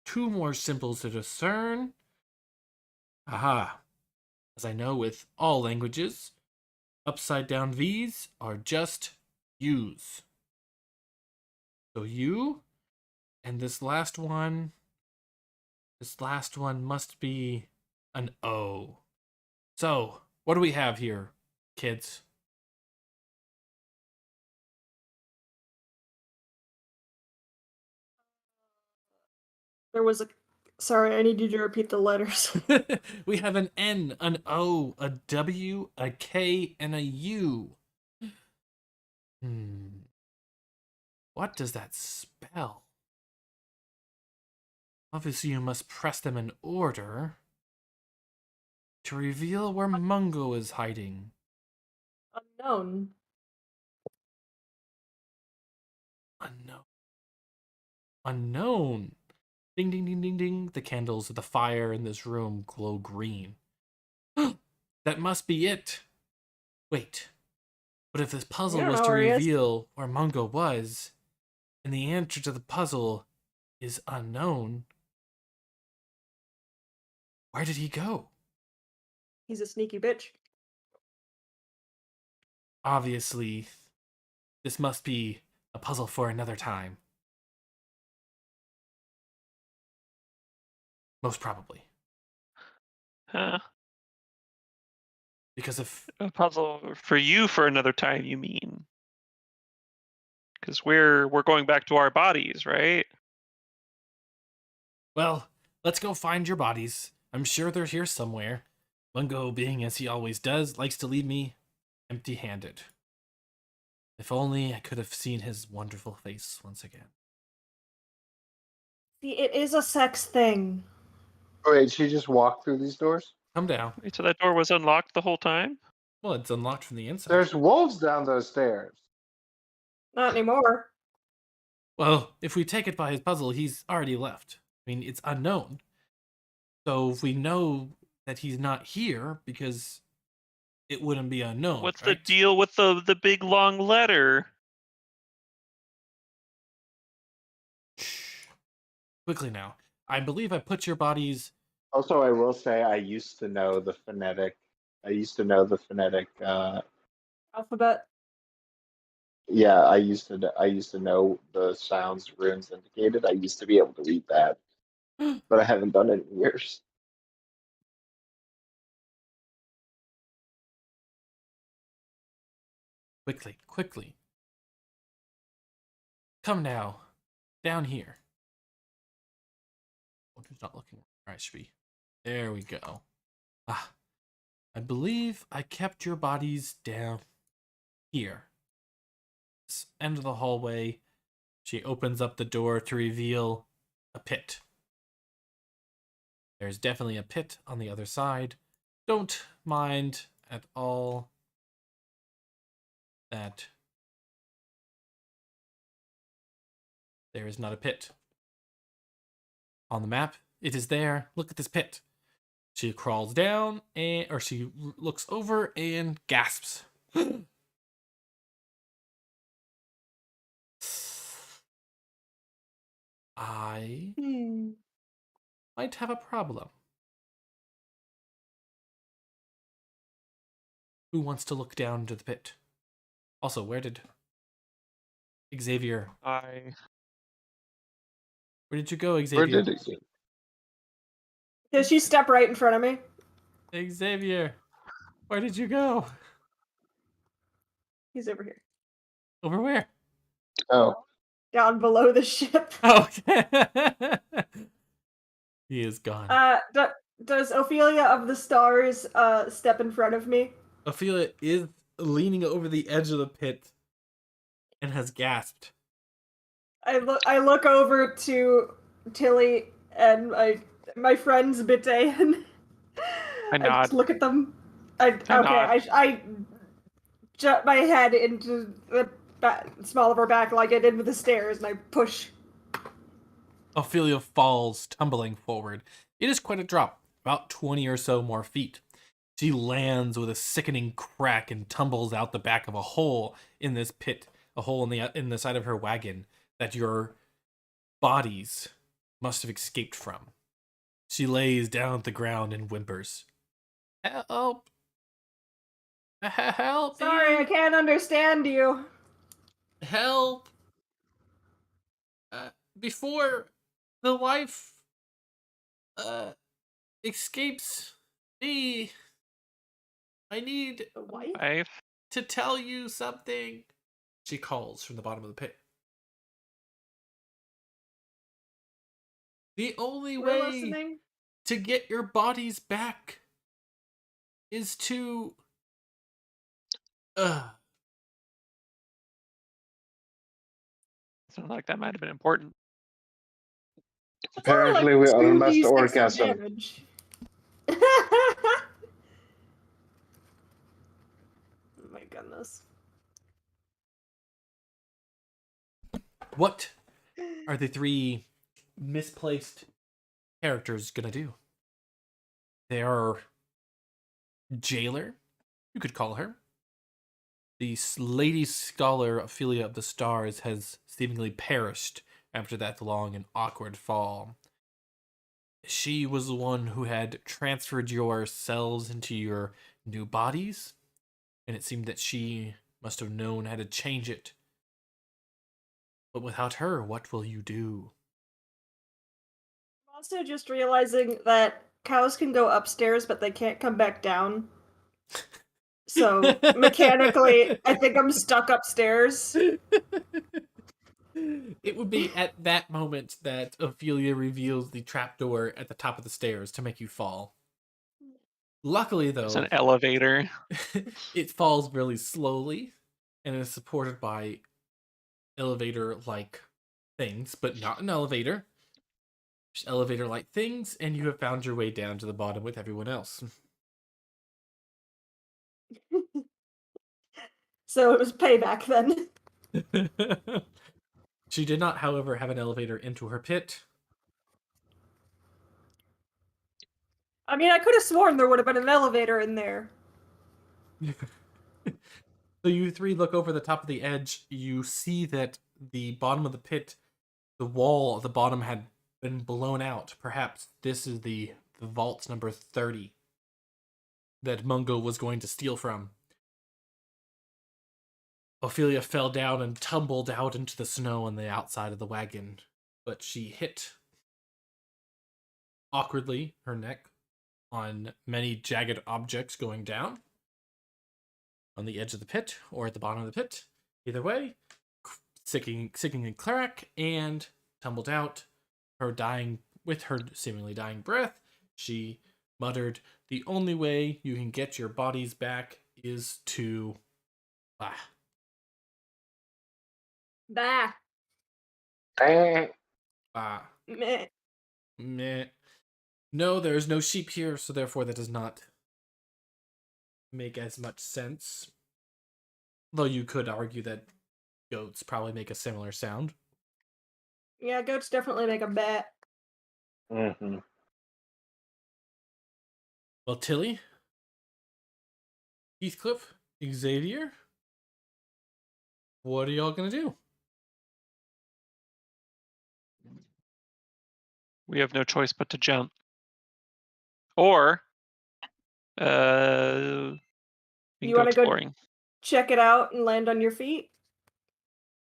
2 more symbols to discern. Aha. As I know with all languages, upside down V's are just U's. So U, and this last one must be an O. So, what do we have here, kids? There was a... Sorry, I need you to repeat the letters. We have an N, an O, a W, a K, and a U. What does that spell? Obviously, you must press them in order to reveal where Mungo is hiding. Unknown. Unknown. Ding, ding, ding, ding, ding. The candles of the fire in this room glow green. That must be it. Wait. But if this puzzle was to reveal where Mungo was, and the answer to the puzzle is unknown, where did he go? He's a sneaky bitch. Obviously, this must be a puzzle for another time. Most probably. Huh. Because if a puzzle for you for another time, you mean? Because we're going back to our bodies, right? Well, let's go find your bodies. I'm sure they're here somewhere. Mungo, being as he always does, likes to leave me empty-handed. If only I could have seen his wonderful face once again. See, it is a sex thing. Wait, she just walked through these doors? Come down. Wait, so that door was unlocked the whole time? Well, it's unlocked from the inside. There's wolves down those stairs. Not anymore. Well, if we take it by his puzzle, he's already left. I mean, it's unknown. So if we know that he's not here, because it wouldn't be unknown. What's right? the deal with the big long letter? Shh. Quickly now. I believe I put your bodies... Also, I will say I used to know the phonetic. Alphabet. Yeah, I used to know the sounds runes indicated. I used to be able to read that, but I haven't done it in years. Quickly. Come now. Down here. Oh, he's not looking where I should be. There we go. Ah, I believe I kept your bodies down here. This end of the hallway. She opens up the door to reveal a pit. There's definitely a pit on the other side. Don't mind at all that there is not a pit. On the map, it is there. Look at this pit. She crawls down, or she looks over and gasps. I might have a problem. Who wants to look down into the pit? Also, where did Xavier? I Where did you go, Xavier? Where did it go? Did she step right in front of me? Xavier, where did you go? He's over here. Over where? Oh, Down below the ship. Okay. He is gone. Does Ophelia of the Stars step in front of me? Ophelia is leaning over the edge of the pit and has gasped. I look over to Tilly and my friends Bitte and I nod. just look at them. I jut my head into the small of her back like I did with the stairs, and I push. Ophelia falls, tumbling forward. It is quite a drop, about 20 or so more feet. She lands with a sickening crack and tumbles out the back of a hole in this pit, a hole in the side of her wagon that your bodies must have escaped from. She lays down at the ground and whimpers. Help! Help! Sorry, me. I can't understand you. Help! Before the wife escapes me, I need The wife? Wife. to tell you something. She calls from the bottom of the pit. The only We're way listening. to get your bodies back is to Sounds like that might have been important. That's only apparently we all 2d6 must of orgasm. damage. Oh my goodness. What are the three misplaced characters gonna do? They are jailer, you could call her. The lady scholar Ophelia of the Stars has seemingly perished after that long and awkward fall. She was the one who had transferred yourselves into your new bodies, and it seemed that she must have known how to change it. But without her, what will you do? I'm also just realizing that cows can go upstairs, but they can't come back down. So mechanically, I think I'm stuck upstairs. It would be at that moment that Ophelia reveals the trapdoor at the top of the stairs to make you fall. Luckily, though, It's an elevator. it falls really slowly and is supported by elevator-like things, but not an elevator. Just elevator-like things, and you have found your way down to the bottom with everyone else. So it was payback then. She did not, however, have an elevator into her pit. I mean, I could have sworn there would have been an elevator in there. So you three look over the top of the edge. You see that the bottom of the pit, the wall at the bottom had been blown out. Perhaps this is the vault number 30 that Mungo was going to steal from. Ophelia fell down and tumbled out into the snow on the outside of the wagon, but she hit awkwardly her neck on many jagged objects going down on the edge of the pit or at the bottom of the pit. Either way, sickening crack, and tumbled out. Her seemingly dying breath, she muttered, "The only way you can get your bodies back is to... Bah. Bah. Bah. Meh. Meh. No, there is no sheep here, so therefore that does not make as much sense. Though you could argue that goats probably make a similar sound. Yeah, goats definitely make a bet. Mm-hmm. Well, Tilly, Heathcliff, Xavier, what are y'all gonna do? We have no choice but to jump. Or we can You go want to go exploring. check it out and land on your feet?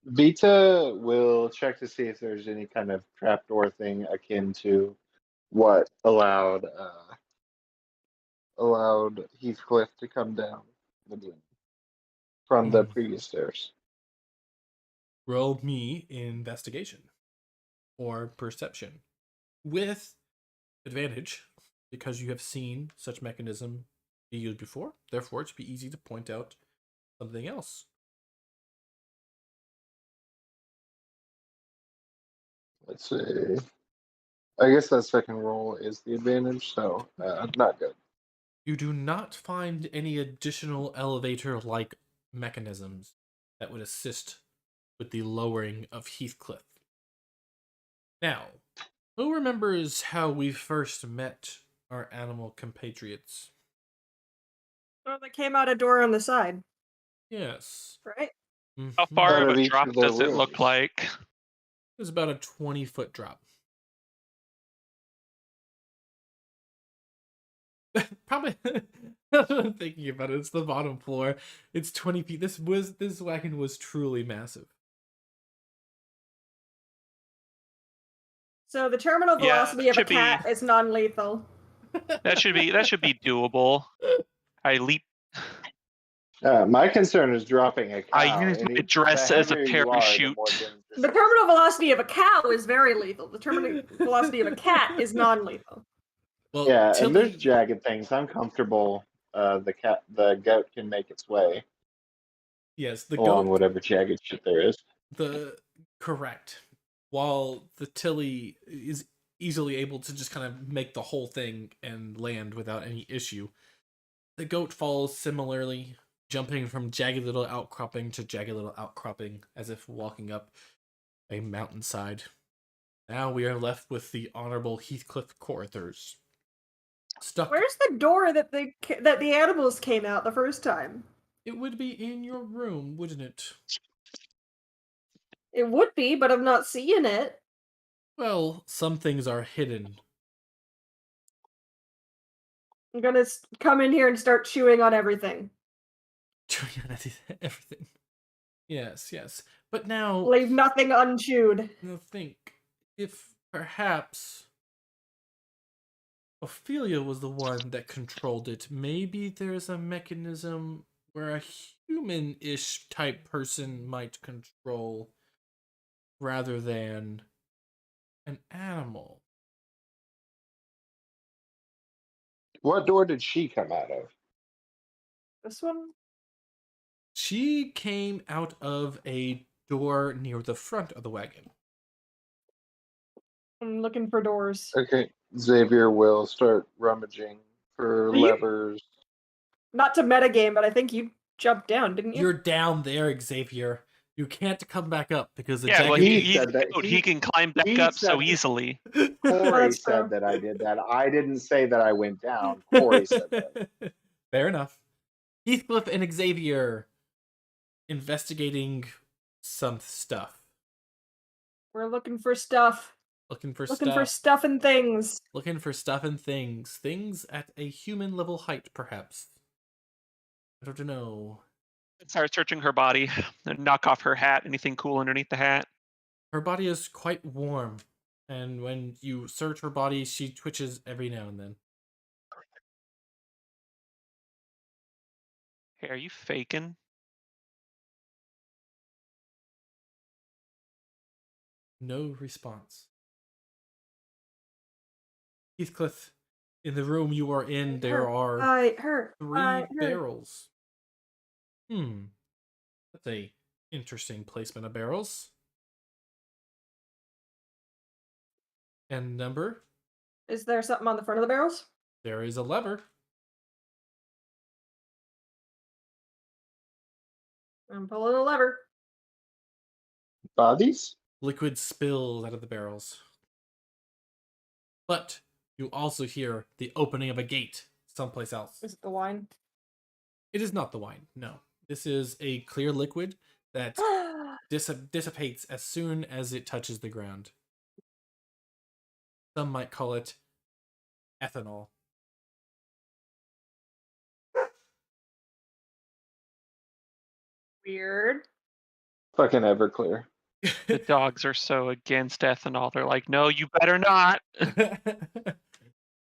Vita will check to see if there's any kind of trapdoor thing akin to what allowed Heathcliff to come down from the previous stairs. Roll me investigation or perception with advantage because you have seen such mechanism be used before. Therefore, it should be easy to point out something else. Let's see. I guess that second roll is the advantage, so not good. You do not find any additional elevator-like mechanisms that would assist with the lowering of Heathcliff. Now, who remembers how we first met our animal compatriots? Oh, they came out a door on the side, Yes. right? How far Out of of a each drop of the does it look rooms. like? It was about a 20-foot drop. Probably. I'm thinking about it. It's the bottom floor. It's 20 feet. This wagon was truly massive. So the terminal Yeah, velocity of a should be- cat is non-lethal. That should be doable. I leap. My concern is dropping a cow. I use my dress the as a heavier you are, the parachute. more dangerous The it is. terminal velocity of a cow is very lethal. The terminal velocity of a cat is non-lethal. Well, Yeah, Tilly, and there's jagged things. I'm comfortable. The goat can make its way yes, the along goat, whatever jagged shit there is. correct. While the Tilly is easily able to just kind of make the whole thing and land without any issue, the goat falls similarly, jumping from jagged little outcropping to jagged little outcropping, as if walking up a mountainside. Now we are left with the Honorable Heathcliff Corthers. Stuck. Where's the door that the animals came out the first time? It would be in your room, wouldn't it? It would be, but I'm not seeing it. Well, some things are hidden. I'm gonna come in here and start chewing on everything. Everything. Yes, yes. But now, Leave nothing unchewed. now think, if perhaps Ophelia was the one that controlled it, maybe there's a mechanism where a human-ish type person might control rather than an animal. What door did she come out of? This one? She came out of a door near the front of the wagon. I'm looking for doors. Okay, Xavier will start rummaging for Are you- levers. Not to metagame, but I think you jumped down, didn't you? You're down there, Xavier. You can't come back up because the Yeah, jagged... well, He he's said that- a goat. He can climb back he up so said- easily. Corey that's true. said that I did that. I didn't say that I went down. Corey said that. Fair enough. Heathcliff and Xavier investigating some stuff. We're looking for stuff. Looking for Looking stuff. for stuff and things. Looking for stuff and things. Things at a human level height, perhaps. I don't know. Start searching her body. Knock off her hat. Anything cool underneath the hat? Her body is quite warm, and when you search her body, she twitches every now and then. Hey, are you faking? No response. Heathcliff, In the room you are in, there are three barrels. That's a interesting placement of barrels. And number? Is there something on the front of the barrels? There is a lever. I'm pulling the lever. Bodies? Liquid spills out of the barrels. But you also hear the opening of a gate someplace else. Is it the wine? It is not the wine, no. This is a clear liquid that dissipates as soon as it touches the ground. Some might call it ethanol. Weird. Fucking Everclear. The dogs are so against ethanol. They're like, no, you better not.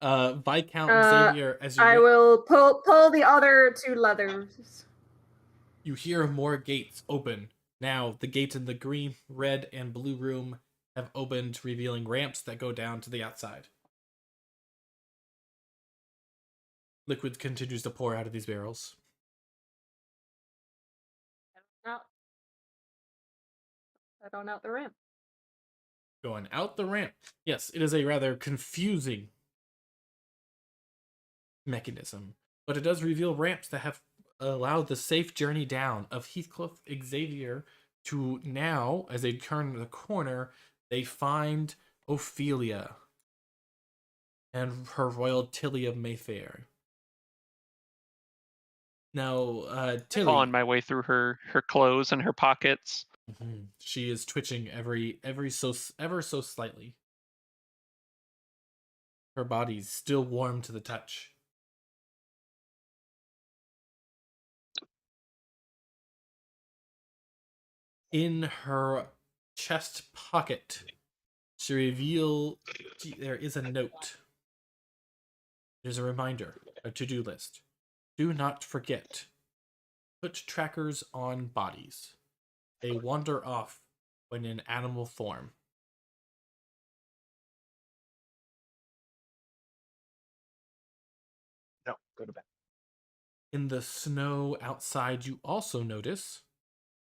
Viscount Xavier, as you I will pull the other two leathers. You hear more gates open. Now, the gates in the green, red, and blue room have opened, revealing ramps that go down to the outside. Liquid continues to pour out of these barrels. Head on out the ramp. Going out the ramp. Yes, it is a rather confusing mechanism, but it does reveal ramps that have allowed the safe journey down of Heathcliff Xavier to now, as they turn the corner, they find Ophelia and her royal Tilly of Mayfair. Now, Tilly, Clawing my way through her clothes and her pockets. She is twitching ever so slightly. Her body's still warm to the touch. In her chest pocket, there is a note. There's a reminder, a to-do list. Do not forget. Put trackers on bodies. They wander off when in animal form. No, go to bed. In the snow outside, you also notice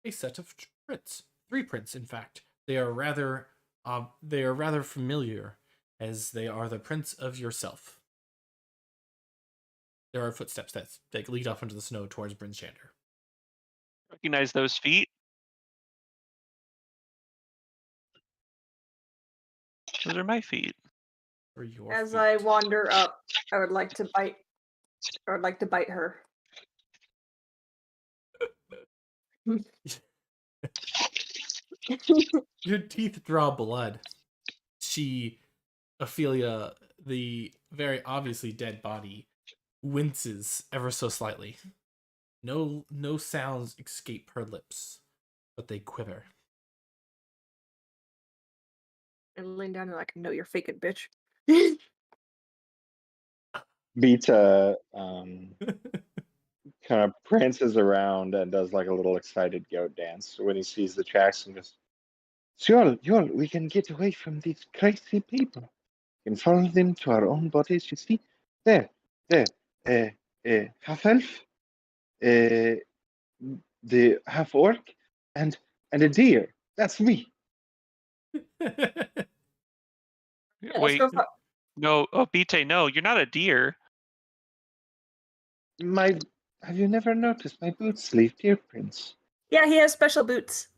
a set of prints. 3 prints, in fact. They are rather familiar, as they are the prints of yourself. There are footsteps that lead off into the snow towards Bryn Shander. Recognize those feet? Those are my feet. As I wander up, I would like to bite her. Your teeth draw blood. Ophelia, the very obviously dead body, winces ever so slightly. No sounds escape her lips, but they quiver. And lean down and like, no, you're faking, bitch. Beta kind of prances around and does like a little excited goat dance when he sees the tracks and goes, Sure, we can get away from these crazy people. We can follow them to our own bodies. You see, there, half elf, the half orc, and a deer. That's me. Yeah, Wait, no, Bitte, no, you're not a deer. Have you never noticed my boots leave deer prints? Yeah, he has special boots.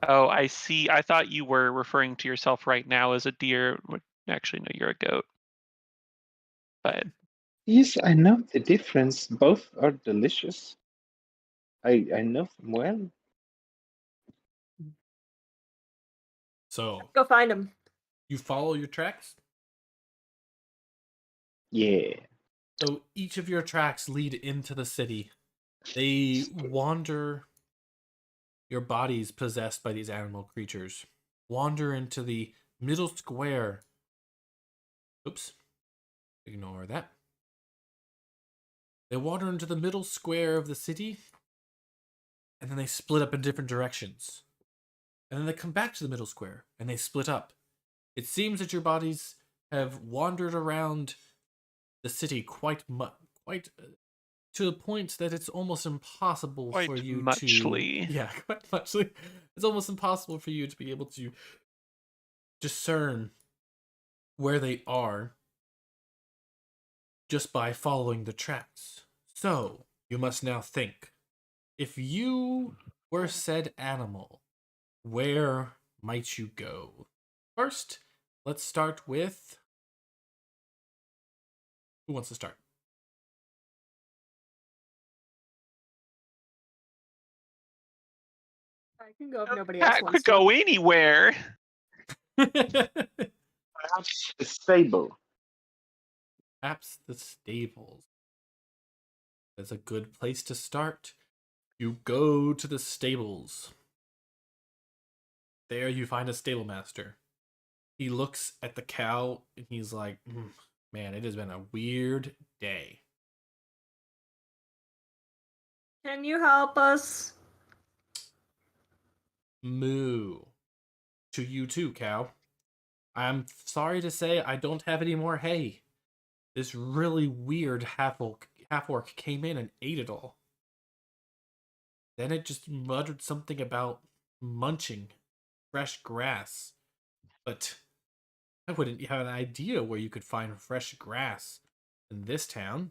Oh, I see. I thought you were referring to yourself right now as a deer. Actually, no, you're a goat. But Yes, I know the difference. Both are delicious. I know them well. So go find him. You follow your tracks? Yeah. So each of your tracks lead into the city. They wander. Your bodies possessed by these animal creatures wander into the middle square. Oops. Ignore that. They wander into the middle square of the city, and then they split up in different directions. And then they come back to the middle square, and they split up. It seems that your bodies have wandered around the city quite to the point that it's almost impossible Quite for you muchly. to quite muchly. It's almost impossible for you to be able to discern where they are just by following the tracks. So you must now think, if you were said animal, where might you go? First, let's start with, who wants to start? I can go if nobody else Cat wants could to. go anywhere. Perhaps the stable. Perhaps the stables. That's a good place to start. You go to the stables. There you find a stable master. He looks at the cow and he's like, man, it has been a weird day. Can you help us? Moo. To you too, cow. I'm sorry to say I don't have any more hay. This really weird half-orc came in and ate it all. Then it just muttered something about munching fresh grass. But I wouldn't have an idea where you could find fresh grass in this town.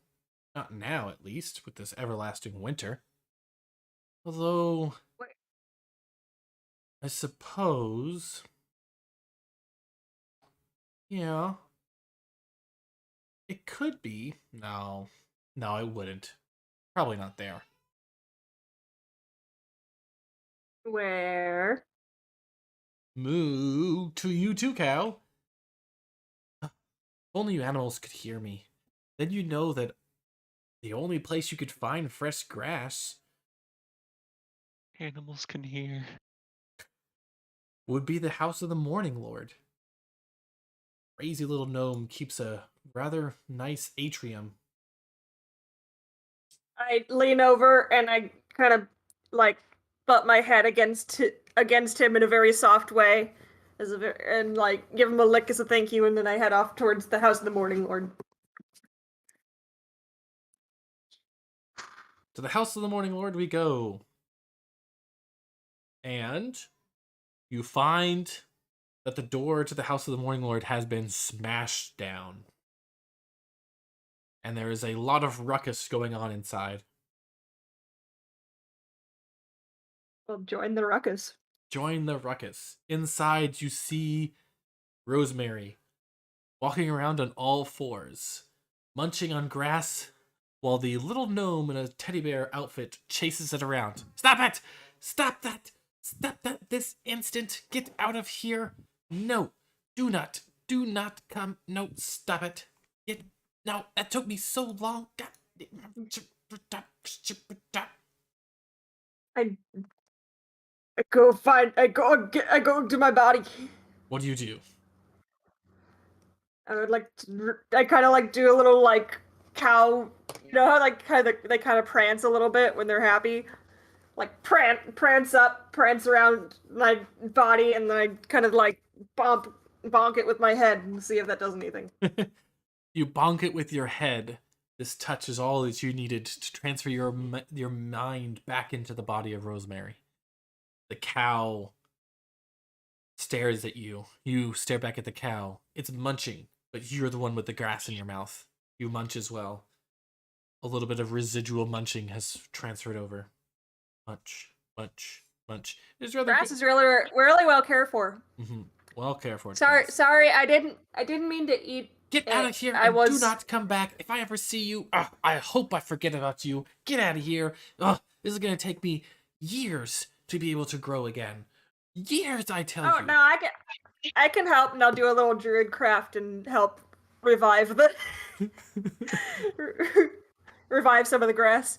Not now, at least, with this everlasting winter. Although, Wait. I suppose, yeah, it could be. No, it wouldn't. Probably not there. Where? Moo to you too, cow. If only you animals could hear me. Then you know that the only place you could find fresh grass Animals can hear. would be the house of the Morning Lord. Crazy little gnome keeps a rather nice atrium. I lean over and I kind of like butt my head against him in a very soft way, and like give him a lick as a thank you, and then I head off towards the house of the Morning Lord. To the house of the Morning Lord we go. And you find that the door to the house of the Morning Lord has been smashed down. And there is a lot of ruckus going on inside. Well, join the ruckus. Join the ruckus. Inside you see Rosemary walking around on all fours, munching on grass, while the little gnome in a teddy bear outfit chases it around. Stop it! Stop that! Stop that this instant! Get out of here! No! Do not come! No, stop it! No, that took me so long! I go into my body. What do you do? I kind of like do a little like cow, you know how like they kind of prance a little bit when they're happy, like prance around my body, and then I kind of like bonk it with my head and see if that does anything. You bonk it with your head. This touch is all that you needed to transfer your mind back into the body of Rosemary. The cow stares at you. You stare back at the cow. It's munching, but you're the one with the grass in your mouth. You munch as well. A little bit of residual munching has transferred over. Munch. It's rather Grass is really well cared for. Mm-hmm. Well cared for. Sorry, I didn't mean to eat. Get out of here and do not come back. If I ever see you, I hope I forget about you. Get out of here. This is going to take me years to be able to grow again. Years, I tell you. Oh, no, I can help, and I'll do a little druid craft and help revive revive some of the grass.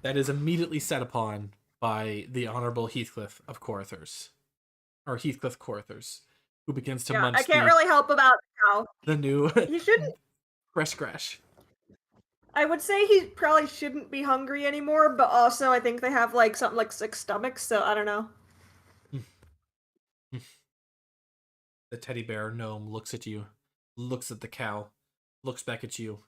That is immediately set upon by the Honorable Heathcliff of Corthers. Or Heathcliff Corthers, who begins to munch I can't really help about now. The new He shouldn't. fresh grass. I would say he probably shouldn't be hungry anymore, but also I think they have like something like 6 stomachs, so I don't know. The teddy bear gnome looks at you. looks at the cow, looks back at you,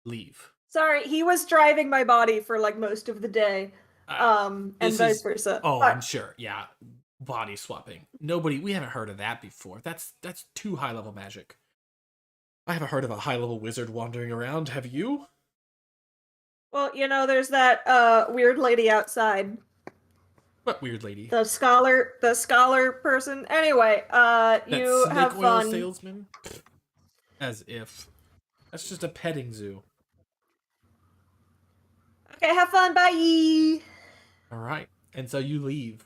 leave. Sorry, he was driving my body for like most of the day, and vice versa. Oh, I'm sure. Yeah, body swapping. We haven't heard of that before. That's too high level magic. I haven't heard of a high level wizard wandering around. Have you? Well, there's that weird lady outside. What weird lady? The scholar person. Anyway, you snake have oil fun. salesman? As if. That's just a petting zoo. Okay, have fun. Bye. All right. And so you leave.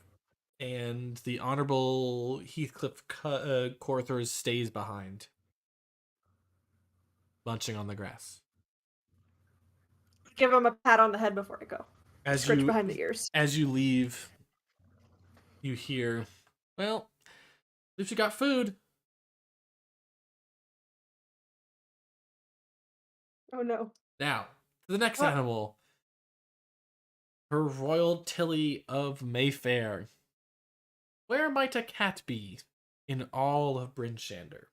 And the Honorable Heathcliff Corthers stays behind, munching on the grass. Give him a pat on the head before I go. As Scratch behind the ears. As you leave, you hear, well, at least you got food. Oh no. Now, to the next animal. Her Royal Tilly of Mayfair. Where might a cat be in all of Bryn Shander?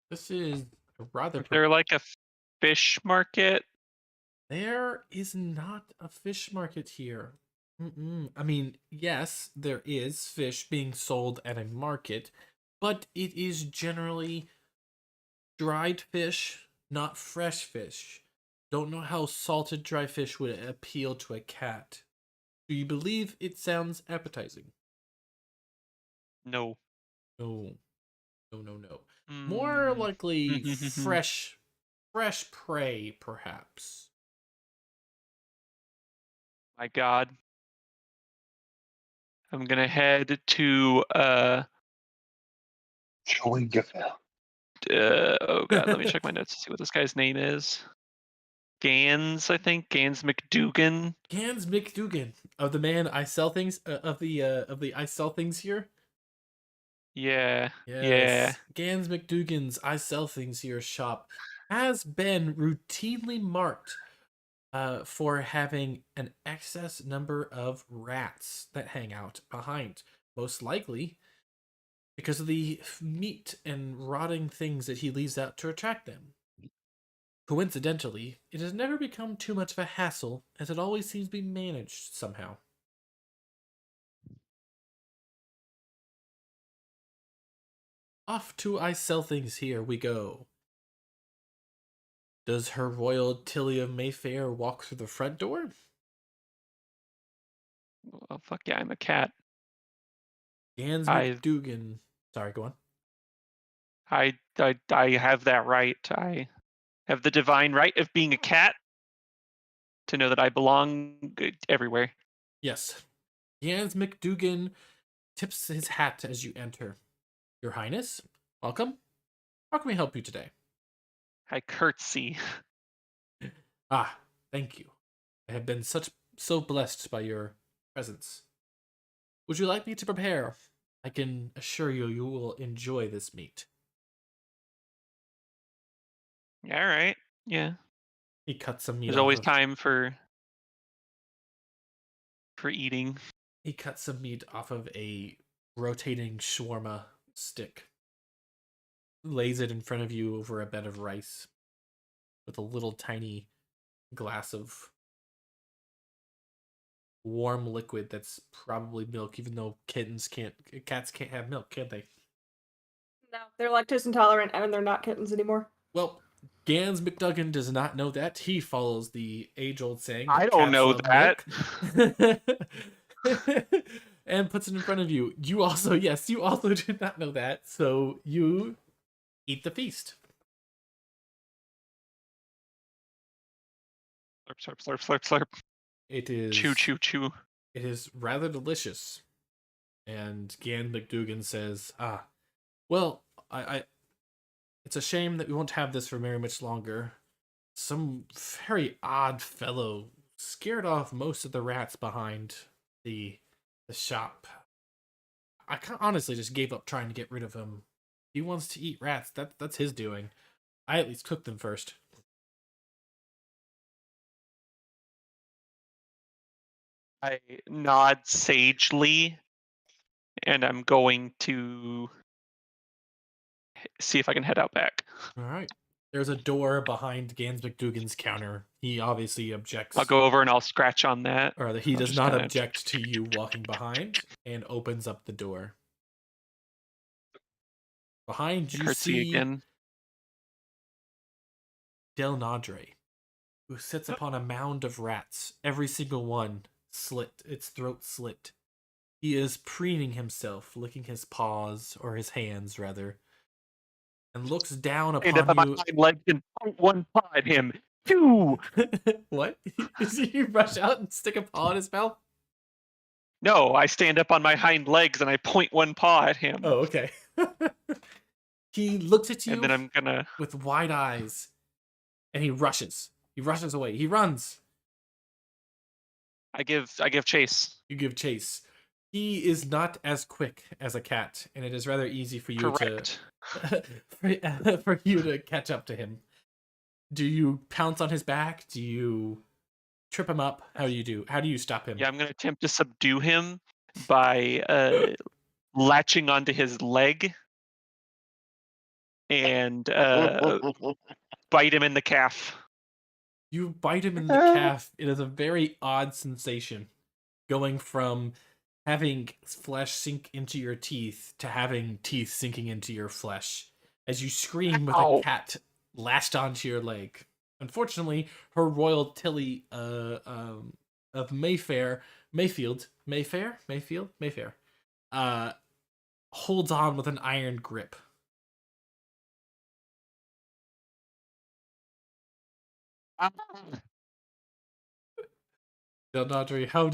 This is rather... Is there like a fish market? There is not a fish market here. I mean, yes, there is fish being sold at a market, but it is generally dried fish, not fresh fish. Don't know how salted dry fish would appeal to a cat. Do you believe it sounds appetizing? No. No. More likely fresh prey, perhaps. My God. I'm gonna head to oh God, let me check my notes to see what this guy's name is. Gans, I think. Gans McDougan. Gans McDougan of the man I sell things of the I sell things here. Yeah. Yes. Yeah. Gans McDougan's I sell things here shop has been routinely marked for having an excess number of rats that hang out behind, most likely because of the meat and rotting things that he leaves out to attract them. Coincidentally, it has never become too much of a hassle, as it always seems to be managed somehow. Off to I sell things here we go. Does Her Royal Tilly of Mayfair walk through the front door? Oh, fuck yeah, I'm a cat. Gans McDougan. Sorry, go on. I have that right. I have the divine right of being a cat to know that I belong everywhere. Yes. Gans McDougan tips his hat as you enter. Your Highness, welcome. How can we help you today? I curtsy. Ah, thank you. I have been so blessed by your presence. Would you like me to prepare? I can assure you, you will enjoy this meat. All right. Yeah. He cuts some meat. There's always time for eating. He cuts some meat off of a rotating shawarma stick. Lays it in front of you over a bed of rice with a little tiny glass of warm liquid that's probably milk, even though cats can't have milk, can they? No, they're lactose intolerant and they're not kittens anymore. Well, Gans McDougan does not know that. He follows the age-old saying. I don't know that. And puts it in front of you. You also did not know that. So you eat the feast. Slurp, slurp, slurp, slurp, slurp. It is chew, chew, chew. It is rather delicious. And Gan McDougan says, well, it's a shame that we won't have this for very much longer. Some very odd fellow scared off most of the rats behind the shop. I honestly just gave up trying to get rid of him. He wants to eat rats. That's his doing. I at least cooked them first. I nod sagely, and I'm going to see if I can head out back. All right. There's a door behind Gans McDougan's counter. He obviously objects. I'll go over and I'll scratch on that. Or that he I'll does just not kinda- object to you walking behind and opens up the door. Behind you Curtsy see again. Delnadre, who sits upon a mound of rats, every single one slit, its throat slit. He is preening himself, licking his paws, or his hands rather, and looks down Stand up on upon my you. hind leg and point one paw at him. Phew! What? You rush out and stick a paw in his mouth? No, I stand up on my hind legs and I point one paw at him. Oh, okay. He looks at you And then I'm gonna. with wide eyes, and he rushes. He rushes away. He runs. I give chase. You give chase. He is not as quick as a cat, and it is rather easy for you Correct. for you to catch up to him. Do you pounce on his back? Do you trip him up? How do you do? How do you stop him? Yeah, I'm gonna attempt to subdue him by latching onto his leg and bite him in the calf. You bite him in the calf. It is a very odd sensation, going from having flesh sink into your teeth to having teeth sinking into your flesh as you scream with Ow. a cat lashed onto your leg. Unfortunately, her royal Tilly of Mayfield, holds on with an iron grip. Delnadre, how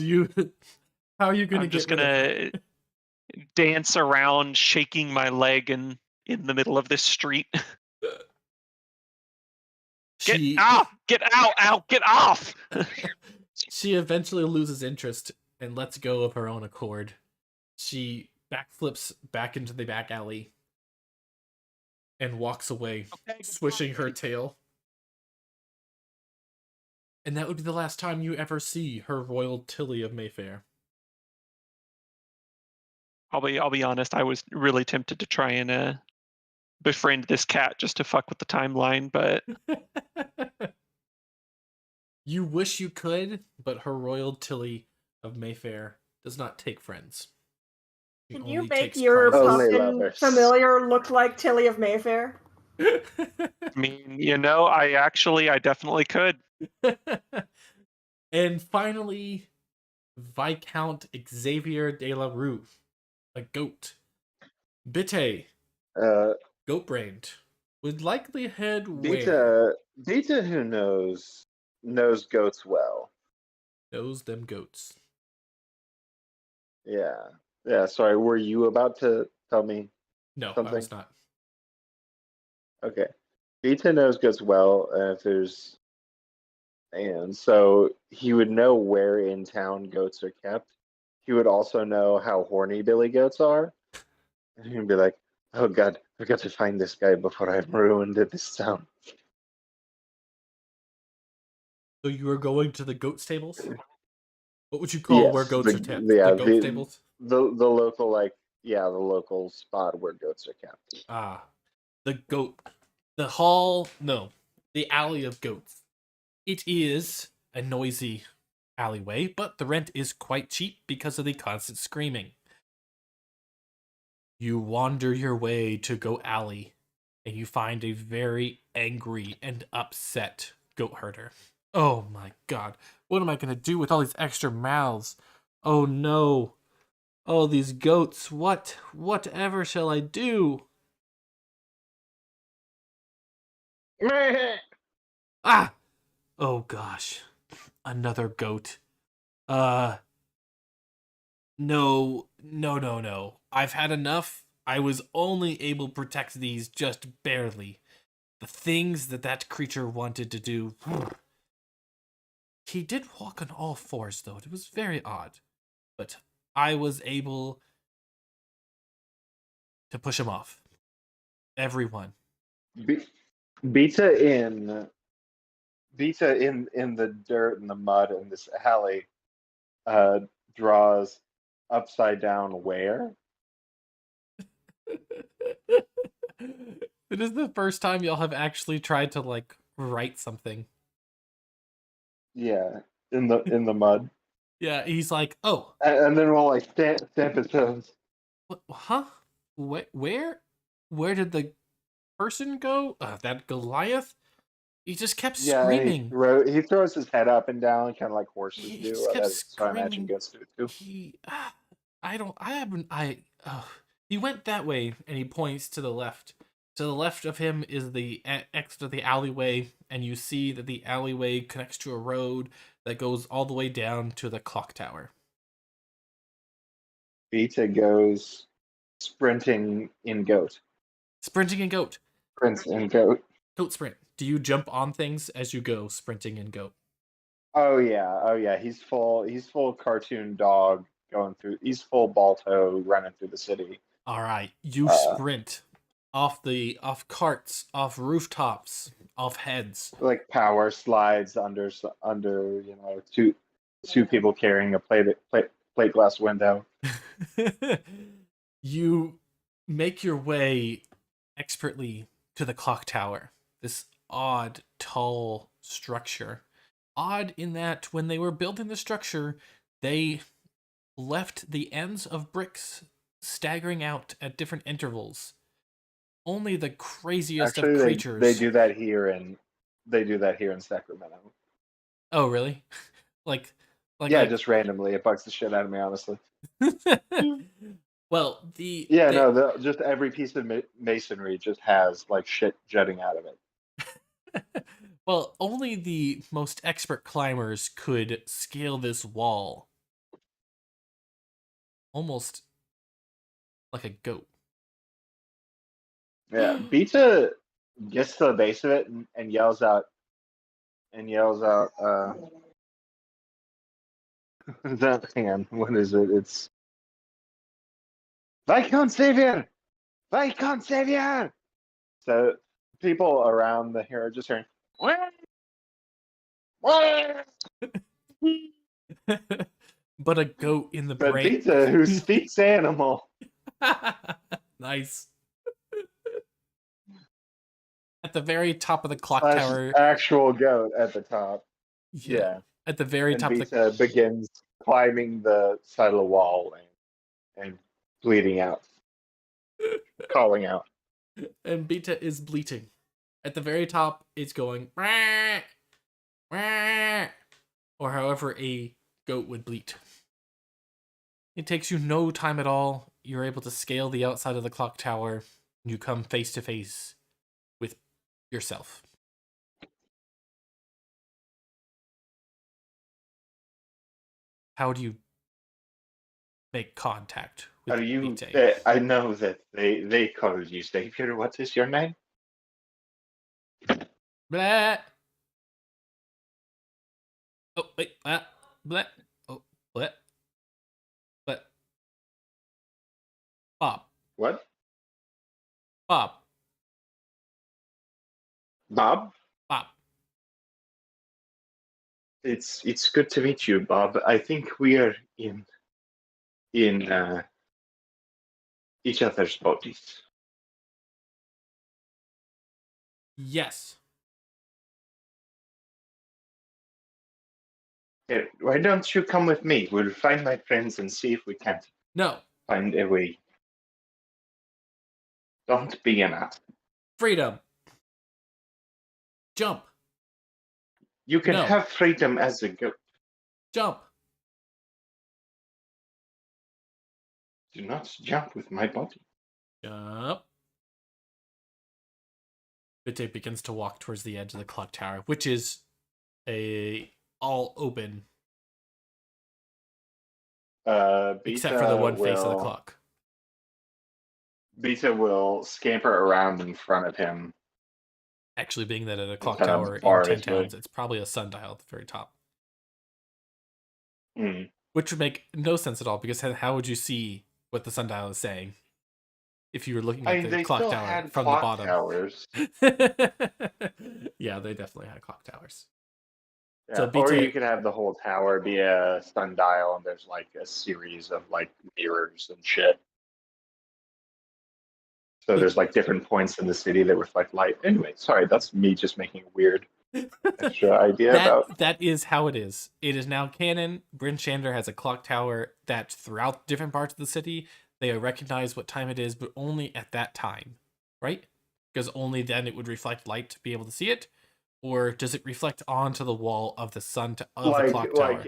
are you gonna I'm get just rid of her? gonna dance around, shaking my leg in the middle of this street. Get out! Get out! Out! Get off! She eventually loses interest and lets go of her own accord. She backflips back into the back alley and walks away, Okay, swishing her tail. And that would be the last time you ever see her royal Tilly of Mayfair. I'll be honest. I was really tempted to try and befriend this cat just to fuck with the timeline, but You wish you could, but her royal Tilly of Mayfair does not take friends. She Can you only make takes your prizes. Only pumpkin lovers. familiar look like Tilly of Mayfair? I mean, I definitely could. And finally, Viscount Xavier de la Rue, a goat. Bitte, goat-brained, would likely head where? Dita who knows goats well. Knows them goats. Yeah. Sorry, were you about to tell me? No, I Something? was not. Okay. Dita knows goats well, and so he would know where in town goats are kept. He would also know how horny billy goats are. And he'd be like, "Oh God, I've got to find this guy before I'm ruined in this town." So you are going to the goat stables? What would you call where Yes, goats the- are kept? yeah, The goat the- stables? The local the local spot where goats are kept. Ah, the goat. The hall, no, the alley of goats. It is a noisy alleyway, but the rent is quite cheap because of the constant screaming. You wander your way to Goat Alley, and you find a very angry and upset goat herder. Oh my god, what am I gonna do with all these extra mouths? Oh no. Oh, these goats, whatever shall I do? Ah! Oh gosh. Another goat. No. I've had enough. I was only able to protect these just barely. The things that creature wanted to do. He did walk on all fours, though. It was very odd. But I was able to push him off. Everyone. Beta in the dirt and the mud in this alley draws upside down where. It is the first time y'all have actually tried to like write something. Yeah, in the mud. Yeah, he's like, oh, And then we'll like stamp his toes. what, huh? Where did the person go? That Goliath? He just kept Yeah, and screaming. he throws his head up and down, kind of like horses He do. just kept That's what I imagine screaming. goats do too. He went that way, and he points to the left. To the left of him is the exit of the alleyway, and you see that the alleyway connects to a road that goes all the way down to the clock tower. Vita goes sprinting in goat. Sprinting in goat. Sprints in goat. Goat sprint. Do you jump on things as you go sprinting in goat? Oh yeah. He's full cartoon dog going through. He's full Balto running through the city. All right, you sprint off carts, off rooftops, off heads. Like power slides under two people carrying a plate glass window. You make your way expertly to the clock tower. This odd, tall structure. Odd in that when they were building the structure, they left the ends of bricks staggering out at different intervals. Only the craziest Actually, of creatures. They do that here in Sacramento. Oh, really? like yeah, just randomly. It bugs the shit out of me, honestly. Well, just every piece of masonry just has like shit jutting out of it. Well, only the most expert climbers could scale this wall. Almost like a goat. Yeah, Beta gets to the base of it and yells out. Hang on, what is it? It's Viscount Savior! Viscount Savior! So people around the hero just hearing, But a goat in the but brain. Beta, who speaks animal. Nice. At the very top of the clock Slash tower. Actual goat at the top. Yeah. At the very top Beta of the begins climbing the side of the wall and bleeding out. Calling out. And Beta is bleating. At the very top, it's going "Wah, wah," or however a goat would bleat. It takes you no time at all. You're able to scale the outside of the clock tower. You come face to face with yourself. How do you make contact with Vitae? I know that they called you Savior. What is your name? Blah. Oh, wait. Blah. Oh, what? What? Bob. What? Bob. Bob? Bob. It's good to meet you, Bob. I think we are in each other's bodies. Yes. Here, why don't you come with me? We'll find my friends and see if we can't No. find a way. Don't be an ass. Freedom. Jump. You can No. have freedom as a goat. Jump. Do not jump with my body. Jump. Vitae begins to walk towards the edge of the clock tower, which is all open. Except for the one face of the clock. Beta will scamper around in front of him. Actually, being that at a clock Kind of tower in far 10 as well. towns, it's probably a sundial at the very top. Mm. Which would make no sense at all, because how would you see what the sundial is saying if you were looking at the clock tower from the bottom? Towers. Yeah, they definitely had clock towers. Yeah. So Or BT you could have the whole tower be a sundial, and there's like a series of like mirrors and shit. So there's like different points in the city that reflect light. Anyway, sorry, that's me just making a weird extra idea about. that is how it is. It is now canon. Bryn Shander has a clock tower that throughout different parts of the city, they recognize what time it is, but only at that time, right? Because only then it would reflect light to be able to see it, or does it reflect onto the wall of the the clock tower?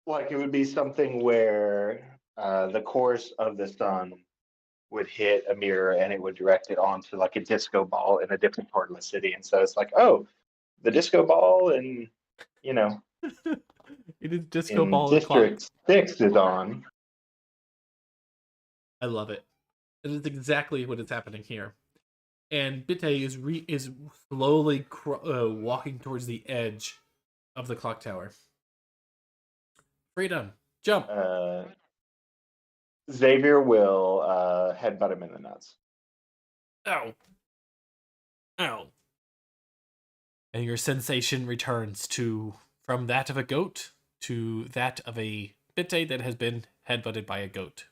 Like it would be something where the course of the sun would hit a mirror and it would direct it onto like a disco ball in a different part of the city. And so it's like, oh, the disco ball in, you know, It is disco in ball District 6 is on. I love it. It is exactly what is happening here. And Bitte is slowly walking towards the edge of the clock tower. Freedom, jump. Xavier will headbutt him in the nuts. Ow. Ow. And your sensation returns from that of a goat to that of a Bitte that has been headbutted by a goat.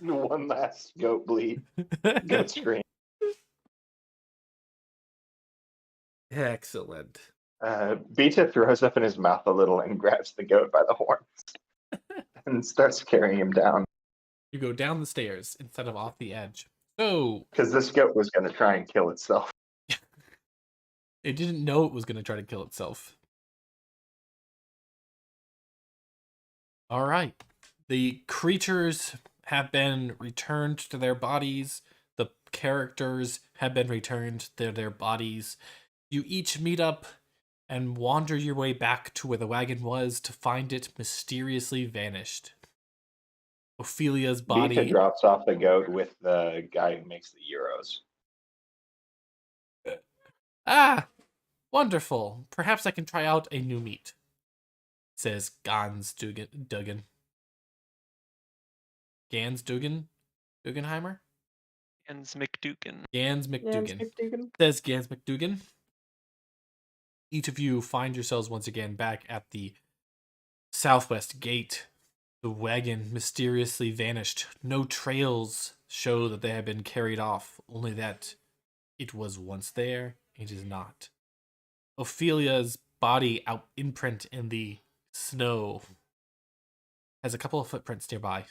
One last goat bleed. Goat scream. Excellent. Beta throws up in his mouth a little and grabs the goat by the horns and starts carrying him down. You go down the stairs instead of off the edge. So, because this goat was going to try and kill itself. It didn't know it was going to try to kill itself. All right. The creatures have been returned to their bodies. The characters have been returned to their bodies. You each meet up and wander your way back to where the wagon was to find it mysteriously vanished. Ophelia's body... Beta drops off the goat with the guy who makes the euros. Ah! Wonderful. Perhaps I can try out a new meat, says Gans Duggan. Gans Duggan? Guggenheimer? Gans McDougan. Gans McDougan. Says Gans McDougan. Each of you find yourselves once again back at the southwest gate. The wagon mysteriously vanished. No trails show that they have been carried off, only that it was once there, it is not. Ophelia's body imprint in the snow has a couple of footprints nearby,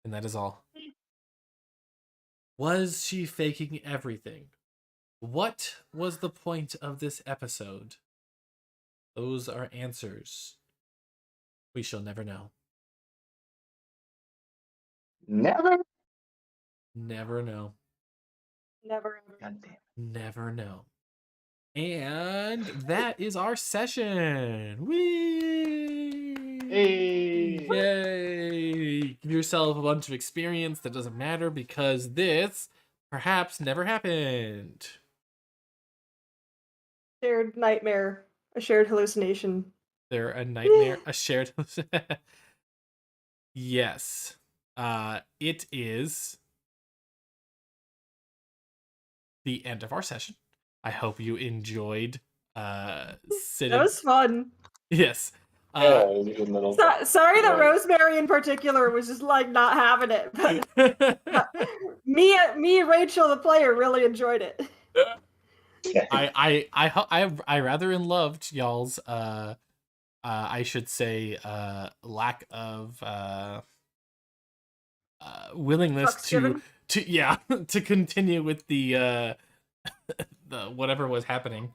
and that is all. Was she faking everything? What was the point of this episode? Those are answers we shall never know. Never know. Never. Never know. And that is our session. Whee! Hey! Yay! Give yourself a bunch of experience that doesn't matter because this perhaps never happened. Shared nightmare. A shared hallucination. They're a nightmare, a shared... Yes. It is the end of our session. I hope you enjoyed sitting. That was fun. Yes. Sorry that Rosemary in particular was just like not having it, but me, Rachel, the player, really enjoyed it. I rather loved y'all's I should say lack of willingness to to continue with the whatever was happening.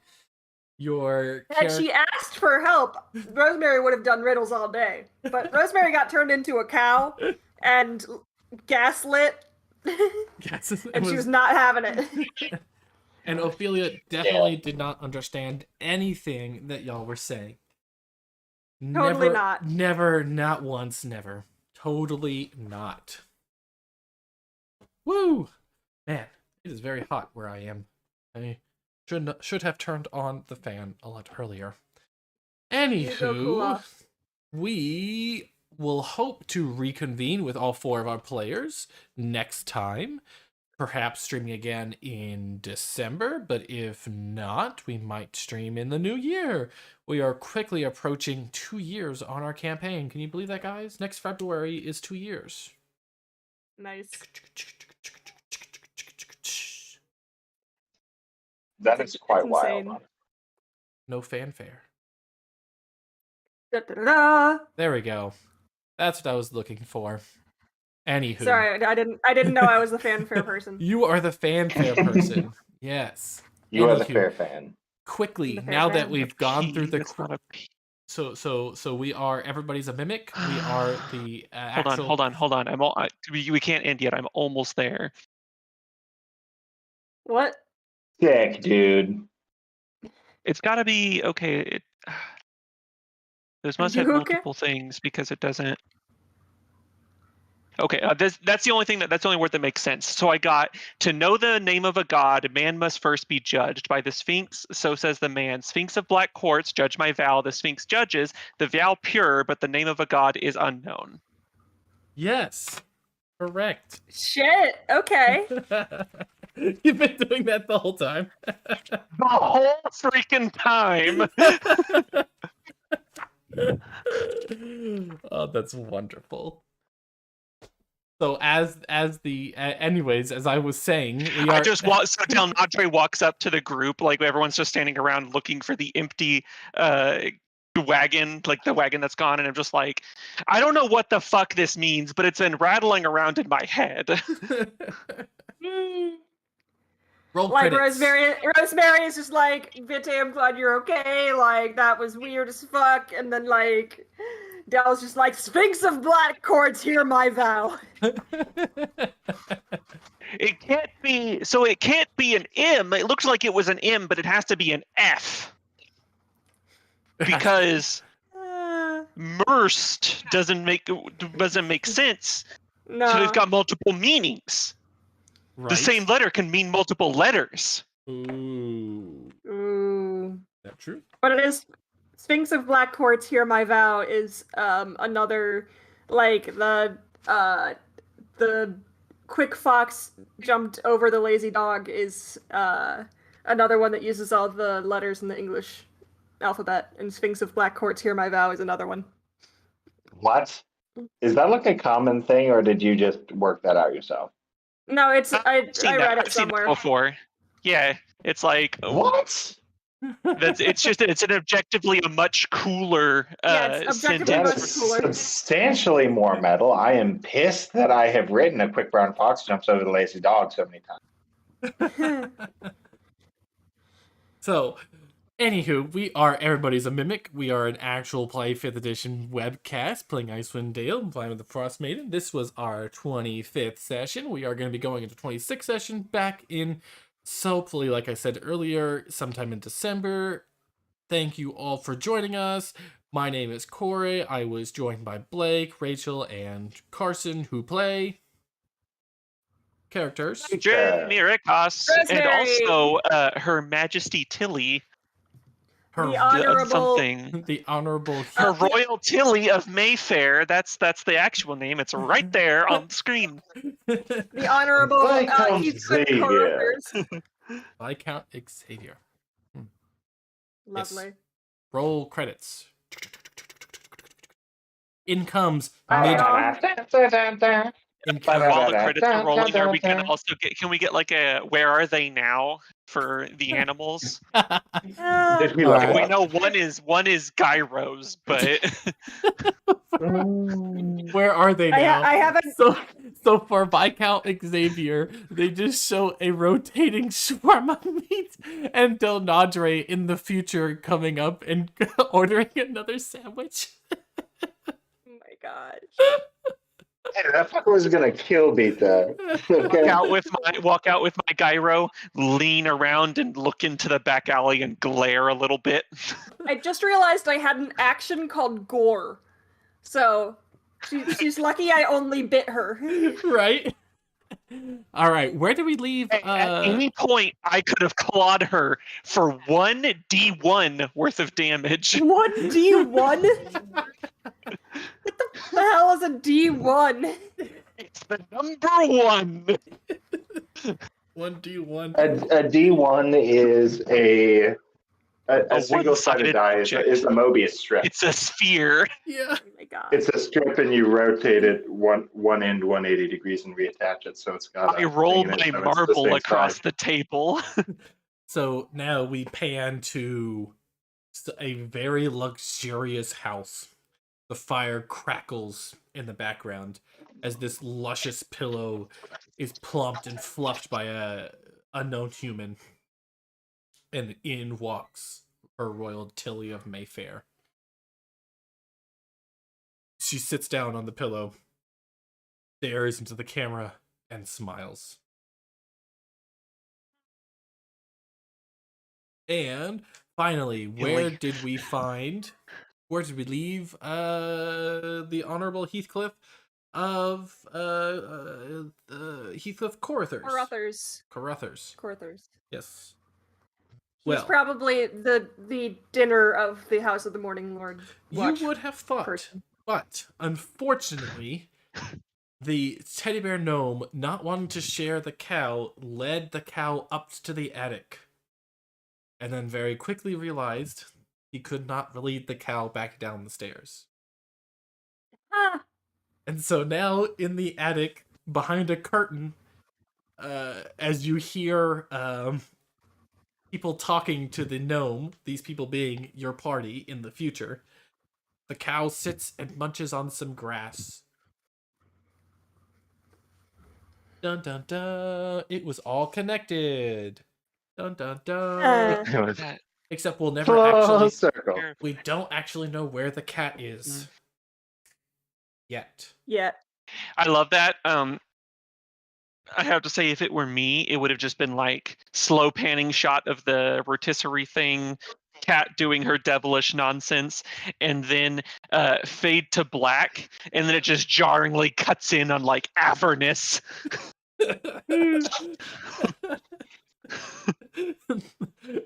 Had she asked for help, Rosemary would have done riddles all day. But Rosemary got turned into a cow and gaslit. And she was not having it. And Ophelia definitely did not understand anything that y'all were saying. Totally not. Never, not once, never. Totally not. Woo! Man, it is very hot where I am. I should have turned on the fan a lot earlier. Anywho, we we'll hope to reconvene with all 4 of our players next time. Perhaps streaming again in December, but if not, we might stream in the new year. We are quickly approaching 2 years on our campaign. Can you believe that, guys? Next February is 2 years. Nice. That is quite insane. wild. No fanfare. Da-da-da-da. There we go. That's what I was looking for. Anywho. Sorry, I didn't know I was the fanfare person. You are the fanfare person. Yes. You are the Anywho, fair fan. quickly, The fair now that fan. we've gone through the That's not a P. so we are everybody's a mimic. We are the actual... Hold on. We can't end yet. I'm almost there. What? Sick, dude. It's got to be okay. This must You have okay? multiple things because it doesn't. Okay, that's the only thing that's the only word that makes sense. So I got, to know the name of a god, man must first be judged by the Sphinx. So says the man. Sphinx of black quartz, judge my vow. The Sphinx judges the vow pure, but the name of a god is unknown. Yes. Correct. Shit. Okay. You've been doing that the whole time. The whole freaking time. Oh, that's wonderful. So as I was saying, we are... So Delnadre walks up to the group, like everyone's just standing around looking for the empty wagon, like the wagon that's gone, and I'm just like, I don't know what the fuck this means, but it's been rattling around in my head. Roll Like credits. Rosemary is just like, Bitte, I'm glad you're okay. Like, that was weird as fuck. And then like, Dell's just like, Sphinx of black quartz, hear my vow. It can't be. So it can't be an M. It looks like it was an M, but it has to be an F. Because Merst doesn't make sense. No. So they've got multiple meanings. Right? The same letter can mean multiple letters. Ooh. Ooh. Is that true? But it is Sphinx of black quartz, hear my vow is another, like the quick fox jumped over the lazy dog is another one that uses all the letters in the English alphabet, and Sphinx of black quartz, hear my vow is another one. What? Is that like a common thing, or did you just work that out yourself? No, I read I've it seen somewhere. that before. Yeah, it's like What? it's an objectively a much cooler Yeah, it's objectively sentence. much cooler. Substantially more metal. I am pissed that I have written a quick brown fox jumps over the lazy dog so many times. So, anywho, we are Everybody's a Mimic. We are an actual play 5th edition webcast playing Icewind Dale, playing with the Frost Maiden. This was our 25th session. We are going to be going into 26th session back in, so hopefully, like I said earlier, sometime in December. Thank you all for joining us. My name is Corey. I was joined by Blake, Rachel, and Carson, who play characters. Miracos, and Rosemary. also Her Majesty Tilly, The honorable something. The Honorable... Her Royal Tilly of Mayfair. That's the actual name. It's right there on the screen. the honorable Viscount Heathcliff Xavier. Corrupters. Viscount Xavier. Lovely. Roll credits. In comes Bye. While the credits are rolling, can we get like a where are they now for the animals? Did we Alright. We know one is gyros, but Where are they now? I haven't. So for Viscount Xavier, they just show a rotating shawarma meat and Delnadre in the future coming up and ordering another sandwich. Oh my gosh. Hey, that fucker was gonna kill Beta. Okay. walk out with my gyro, lean around and look into the back alley and glare a little bit. I just realized I had an action called gore. So she's lucky I only bit her. Right? All right, where do we leave? At any point, I could have clawed her for 1d1 worth of damage. 1d1? The hell is a D1? It's the number one. 1D1. A D1 is a single-sided one-sided die object. is a Mobius strip. It's a sphere. Yeah. Oh my god. It's a strip, and you rotate it one end 180 degrees and reattach it, so it's got. I rolled my marble across the table. So now we pan to a very luxurious house. The fire crackles in the background as this luscious pillow is plumped and fluffed by a unknown human. And in walks her royal Tilly of Mayfair. She sits down on the pillow, stares into the camera, and smiles. And finally, where did we leave the Honorable Heathcliff of Heathcliff Carruthers? Yes. He's probably the dinner of the House of the Morning Lord. You would have thought, but unfortunately, the teddy bear gnome, not wanting to share the cow, led the cow up to the attic, and then very quickly realized he could not lead the cow back down the stairs. Ah. And so now in the attic, behind a curtain, as you hear people talking to the gnome, these people being your party in the future, the cow sits and munches on some grass. Dun dun dun. It was all connected. Dun dun dun. Except we'll never we don't actually know where the cat is. Yet. I love that. I have to say, if it were me, it would have just been like slow panning shot of the rotisserie thing, cat doing her devilish nonsense, and then fade to black, and then it just jarringly cuts in on like Avernus.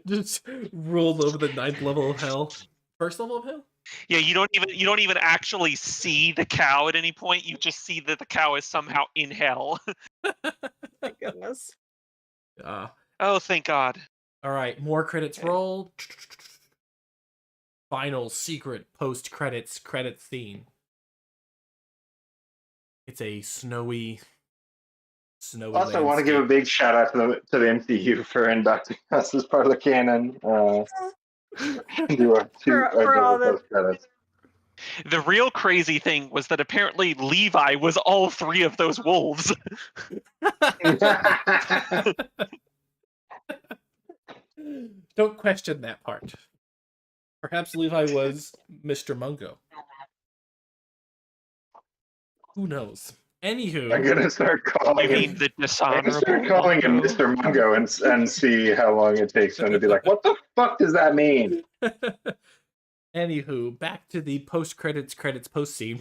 Just rolled over the 9th level of hell. First level of hell? Yeah, you don't even actually see the cow at any point. You just see that the cow is somehow in hell. Thank goodness. Oh, thank God. All right, more credits roll. Final secret credit scene. It's a snowy. Also, I want to give a big shout out to the MCU for inducting us as part of the canon. For all the credits. The real crazy thing was that apparently Levi was all 3 of those wolves. Don't question that part. Perhaps Levi was Mr. Mungo. Who knows? Anywho, I'm gonna start calling him Mr. Mungo and see how long it takes him to be like, what the fuck does that mean? Anywho, back to the post scene.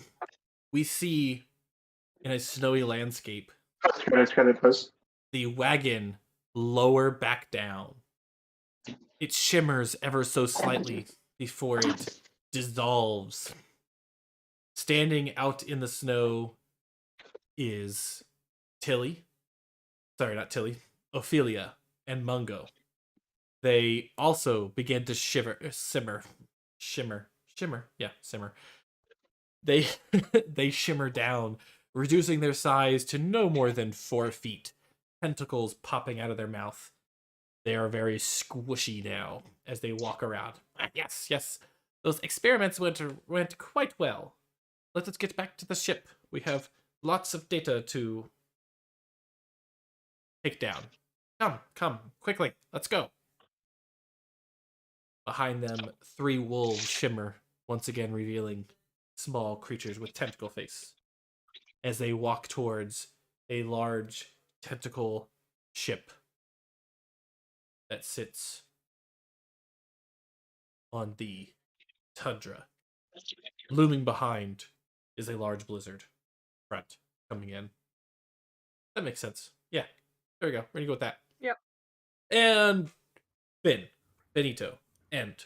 We see in a snowy landscape Post. The wagon lower back down. It shimmers ever so slightly before it dissolves. Standing out in the snow is Ophelia and Mungo. They also begin to simmer. They shimmer down, reducing their size to no more than 4 feet, tentacles popping out of their mouth. They are very squishy now as they walk around. Yes, those experiments went quite well. Let us get back to the ship. We have lots of data to take down. Come, quickly, let's go. Behind them, 3 wolves shimmer, once again revealing small creatures with tentacle face, as they walk towards a large tentacle ship that sits on the tundra. Looming behind is a large blizzard front coming in. That makes sense. Yeah, there we go. We're gonna go with that. Yep. And Benito, and